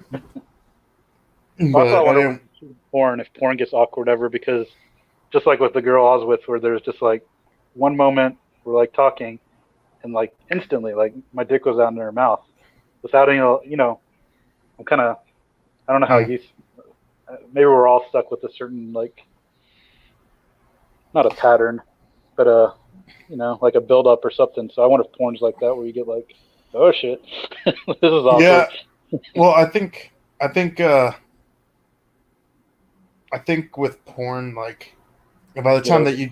Also, I but I wonder with didn't. porn if porn gets awkward ever because just like with the girl I was with, where there's just like one moment we're like talking and like instantly like my dick goes out in her mouth without any I'm kind of, I don't know how Mm, you, maybe we're all stuck with a certain like, not a pattern, but like a build up or something. So I wonder if porn's like that where you get like, oh shit, this is awkward. yeah, well, I think I think with porn, like by the Get time over that it. you,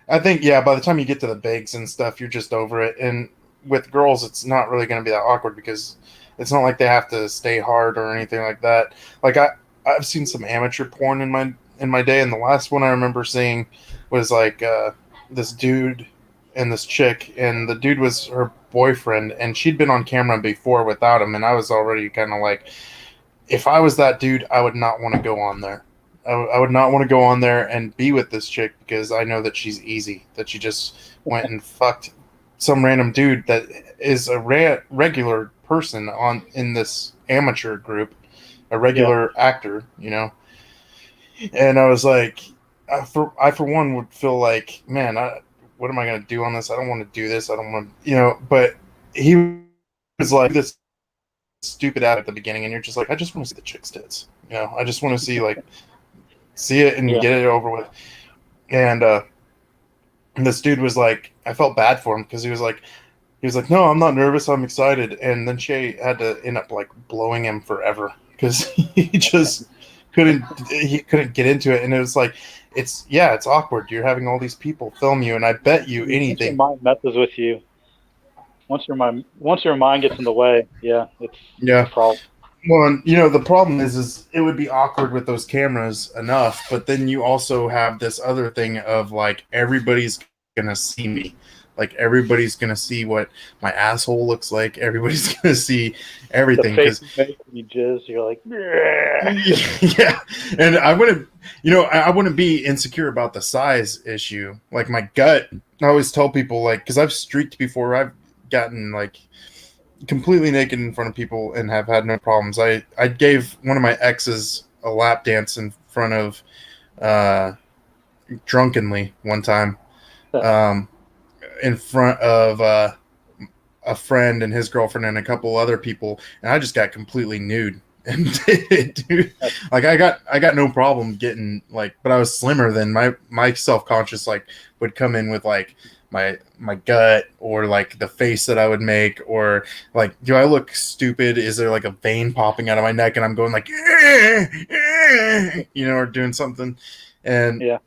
I think, yeah, by the time you get to the bigs and stuff, you're just over it. And with girls, it's not really going to be that awkward because it's not like they have to stay hard or anything like that. Like I've seen some amateur porn in my day, and the last one I remember seeing was like this dude and this chick, and the dude was her boyfriend, and she'd been on camera before without him, and I was already kind of like, if I was that dude, I would not want to go on there. I would not want to go on there and be with this chick because I know that she's easy. That she just went and fucked some random dude that is a regular person on in this amateur group, a Yeah. regular actor. And I was like, I for one would feel like, man, what am I gonna do on this? I don't want to do this. I don't want. But he was like this stupid at the beginning, and you're just like, I just want to see the chick's tits. I just want to see it and Yeah. get it over with. And this dude was like, I felt bad for him because he was like, no, I'm not nervous, I'm excited. And then she had to end up like blowing him forever because he couldn't get into it. And it was like, it's awkward. You're having all these people film you, and I bet you Once your anything. mind messes with you, once your mind gets in the way, yeah, it's a Yeah. problem. Well, and, the problem is it would be awkward with those cameras enough, but then you also have this other thing of like everybody's gonna see me, like everybody's gonna see what my asshole looks like. Everybody's gonna see The everything face because you make when you jizz, you're like, "Bleh." yeah, and I wouldn't be insecure about the size issue. Like my gut, I always tell people like because I've streaked before, I've gotten like completely naked in front of people and have had no problems. I gave one of my exes a lap dance in front of uh, drunkenly one time, um, in front of a friend and his girlfriend and a couple other people, and I just got completely nude. And dude, like I got no problem getting like, but I was slimmer than my self conscious like would come in with like my gut, or like the face that I would make, or like, do I look stupid? Is there like a vein popping out of my neck and I'm going like, or doing something, and Yeah.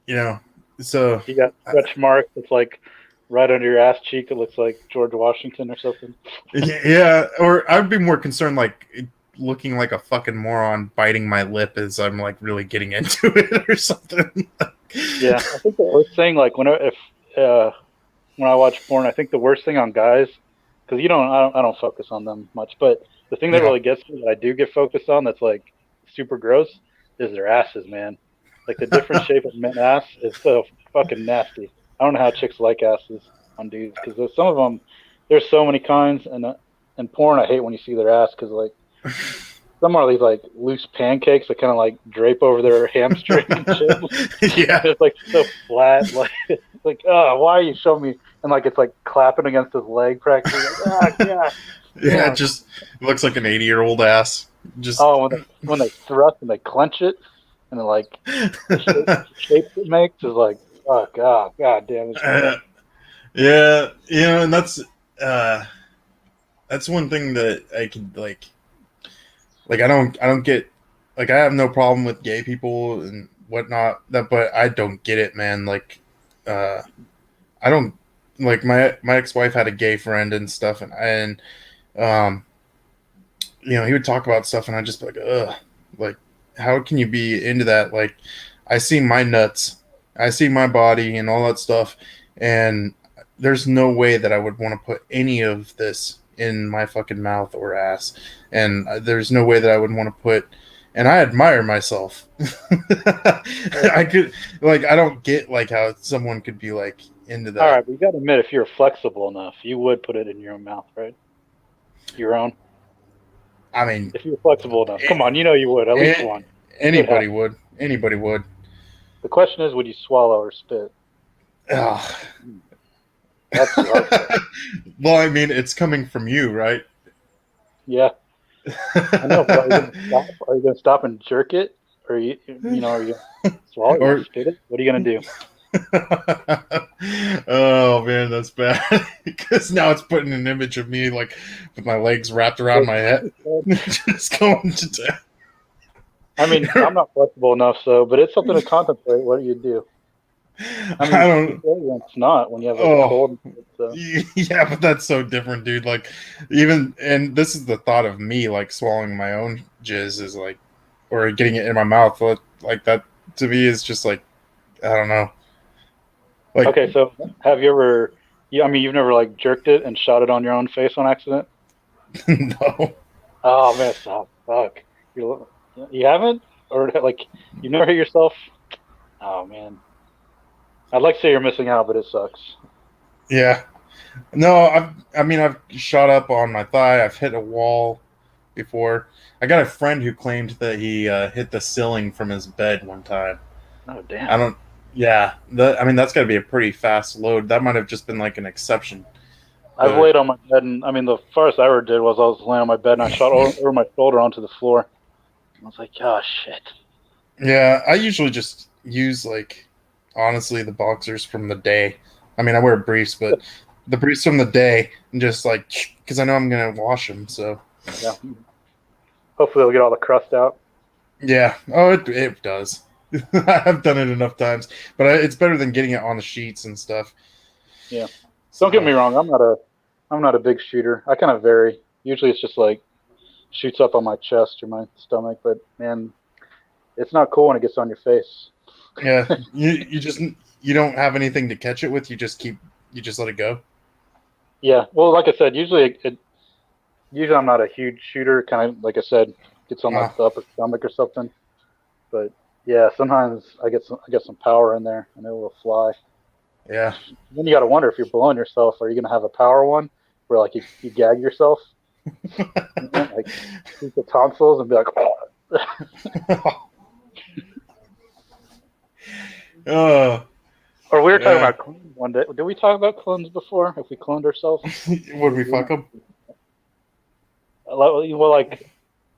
you know, so You got stretch marks. It's like right under your ass cheek. It looks like George Washington or something. yeah, or I'd be more concerned like looking like a fucking moron biting my lip as I'm like really getting into it or something. Yeah, I think the worst thing, like when I watch porn, I think the worst thing on guys, because I don't focus on them much, but the thing that Yeah. really gets me that I do get focused on that's like super gross is their asses, man. Like the different shape of men's ass is so fucking nasty. I don't know how chicks like asses on dudes because there's some of them. There's so many kinds, and porn I hate when you see their ass because like some are these like loose pancakes that kind of like drape over their hamstring and shit. Yeah. It's like so flat, like oh, why are you showing me? And like it's like clapping against his leg practically. Like yeah, Yeah, it damn. just looks like an 80-year-old ass. Just Oh, when they thrust and they clench it, and then like the shapes it makes is like oh god damn, it's uh, gross. yeah, and that's one thing that I could like I don't get, like, I have no problem with gay people and whatnot, but I don't get it, man. Like, uh, I don't like my ex wife had a gay friend and stuff, and um, he would talk about stuff, and I'd just be like, ugh, like, how can you be into that? Like, I see my nuts, I see my body, and all that stuff, and there's no way that I would want to put any of this in my fucking mouth or ass, and there's no way that I would want to put. And I admire myself. I could, like, I don't get like how someone could be like into All that. right, but you got to admit if you're flexible enough, you would put it in your own mouth, right? Your own. I mean, If you're flexible enough, come on, you know you would at least a- one. It anybody happens. would. Anybody would. The question is, would you swallow or spit? Ugh. That's the hard part. Well, I mean, it's coming from you, right? Yeah, I know, but are you gonna stop? Are you gonna stop and jerk it, or are you gonna swallow? Are you gonna Or spit it? What are you gonna do? oh man, that's bad. Because now it's putting an image of me like with my legs wrapped around my head, just going to death. I mean, I'm not flexible enough, so but it's something to contemplate. What do you do? I I mean, you don't. say when it's not when you have like a Oh, cold. So yeah, but that's so different, dude. Like, even, and this is the thought of me like swallowing my own jizz is like, or getting it in my mouth. Like that to me is just like, I don't know. Like, okay, so have you ever? I mean, you've never like jerked it and shot it on your own face on accident? no. Oh man, stop! Fuck, you haven't, or like you've never hit yourself? Oh man, I'd like to say you're missing out, but it sucks. Yeah. No, I mean, I've shot up on my thigh. I've hit a wall before. I got a friend who claimed that he hit the ceiling from his bed one time. Oh I damn. don't. Yeah, I mean, that's got to be a pretty fast load. That might have just been like an exception, I've but laid on my bed, and I mean, the farthest I ever did was I was laying on my bed and I shot over my shoulder onto the floor. I was like, oh shit. yeah, I usually just use like, honestly, the boxers from the day. I mean, I wear briefs, but the briefs from the day, and just like, because I know I'm gonna wash them. So Yeah. Hopefully, it'll get all the crust out. yeah, oh, it does. I've done it enough times, but it's better than getting it on the sheets and stuff. Yeah. Don't get So me wrong. I'm not a big shooter. I kind of vary. Usually, it's just like shoots up on my chest or my stomach. But man, it's not cool when it gets on your face. yeah, you don't have anything to catch it with. You just let it go. Yeah. Well, like I said, usually I'm not a huge shooter. Kind of like I said, gets on Ah, the upper stomach or something. But yeah, sometimes I get some power in there and it will fly. yeah. Then you got to wonder if you're blowing yourself. Are you going to have a power one where like you gag yourself, like shoot the tonsils and be like, oh. Oh, Or we were talking yeah. about clones one day. Did we talk about clones before? If we cloned ourselves? Would we fuck them? Well, like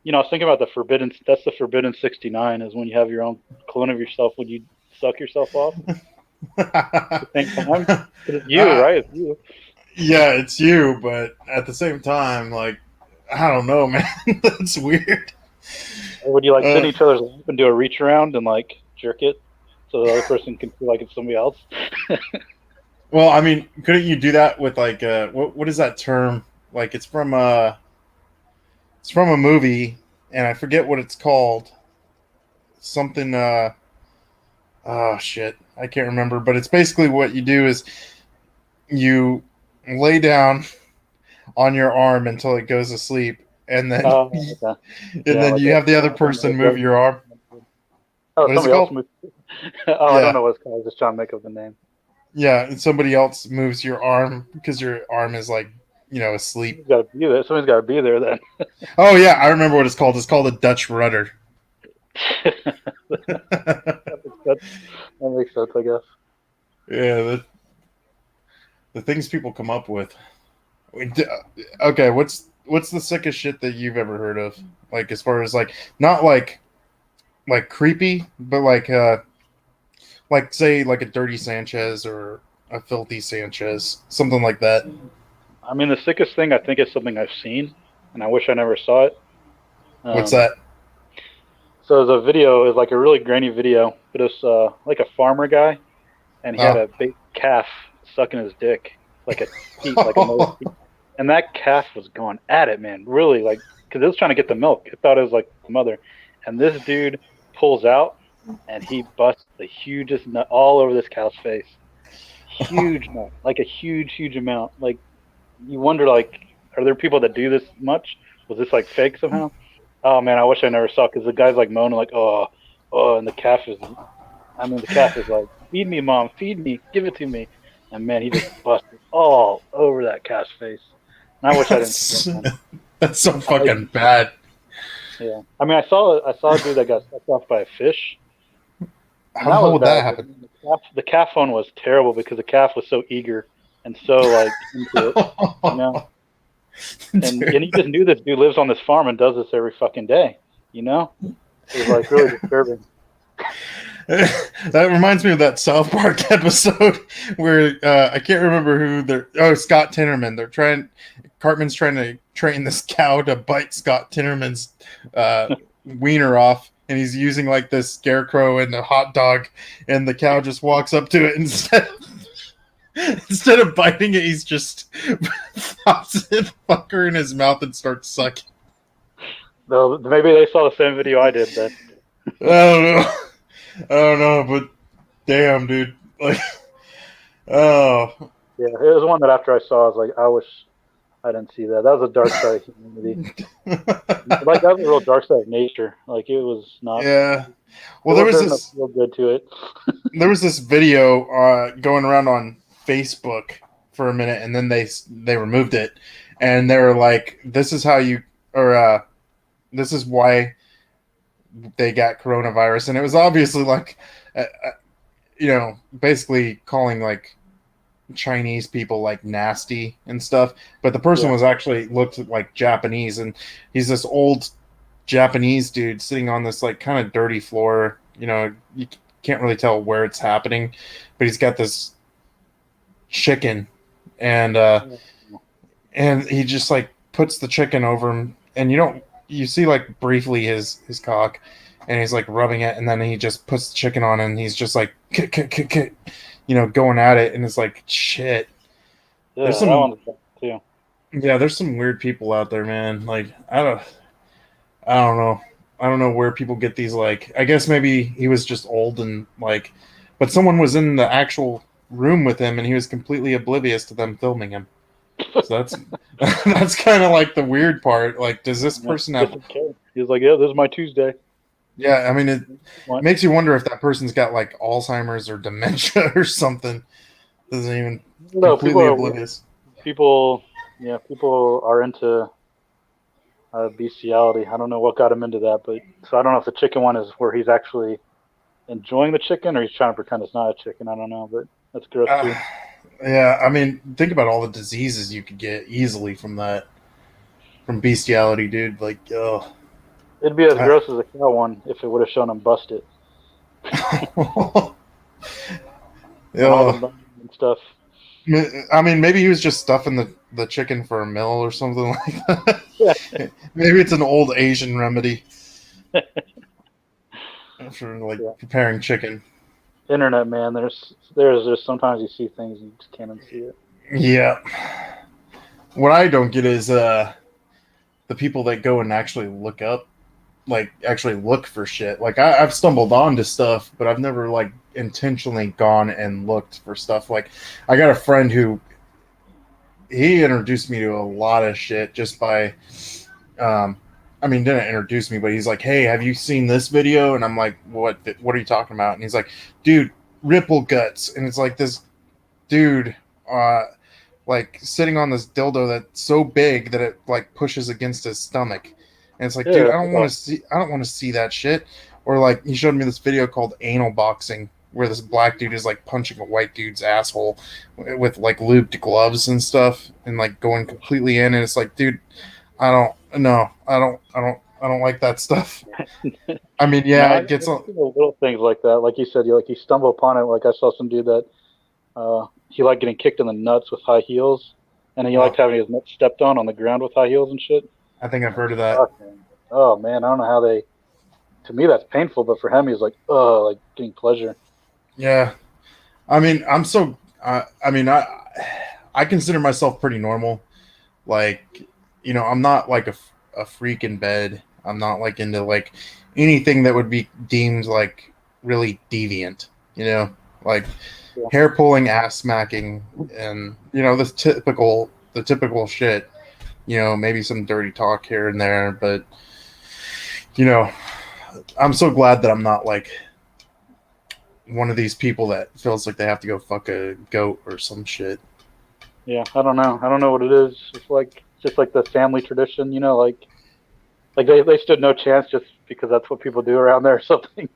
I was thinking about the forbidden. That's the forbidden 69 is when you have your own clone of yourself. Would you suck yourself off? At the same time, 'cause it's you, right? It's you. Yeah, it's you, but at the same time, like, I don't know, man. That's weird. Or would you like sit Uh, in each other's lap and do a reach around and like jerk it so the other person can feel like it's somebody else? well, I mean, couldn't you do that with like what is that term? Like it's from a movie, and I forget what it's called. Something oh shit, I can't remember, but it's basically what you do is you lay down on your arm until it goes to sleep, and then Oh, okay. and Yeah, then like you a have the other person move Joe. your arm. Oh, What is it somebody else called? moved. Oh, I don't Yeah, know what it's called. I was just trying to make up the name. yeah, and somebody else moves your arm because your arm is like asleep. Somebody's got to be there. Somebody's got to be there then. Oh yeah, I remember what it's called. It's called a Dutch rudder. that makes sense, I guess. Yeah, the things people come up with. Okay, what's the sickest shit that you've ever heard of? Like as far as like not like creepy, but like say like a dirty Sanchez or a filthy Sanchez, something like that. I mean, the sickest thing I think is something I've seen, and I wish I never saw it. What's Um, that? so there's a video, it's like a really grainy video, but it's like a farmer guy, and he had Oh. a big calf sucking his dick, like a teat, like a mother's teat. And that calf was going at it, man, really, like, because it was trying to get the milk. It thought it was like the mother. And this dude pulls out, and he busts the hugest nut all over this cow's face. Huge nut, like a huge, huge amount. Like, you wonder, like, are there people that do this much? Was this like fake somehow? Oh man, I wish I never saw because the guy's like moaning like, oh, oh, and the calf is, I mean, the calf is like, feed me, mom, feed me, give it to me, and man, he just busted all over that calf's face. And I wish I didn't see that, that's, man. that's so I, fucking bad. yeah, I mean, I saw a dude that got sucked off by a fish, and How the that hell was would that bad. But happen? the calf one was terrible because the calf was so eager and so like into it, you know. And Dude. you just knew this dude lives on this farm and does this every fucking day, you know. It was like really disturbing. That reminds me of that South Park episode where I can't remember who they're. Oh, Scott Tinnerman. They're trying. Cartman's trying to train this cow to bite Scott Tinnerman's wiener off, and he's using like this scarecrow and a hot dog, and the cow just walks up to it instead of biting it, he's just pops it fucker in his mouth and starts sucking. Though maybe they saw the same video I did then. I don't know. I don't know, but damn, dude. Like, oh. Yeah, it was one that after I saw, I was like, I wish I didn't see that. That was a dark side of humanity. Like that was a real dark side of nature. Like it was not. Yeah. It Well, was there's no real good to it. there was this video going around on Facebook for a minute, and then they removed it, and they were like, "This is how you," or "This is why they got coronavirus," and it was obviously like, basically calling like Chinese people like nasty and stuff, but the person Yeah, was actually looked like Japanese, and he's this old Japanese dude sitting on this like kind of dirty floor. You can't really tell where it's happening, but he's got this chicken, and and he just like puts the chicken over him, and you see like briefly his cock, and he's like rubbing it, and then he just puts the chicken on, and he's just like going at it, and it's like shit. yeah, There's that one some was bad too. Yeah, there's some weird people out there, man. Like I don't know. I don't know where people get these like I guess maybe he was just old and like but someone was in the actual room with him and he was completely oblivious to them filming him. So that's that's kind of like the weird part. Like does this Yeah, person just have didn't care. He was like, yeah, this is my Tuesday. Yeah, I mean it What? makes you wonder if that person's got like Alzheimer's or dementia or something. Doesn't even No, completely oblivious. people, yeah, people are into bestiality. I don't know what got him into that, but so I don't know if the chicken one is where he's actually enjoying the chicken or he's trying to pretend it's not a chicken. I don't know, but that's gross Uh, too. yeah, I mean, think about all the diseases you could get easily from that, from bestiality, dude. Like, oh, It'd be as I, gross as a cow one if it would have shown him bust it. and all the Yeah. money and stuff. I mean, maybe he was just stuffing the chicken for a meal or something like that. Yeah, Maybe it's an old Asian remedy for like yeah. preparing chicken. Internet, man. There's just sometimes you see things and you just can't unsee it. Yeah. What I don't get is the people that go and actually look up, like actually look for shit. Like I've stumbled onto stuff, but I've never like intentionally gone and looked for stuff. Like I got a friend who he introduced me to a lot of shit just by um I mean didn't introduce me, but he's like, hey, have you seen this video? And I'm like, what are you talking about? And he's like, dude, ripple guts. And it's like this dude like sitting on this dildo that's so big that it like pushes against his stomach. And it's like, dude, Yeah, I don't want to see that shit. Or like he showed me this video called anal boxing where this black dude is like punching a white dude's asshole with like lubed gloves and stuff and like going completely in, and it's like, dude, I don't no, I don't like that stuff. I mean, no, yeah, I it gets on. see the little things like that. Like you said, you stumble upon it. Like I saw some dude that he liked getting kicked in the nuts with high heels, and he liked Oh, having his nuts stepped on the ground with high heels and shit. I think I've Like, heard of that. fuck, man. Oh man, I don't know how they. To me, that's painful, but for him, he's like, oh, like getting pleasure. Yeah, I mean, I'm so. I mean, I consider myself pretty normal. Like, I'm not like a freak in bed. I'm not like into like anything that would be deemed like really deviant. Like Yeah, hair pulling, ass smacking, and the typical shit. Maybe some dirty talk here and there, but you know, I'm so glad that I'm not like one of these people that feels like they have to go fuck a goat or some shit. yeah. I don't know. I don't know what it is. It's just like the family tradition, like they stood no chance just because that's what people do around there or something.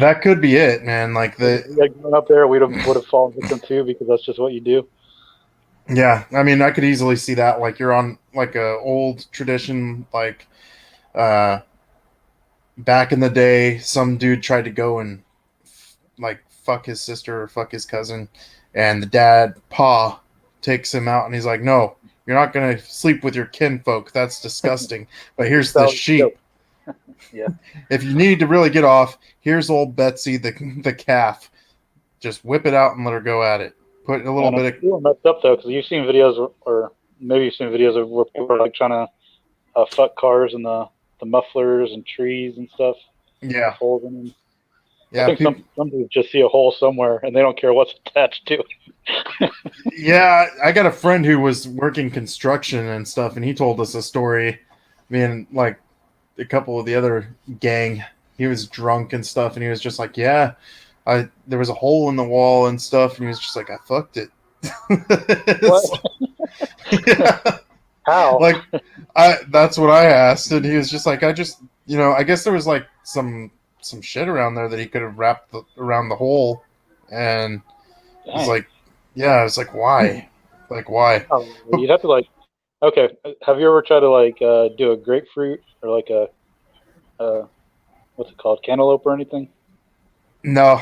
That could be it, man. Like Yeah, growing up there, would have fallen victim too because that's just what you do. yeah. I mean, I could easily see that. Like you're on like a old tradition, like uh, back in the day, some dude tried to go and like fuck his sister or fuck his cousin, and the dad pa takes him out and he's like, no, you're not gonna sleep with your kinfolk. That's disgusting. But here's the So, sheep. yeah. If you need to really get off, here's old Betsy the calf. Just whip it out and let her go at it. Put a little And bit of people are messed up though because you've seen videos, or maybe you've seen videos of where people are like trying to fuck cars and the mufflers and trees and stuff with yeah, holes in them. I yeah, think some people just see a hole somewhere and they don't care what's attached to it. yeah. I got a friend who was working construction and stuff, and he told us a story. Me and like a couple of the other gang, he was drunk and stuff, and he was just like, yeah, I there was a hole in the wall and stuff, and he was just like, I fucked it. What? Yeah. How? Like I that's what I asked, and he was just like, I just I guess there was like some shit around there that he could have wrapped around the hole, and it's Dang. like, yeah, I was like, why? Like why? Oh, But you'd have to like. Okay, have you ever tried to like do a grapefruit or like a what's it called, cantaloupe or anything? no,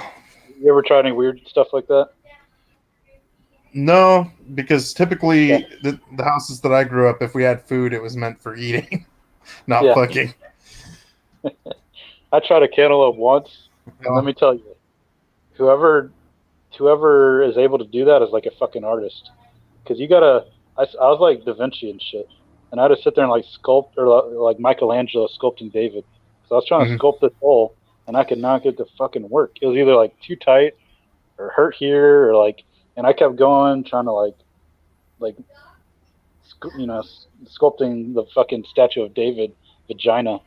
You ever tried any weird stuff like that? no, because Yeah. typically the houses that I grew up, if we had food, it was meant for eating, not Yeah. fucking. I tried a cantaloupe once, and let No. me tell you, whoever whoever is able to do that is like a fucking artist. Because you gotta, I was like Da Vinci and shit, and I had to sit there and like sculpt or like Michelangelo sculpting David. So I was trying to Mhm. sculpt this hole, and I could not get it to fucking work. It was either like too tight or hurt here or like, and I kept going trying to like sculpting the fucking statue of David vagina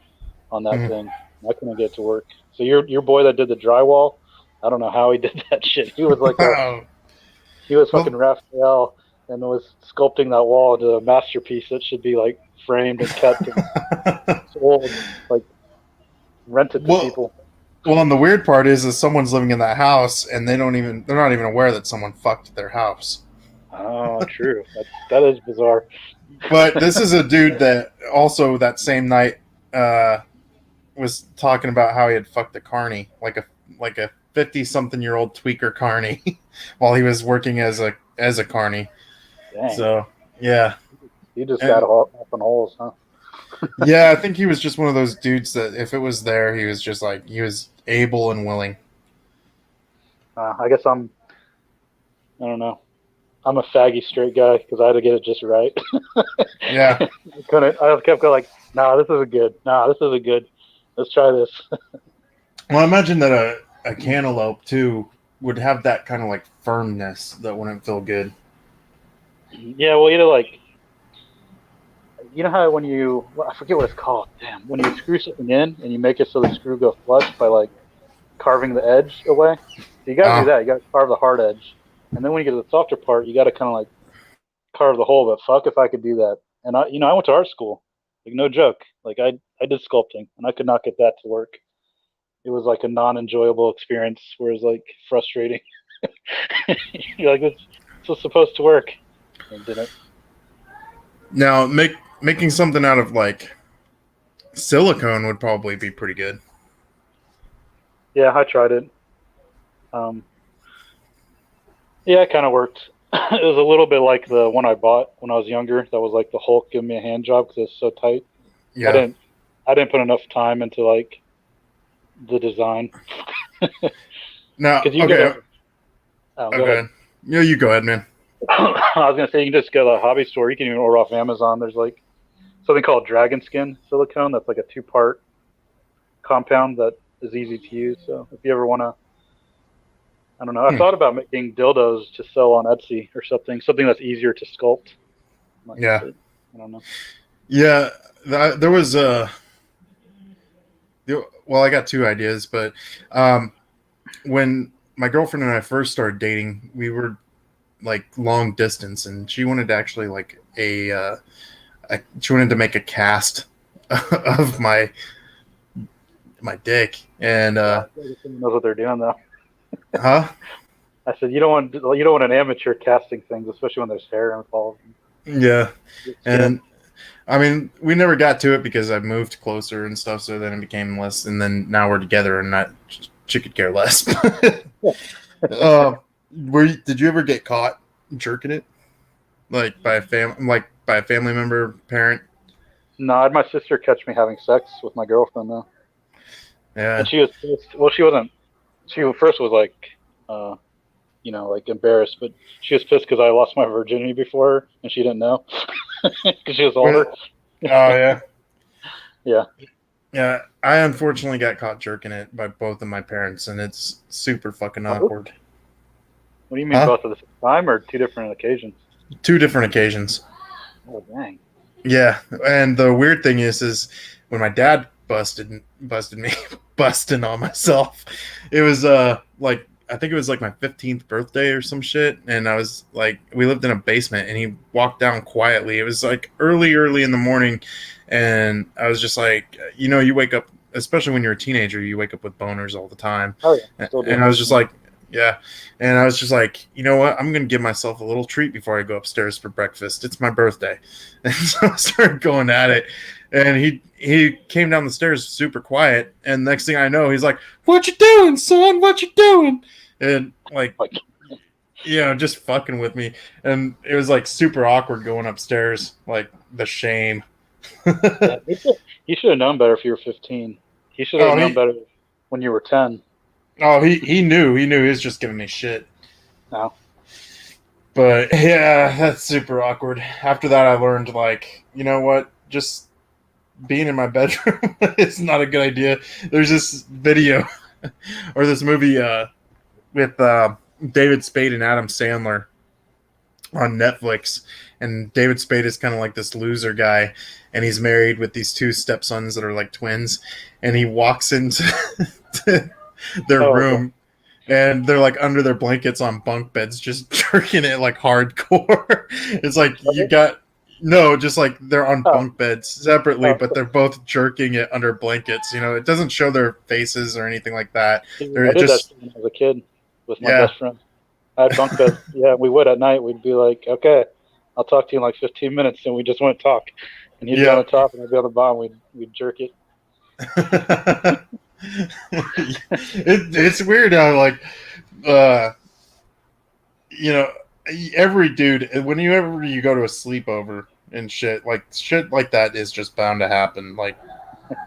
on that Mhm. thing. I couldn't get it to work. So your boy that did the drywall, I don't know how he did that shit. He was fucking Well, Raphael and was sculpting that wall into a masterpiece that should be like framed and kept and sold, like rented to well, people. well, and the weird part is someone's living in that house and they're not even aware that someone fucked their house. Oh, true. That is bizarre. But this is a dude that also that same night uh, was talking about how he had fucked a carny, like a 50-something-year-old tweaker carny while he was working as a carny. Dang. So yeah, You just got and off on holes, huh? yeah, I think he was just one of those dudes that if it was there, he was just like he was able and willing. I guess I don't know. I'm a faggy straight guy because I had to get it just right. Yeah. I couldn't. I kept going like, nah, this isn't good. Nah, this isn't good. Let's try this. Well, I imagine that a cantaloupe too would have that kind of like firmness that wouldn't feel good. Yeah, well, like, you know how when well, I forget what it's called. Damn, when you screw something in and you make it so the screw goes flush by like carving the edge away. So you got to do Oh, that. You got to carve the hard edge, and then when you get to the softer part, you got to kind of like carve the hole. But fuck if I could do that. And I went to art school. Like no joke. Like I did sculpting, and I could not get that to work. It was like a non-enjoyable experience, whereas like frustrating. You're like, this was supposed to work, and it didn't. now making something out of like silicone would probably be pretty good. Yeah, I tried it. Um, yeah, it kind of worked. It was a little bit like the one I bought when I was younger. That was like the Hulk giving me a hand job because it's so tight. I Yeah. didn't, I didn't put enough time into like the design Now, because you okay, gotta. Oh, go ahead. okay. Yeah, you go ahead, man. I was gonna say you can just go to a hobby store. You can even order off Amazon. There's like something called dragon skin silicone. That's like a two-part compound that is easy to use. So if you ever want to, I don't know. I Hmm. thought about making dildos to sell on Etsy or something that's easier to sculpt. Like, Yeah. but I don't know. Yeah. There was well, I got two ideas, but um, when my girlfriend and I first started dating, we were like long distance, and she wanted to actually like she wanted to make a cast of my dick, and Yeah, I feel like someone knows what they're doing though. huh? I said you don't want an amateur casting things, especially when there's hair involved. Yeah, It's skin. and I mean, we never got to it because I moved closer and stuff, so then it became less, and then now we're together, and not she could care less. uh, did you ever get caught jerking it, like by a family member, parent? No, I had my sister catch me having sex with my girlfriend though, and Yeah, she was pissed. Well, she wasn't. She first was like, uh, like embarrassed, but she was pissed because I lost my virginity before her, and she didn't know because she was older. oh yeah, Yeah. yeah. I unfortunately got caught jerking it by both of my parents, and it's super fucking What awkward. do you mean Huh? both at the same time or two different occasions? Two different occasions. Oh dang. Yeah, and the weird thing is when my dad busted me busting on myself. It was like I think it was like my 15th birthday or some shit, and I was like we lived in a basement, and he walked down quietly. It was like early in the morning, and I was just like, you wake up, especially when you're a teenager, you wake up with boners all the time, Oh yeah, still do. and I was just like, yeah. And I was just like, you know what? I'm going to give myself a little treat before I go upstairs for breakfast. It's my birthday. And so I started going at it. And he came down the stairs super quiet. And next thing I know, he's like, "What you doing, son? What you doing?" And like, Like, just fucking with me. And it was like super awkward going upstairs. Like the shame. yeah, he should have known better if you were 15. He should have oh, known he better when you were 10. he knew. He knew he was just giving me shit. No. But yeah, that's super awkward. After that, I learned like, you know what? Just being in my bedroom is not a good idea. There's this video or this movie with David Spade and Adam Sandler on Netflix, and David Spade is kind of like this loser guy, and he's married with these two stepsons that are like twins, and he walks into their Oh, God. room and they're like under their blankets on bunk beds, just jerking it like hardcore. It's like you got no, just like they're on Oh, bunk beds separately, oh, but they're both jerking it under blankets. It doesn't show their faces or anything like that. I They're did that just when I was a kid with my yeah. best friend. I had bunk beds. Yeah, we would at night. We'd be like, okay, I'll talk to you in like 15 minutes, and we just wouldn't talk. And he'd be on Yeah. the top, and I'd be on the bottom. We'd jerk it. It's weird how like uh you know every dude whenever you go to a sleepover and shit like that is just bound to happen. Like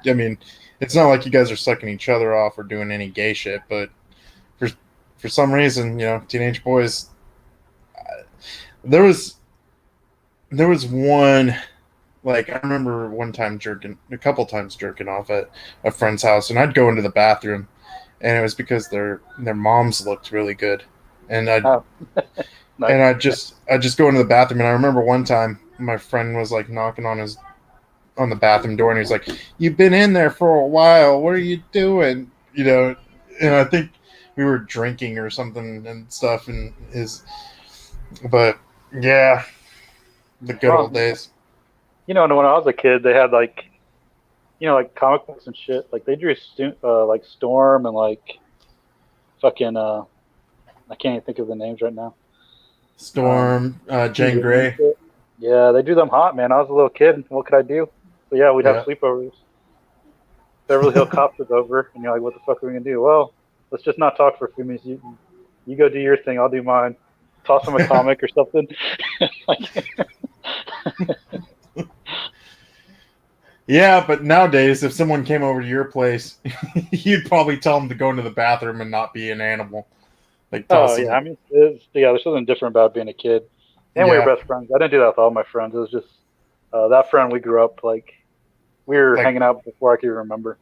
I mean, it's not like you guys are sucking each other off or doing any gay shit, but for for some reason, teenage boys. There was there was one like I remember one time a couple times jerking off at a friend's house, and I'd go into the bathroom, and it was because their moms looked really good, and Oh, nice. I just go into the bathroom, and I remember one time my friend was like knocking on the bathroom door, and he was like, "You've been in there for a while. What are you doing?" And I think we were drinking or something and stuff, but yeah, the good Well, old days. when I was a kid, they had like like comic books and shit. Like they drew like Storm and like fucking I can't even think of the names right now. Um, Storm, Jane Huey and Grey. shit. Yeah, they drew them hot, man. I was a little kid. What could I do? So yeah, we'd have Yeah. sleepovers. Beverly Hill Cops was over, and you're like, what the fuck are we gonna do? Well, let's just not talk for a few minutes. You go do your thing. I'll do mine. Toss them a comic or something. Like, Yeah, but nowadays, if someone came over to your place, you'd probably tell them to go into the bathroom and not be an animal. Like oh toss yeah, them. I mean, there's something different about being a kid. And we were Yeah, best friends. I didn't do that with all my friends. It was just that friend we grew up like we were like hanging out before I could remember.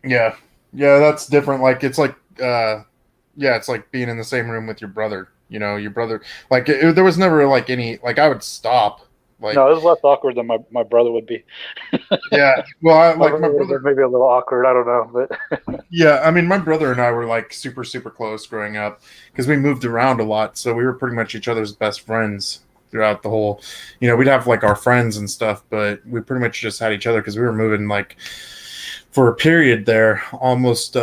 yeah, yeah. That's different. Like it's like yeah, it's like being in the same room with your brother. Your brother. Like there was never like any like I would stop. Like No, it was less awkward than my brother would be. yeah, well, My like my brother would have been brother. maybe a little awkward. I don't know, but Yeah, I mean, my brother and I were like super, super close growing up because we moved around a lot. So we were pretty much each other's best friends throughout the whole. We'd have like our friends and stuff, but we pretty much just had each other because we were moving like for a period there almost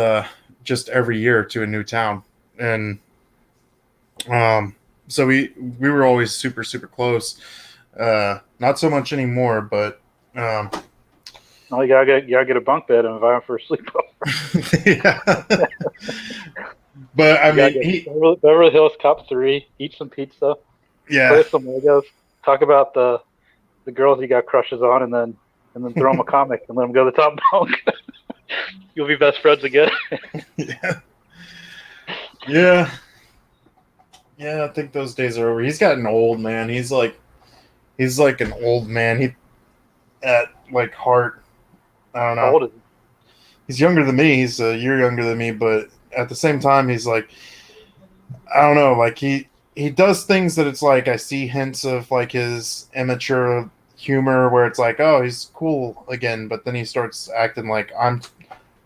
just every year to a new town. And so we were always super, super close. Not so much anymore, but um, no, you gotta get a bunk bed and invite him for a sleepover. yeah. But I You gotta mean, get Beverly Hills Cop 3, eat some pizza, yeah. play some Legos, talk about the girls he got crushes on, and then throw him a comic and let him go to the top bunk. You'll be best friends again. Yeah. Yeah. Yeah, I think those days are over. He's gotten old, man. He's like an old man. He at like heart. I don't How know. old is he? He's younger than me. He's a year younger than me, but at the same time, he's like I don't know. Like he does things that it's like I see hints of like his immature humor, where it's like, oh, he's cool again, but then he starts acting like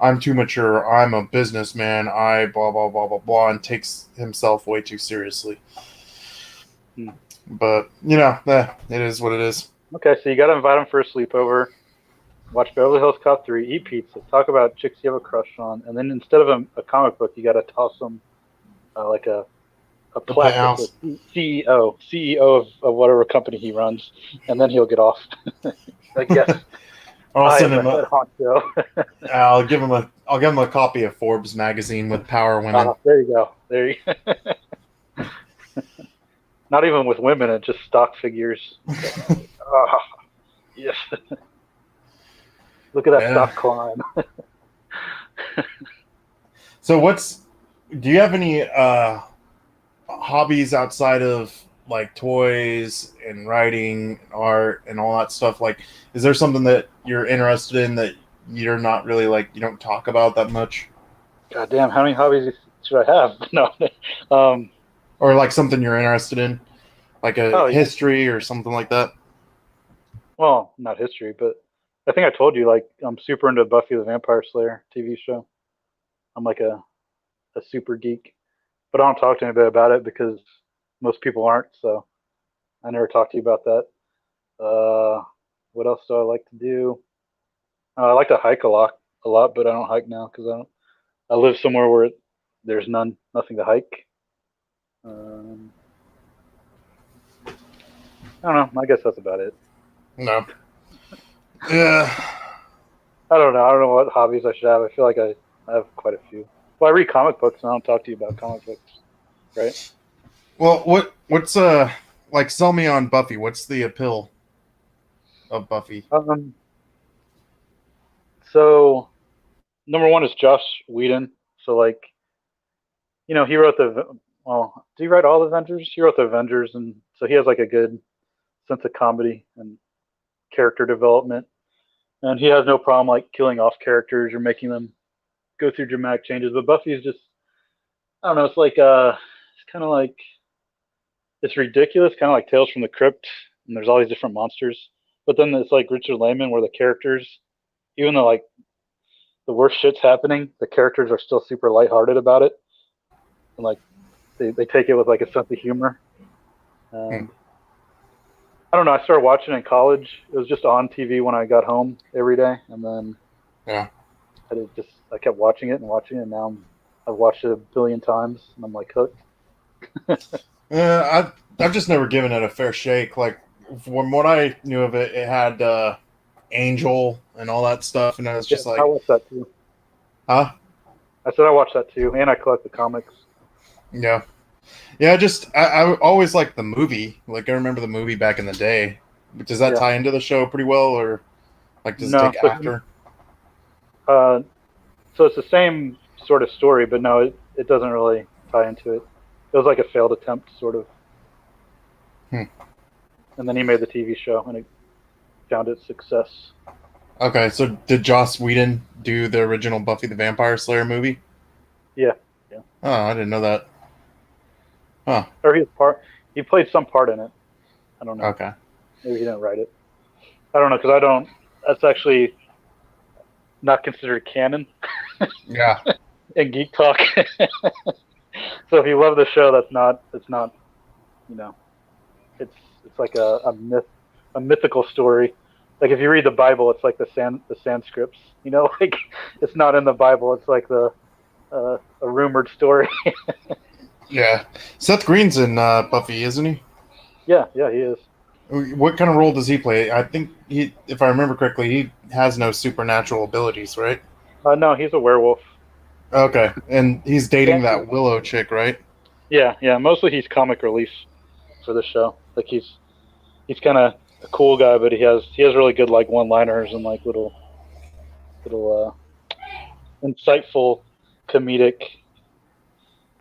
I'm too mature. I'm a businessman. I blah blah blah blah blah, and takes himself way too seriously. Hmm. But it is what it is. Okay, so you gotta invite him for a sleepover. Watch Beverly Hills Cop 3, eat pizza, talk about chicks you have a crush on, and then instead of a comic book, you got to toss them like a The plaque that says penthouse. CEO of whatever company he runs, and then he'll get off. Like, yes, I'll I send am the him head a. honcho. I'll give him a copy of Forbes magazine with power women. There you go. There you. Not even with women, it's just stock figures. Yes. Look at that Yeah. stock climb. So do you have any hobbies outside of like toys and writing, and art, and all that stuff? Like, is there something that you're interested in that you're not really like you don't talk about that much, God damn, how many hobbies should I have? No. Um, or like something you're interested in, like a oh yeah. history or something like that? Well, not history, but I think I told you like I'm super into Buffy the Vampire Slayer TV show. I'm like a super geek, but I don't talk to anybody about it because most people aren't. So I never talk to you about that. What else do I like to do? I like to hike a lot, but I don't hike now because I don't. I live somewhere where there's nothing to hike. Um, I don't know. I guess that's about it. No. Yeah. I don't know. I don't know what hobbies I should have. I feel like I I have quite a few. Well, I read comic books, and I don't talk to you about comic books, right? Well, what's like sell me on Buffy? What's the appeal of Buffy? Um, so number one is Joss Whedon. So like, he wrote did he write all the Avengers? He wrote the Avengers, and so he has like a good sense of comedy and character development, and he has no problem like killing off characters or making them go through dramatic changes. But Buffy is just, I don't know, it's kind of like it's ridiculous, kind of like Tales from the Crypt, and there's all these different monsters. But then it's like Richard Lehman, where the characters, even though like the worst shit's happening, the characters are still super lighthearted about it, and like they take it with like a sense of humor. Hmm. And I don't know. I started watching it in college. It was just on TV when I got home every day, and then Yeah. I kept watching it, and now I've watched it a billion times, and I'm like hooked. I've just never given it a fair shake. Like from what I knew of it, it had Angel and all that stuff, and I was Yeah, just I like, watched that too. huh? I said I watched that too, and I collect the comics. Yeah. Yeah, I always liked the movie. Like I remember the movie back in the day. Does that Yeah. tie into the show pretty well, or like does it No, take after? uh, so it's the same sort of story, but no, it doesn't really tie into it. It was like a failed attempt, sort of. Hmm. And then he made the TV show, and it found its success. Okay, so did Joss Whedon do the original Buffy the Vampire Slayer movie? Yeah, yeah. Oh, I didn't know that. Huh. Or he played some part in it. I don't know. Okay. Maybe he didn't write it. I don't know, because I don't. That's actually not considered canon Yeah. in Geek Talk. So if you love the show, that's not. It's not. You know, it's like a mythical story. Like if you read the Bible, it's like the Sanscripts. Like it's not in the Bible. It's like a rumored story. Yeah. Seth Green's in Buffy, isn't he? Yeah, he is. What kind of role does he play? I think if I remember correctly, he has no supernatural abilities, right? No, he's a werewolf. Okay, and he's dating Yeah, that Willow chick, right? yeah. Mostly he's comic relief for the show. Like he's kind of a cool guy, but he has really good like one-liners and like little insightful comedic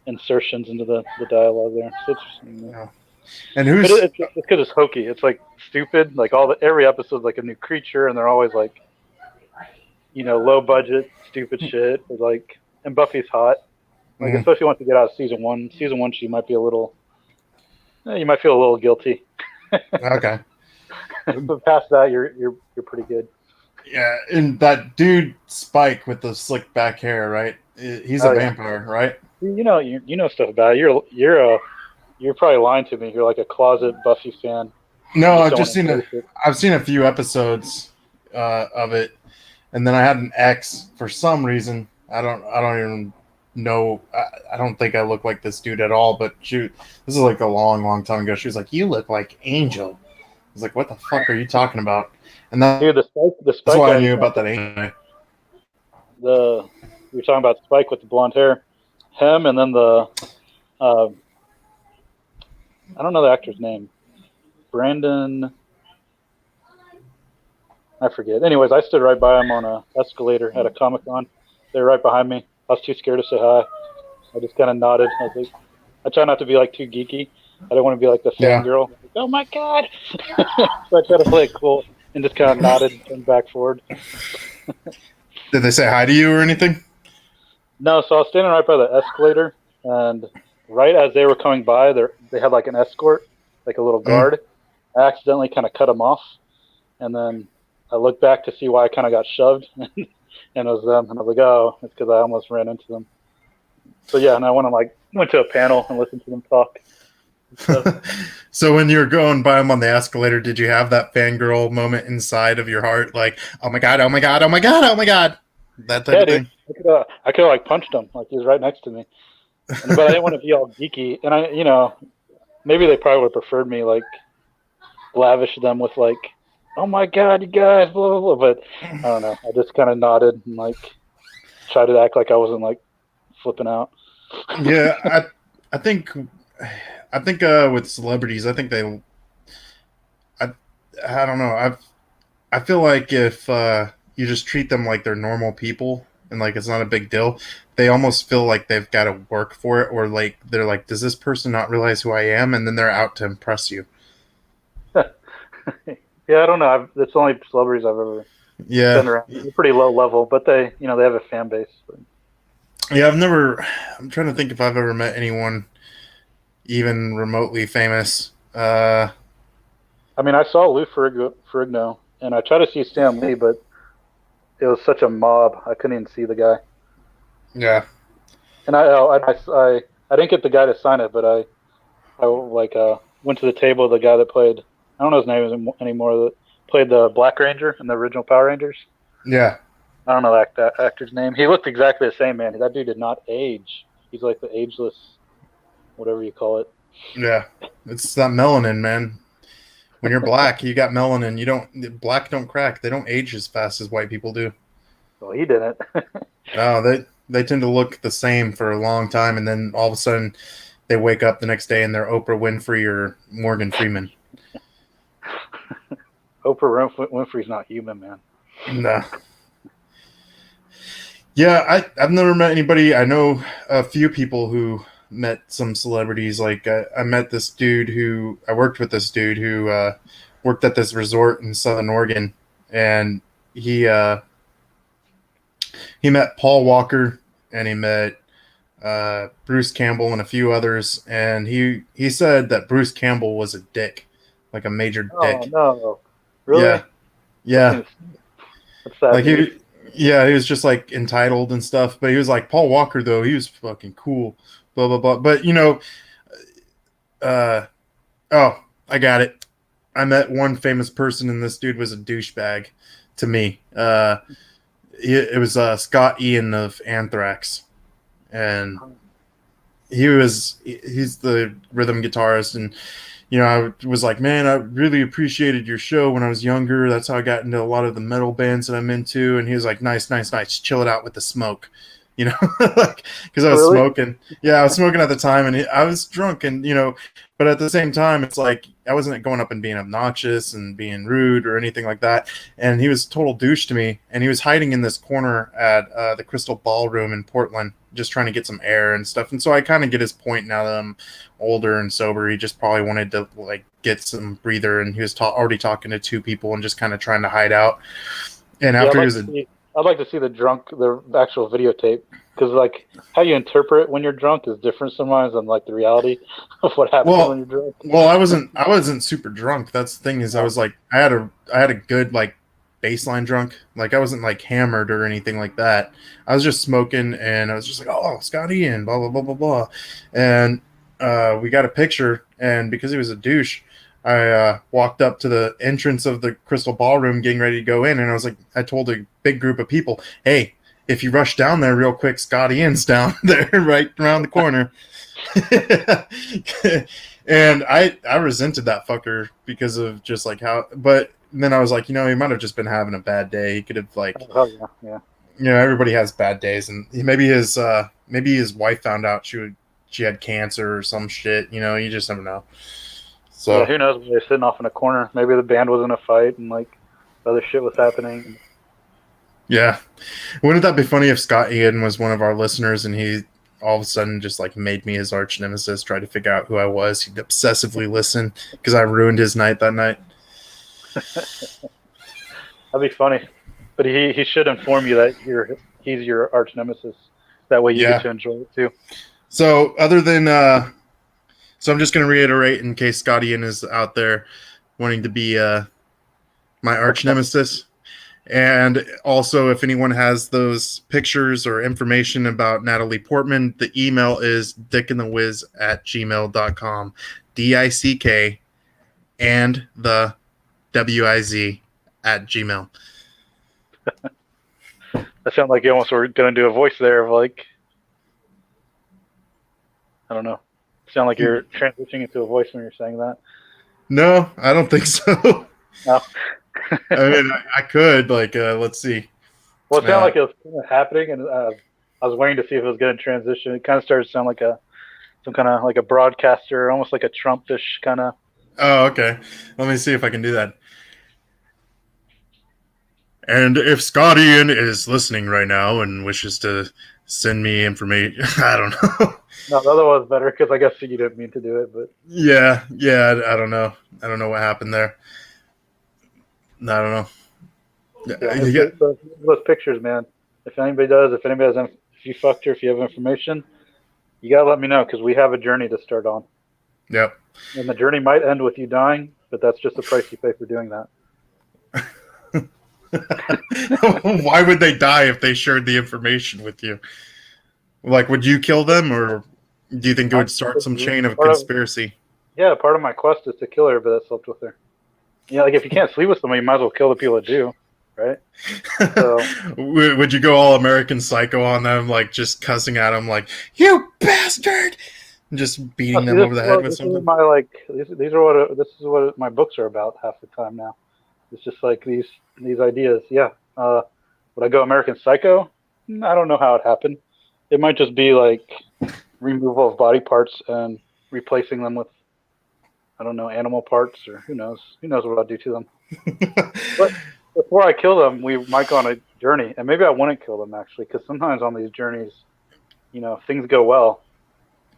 insertions into the dialogue there. So it's, Yeah. And but who's it's because it's hokey. It's like stupid. Like every episode's like a new creature, and they're always like, low budget, stupid shit. But like, and Buffy's hot. Like Mhm. especially once you get out of season one. Season one, she might be you might feel a little guilty. Okay? But past that, you're pretty good. Yeah, and that dude Spike with the slick back hair, right? He's a Oh yeah. vampire, right? You know stuff about it. You're probably lying to me. You're like a closet Buffy fan. You No, just I've don't just want to seen face it. I've seen a few episodes of it, and then I had an ex for some reason. I don't even know. I don't think I look like this dude at all. But this is like a long time ago. She was like, "You look like Angel." I was like, "What the fuck are you talking about?" And Dude, the that's Spike why I guy knew about that anime. you're talking about Spike with the blonde hair, him, and then uh, I don't know the actor's name, Brandon. I forget. Anyways, I stood right by him on a escalator at a Comic Con. They were right behind me. I was too scared to say hi. I just kind of nodded. I was like, I try not to be like too geeky. I don't want to be like the Yeah. fangirl. Like, oh my god! So I try to play it cool and just kind of nodded and turned back forward. Did they say hi to you or anything? No, so I was standing right by the escalator, and right as they were coming by, they had like an escort, like a little guard. I accidentally kind of cut him off, and then I looked back to see why I kind of got shoved, and it was them. And I was like, oh, it's because I almost ran into them. So yeah, and I went to a panel and listened to them talk. So when you were going by him on the escalator, did you have that fangirl moment inside of your heart, like, "Oh my god, oh my god, oh my god, oh my god," that type Yeah, of dude. thing? I could have like punched him, like he was right next to me. But I didn't want to be all geeky, and maybe they probably would have preferred me like lavish them with like, oh my god, you guys, blah blah blah. But I don't know. I just kind of nodded and like try to act like I wasn't like flipping out. Yeah, I think with celebrities, I think I I don't know. I feel like if you just treat them like they're normal people and like it's not a big deal, they almost feel like they've got to work for it, or like they're like, does this person not realize who I am? And then they're out to impress you. Yeah, I don't know. It's only celebrities I've ever been Yeah, around. They're pretty low level, but they have a fan base. yeah. I'm trying to think if I've ever met anyone even remotely famous. I mean, I saw Lou Ferrigno, and I tried to see Stan Lee, but it was such a mob. I couldn't even see the guy. Yeah, And I didn't get the guy to sign it, but I like went to the table of the guy that played. I don't know his name anymore. That played the Black Ranger in the original Power Rangers. yeah, I don't know that actor's name. He looked exactly the same, man. That dude did not age. He's like the ageless, whatever you call it. yeah. It's that melanin, man. When you're black, you got melanin. You don't black don't crack. They don't age as fast as white people do. Well, he didn't. No, they tend to look the same for a long time, and then all of a sudden they wake up the next day and they're Oprah Winfrey or Morgan Freeman. Oprah Winfrey's not human, man. Nah. Yeah, I've never met anybody. I know a few people who met some celebrities. Like I met this dude who I worked with. This dude who worked at this resort in Southern Oregon, and he uh, he met Paul Walker and he met Bruce Campbell and a few others. And he said that Bruce Campbell was a dick, like a major Oh dick. no, Yeah, really? That yeah. seems that's sad Like news. yeah, he was just like entitled and stuff. But he was like Paul Walker though. He was fucking cool. Blah blah blah. But uh, oh, I got it. I met one famous person, and this dude was a douchebag to me. It was Scott Ian of Anthrax, and he's the rhythm guitarist, and I was like, man, I really appreciated your show when I was younger. That's how I got into a lot of the metal bands that I'm into. And he was like, nice, nice, nice. Chill it out with the smoke, like because I was Really? smoking. Yeah, I was smoking at the time, and I was drunk, and but at the same time, it's like I wasn't going up and being obnoxious and being rude or anything like that. And he was total douche to me, and he was hiding in this corner at the Crystal Ballroom in Portland, just trying to get some air and stuff. And so I kind of get his point now that I'm older and sober. He just probably wanted to like get some breather, and he was already talking to two people and just kind of trying to hide out. And Yeah, after he was I'd like to see the actual videotape because like how you interpret when you're drunk is different sometimes than like the reality of what happens when well, you're drunk. I wasn't super drunk. That's the thing is I Oh, was like I had a good like baseline drunk. Like I wasn't like hammered or anything like that. I was just smoking, and I was just like, oh, Scotty and blah blah blah blah blah. And we got a picture, and because he was a douche, I walked up to the entrance of the Crystal Ballroom getting ready to go in, and I told a big group of people, hey, if you rush down there real quick, Scott Ian's down there right around the corner. And I resented that fucker because of just like how, but then I was like, he might have just been having a bad day. He could have like, hell yeah, yeah. everybody has bad days, and maybe his wife found out she had cancer or some shit. You just never know. Yeah, So who knows? They're sitting off in a corner. Maybe the band was in a fight and like other shit was happening. yeah, wouldn't that be funny if Scott Ian was one of our listeners and he all of a sudden just like made me his arch nemesis, tried to figure out who I was. He'd obsessively listen because I ruined his night that night. That'd be funny. But he should inform you that he's your arch nemesis. That way you get Yeah. to enjoy it too. So so I'm just going to reiterate in case Scott Ian is out there wanting to be my arch Arch nemesis. nemesis. And also, if anyone has those pictures or information about Natalie Portman, the email is dickandthewiz@gmail.com. DICK and the WIZ at Gmail. That sounded like you almost were gonna do a voice there of like I don't know. Sound like you're transitioning into a voice when you're saying that. No, I don't think so. No. I mean, I could, like, let's see. Well, it sounded Uh, like it was kind of happening, and I was waiting to see if it was going to transition. It kind of started to sound like some kind of like a broadcaster, almost like a Trumpish kind of. oh, okay. Let me see if I can do that. And if Scott Ian is listening right now and wishes to send me information, I don't know. No, the other one was better because I guess you didn't mean to do it, but yeah, I don't know. I don't know what happened there. I don't know. yeah, You get those pictures, man. If anybody does, if you fucked her, if you have information, you gotta let me know because we have a journey to start on, yep. and the journey might end with you dying, but that's just the price you pay for doing that. Why would they die if they shared the information with you? Like, would you kill them, or do you think it would start some chain of Part of conspiracy? yeah, part of my quest is to kill everybody that slept with her. Yeah, like if you can't sleep with somebody, you might as well kill the people that do, right? So Would you go all American Psycho on them, like just cussing at them, like "you bastard," and just beating see, them over the head with something? these are this is what my books are about half the time now. It's just like these ideas. Yeah. Would I go American Psycho? I don't know how it happened. It might just be like removal of body parts and replacing them with I don't know animal parts or who knows what I'll do to them. But before I kill them, we might go on a journey, and maybe I wouldn't kill them actually, because sometimes on these journeys, if things go well,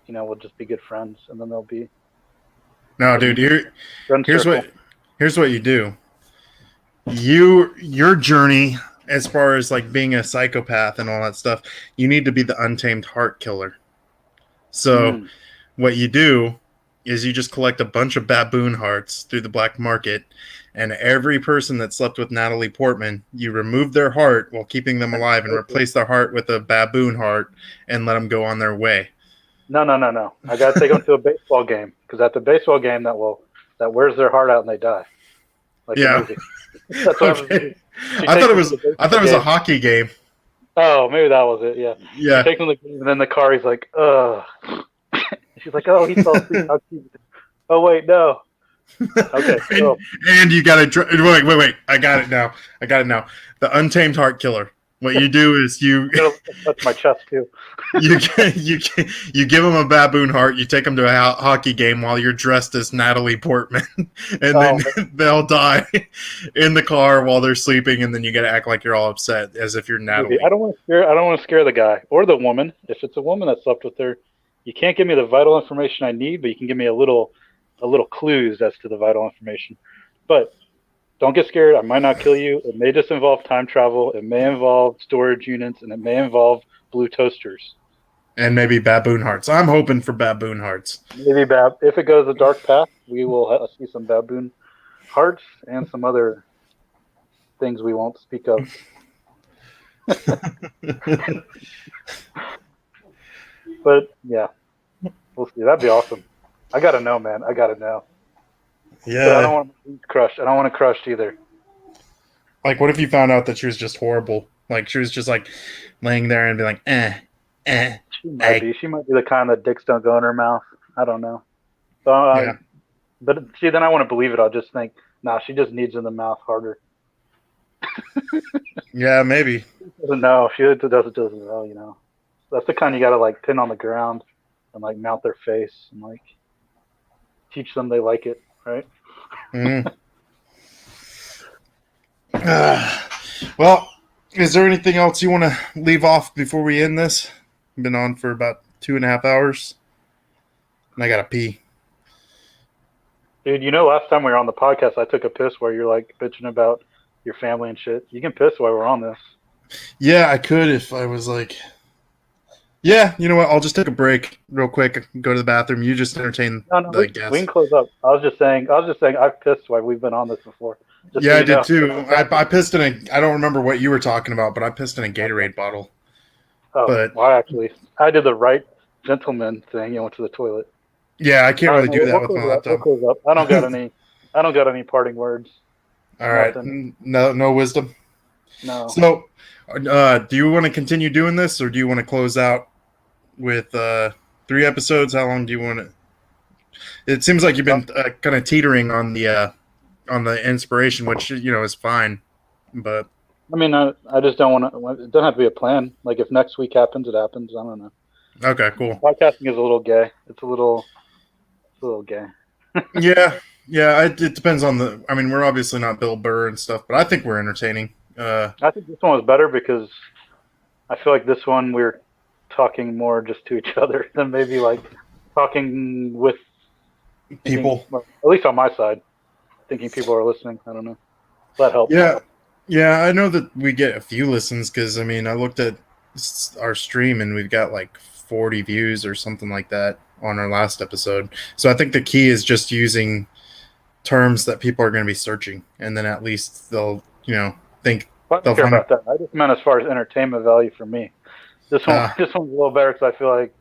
we'll just be good friends, and then there'll be No, a dude. deep friend Here's circle. what you do. Your journey, as far as like being a psychopath and all that stuff, you need to be the untamed heart killer. So Mm. what you do is you just collect a bunch of baboon hearts through the black market, and every person that slept with Natalie Portman, you remove their heart while keeping them alive and replace their heart with a baboon heart and let them go on their way. No, no, no, no. I got to take them to a baseball game because at the baseball game that wears their heart out and they die, like the Yeah. movie. That's what happens. Okay. She I takes thought it them to was the I thought baseball it was a game. hockey game. Oh, maybe that was it. Yeah. She Yeah. takes them to the game, and then the car. He's like, ugh. She's like, oh, he fell asleep. How cute. Oh wait, no. Okay, and, so and you gotta wait. I got it now. The untamed heart killer. What you do is I'm gonna touch my chest too. you you give them a baboon heart. You take them to a hockey game while you're dressed as Natalie Portman, and then Oh, man. they'll die in the car while they're sleeping. And then you gotta act like you're all upset as if you're Maybe. I Natalie. don't want to scare. I don't want to scare the guy or the woman. If it's a woman that slept with her, you can't give me the vital information I need, but you can give me a little clues as to the vital information. But don't get scared. I might not kill you. It may just involve time travel. It may involve storage units, and it may involve blue toasters. And maybe baboon hearts. I'm hoping for baboon hearts. Maybe if it goes a dark path, we will see some baboon hearts and some other things we won't speak of. But yeah, we'll see. That'd be awesome. I gotta know, man. I gotta know. But I don't Yeah. want to crush. I don't want to crush either. Like, what if you found out that she was just horrible? Like, she was just like laying there and be like, She might I, be. She might be the kind that dicks don't go in her mouth. I don't know. So, yeah, but see, then I want to believe it. I'll just think, nah, she just needs in the mouth harder. yeah, maybe. Doesn't know. She doesn't know. That's the kind you gotta like pin on the ground and like mount their face and like teach them they like it, right? Mm. Well, is there anything else you want to leave off before we end this? Been on for about 2.5 hours, and I gotta pee. Dude, last time we were on the podcast, I took a piss where you're like bitching about your family and shit. You can piss while we're on this. Yeah, I could if I was like, yeah, you know what? I'll just take a break real quick, go to the bathroom. You just entertain No, no, the we can guests. close up. I was just saying, I've pissed while we've been on this before. Just so Yeah, I you did know. too. I pissed in a. I don't remember what you were talking about, but I pissed in a Gatorade bottle. Oh, But well, I did the right gentleman thing. You went to the toilet. yeah, I can't All right, really no, do that we'll with my close up. We'll laptop. close up. I don't got any. I don't got any parting words. All right, Nothing. no wisdom. No. So, do you want to continue doing this, or do you want to close out with 3 episodes? How long do you want to? It seems like you've been kind of teetering on the inspiration, which is fine, but I mean, I just don't want to. It doesn't have to be a plan. Like if next week happens, it happens. I don't know. Okay, cool. Podcasting is a little gay. It's a little gay. Yeah, yeah. It depends on the. I mean, we're obviously not Bill Burr and stuff, but I think we're entertaining. I think this one was better because I feel like this one we're talking more just to each other than maybe like talking with thinking. People. Well, at least on my side, thinking people are listening. I don't know. That helps. Yeah, yeah. I know that we get a few listens because I mean, I looked at our stream and we've got like 40 views or something like that on our last episode. So I think the key is just using terms that people are going to be searching, and then at least they'll, think I don't they'll care find. about that. I just meant as far as entertainment value for me. This one, Uh, this one's a little better because I feel like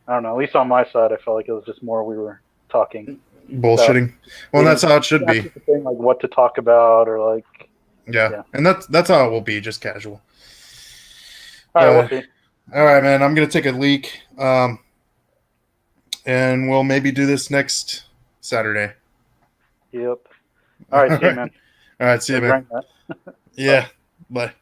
I don't know. At least on my side, I felt like it was just more we were talking about. Bullshitting. We Well, that's didn't how it should be. thing like what to talk about or like Yeah, yeah. and that's how it will be, just casual. All right, we'll Uh, see. all right, man. I'm gonna take a leak, and we'll maybe do this next Saturday. Yep. All All right, see you, right, man. all right. See you, Gotta man. grind that. Bye. Yeah. Bye.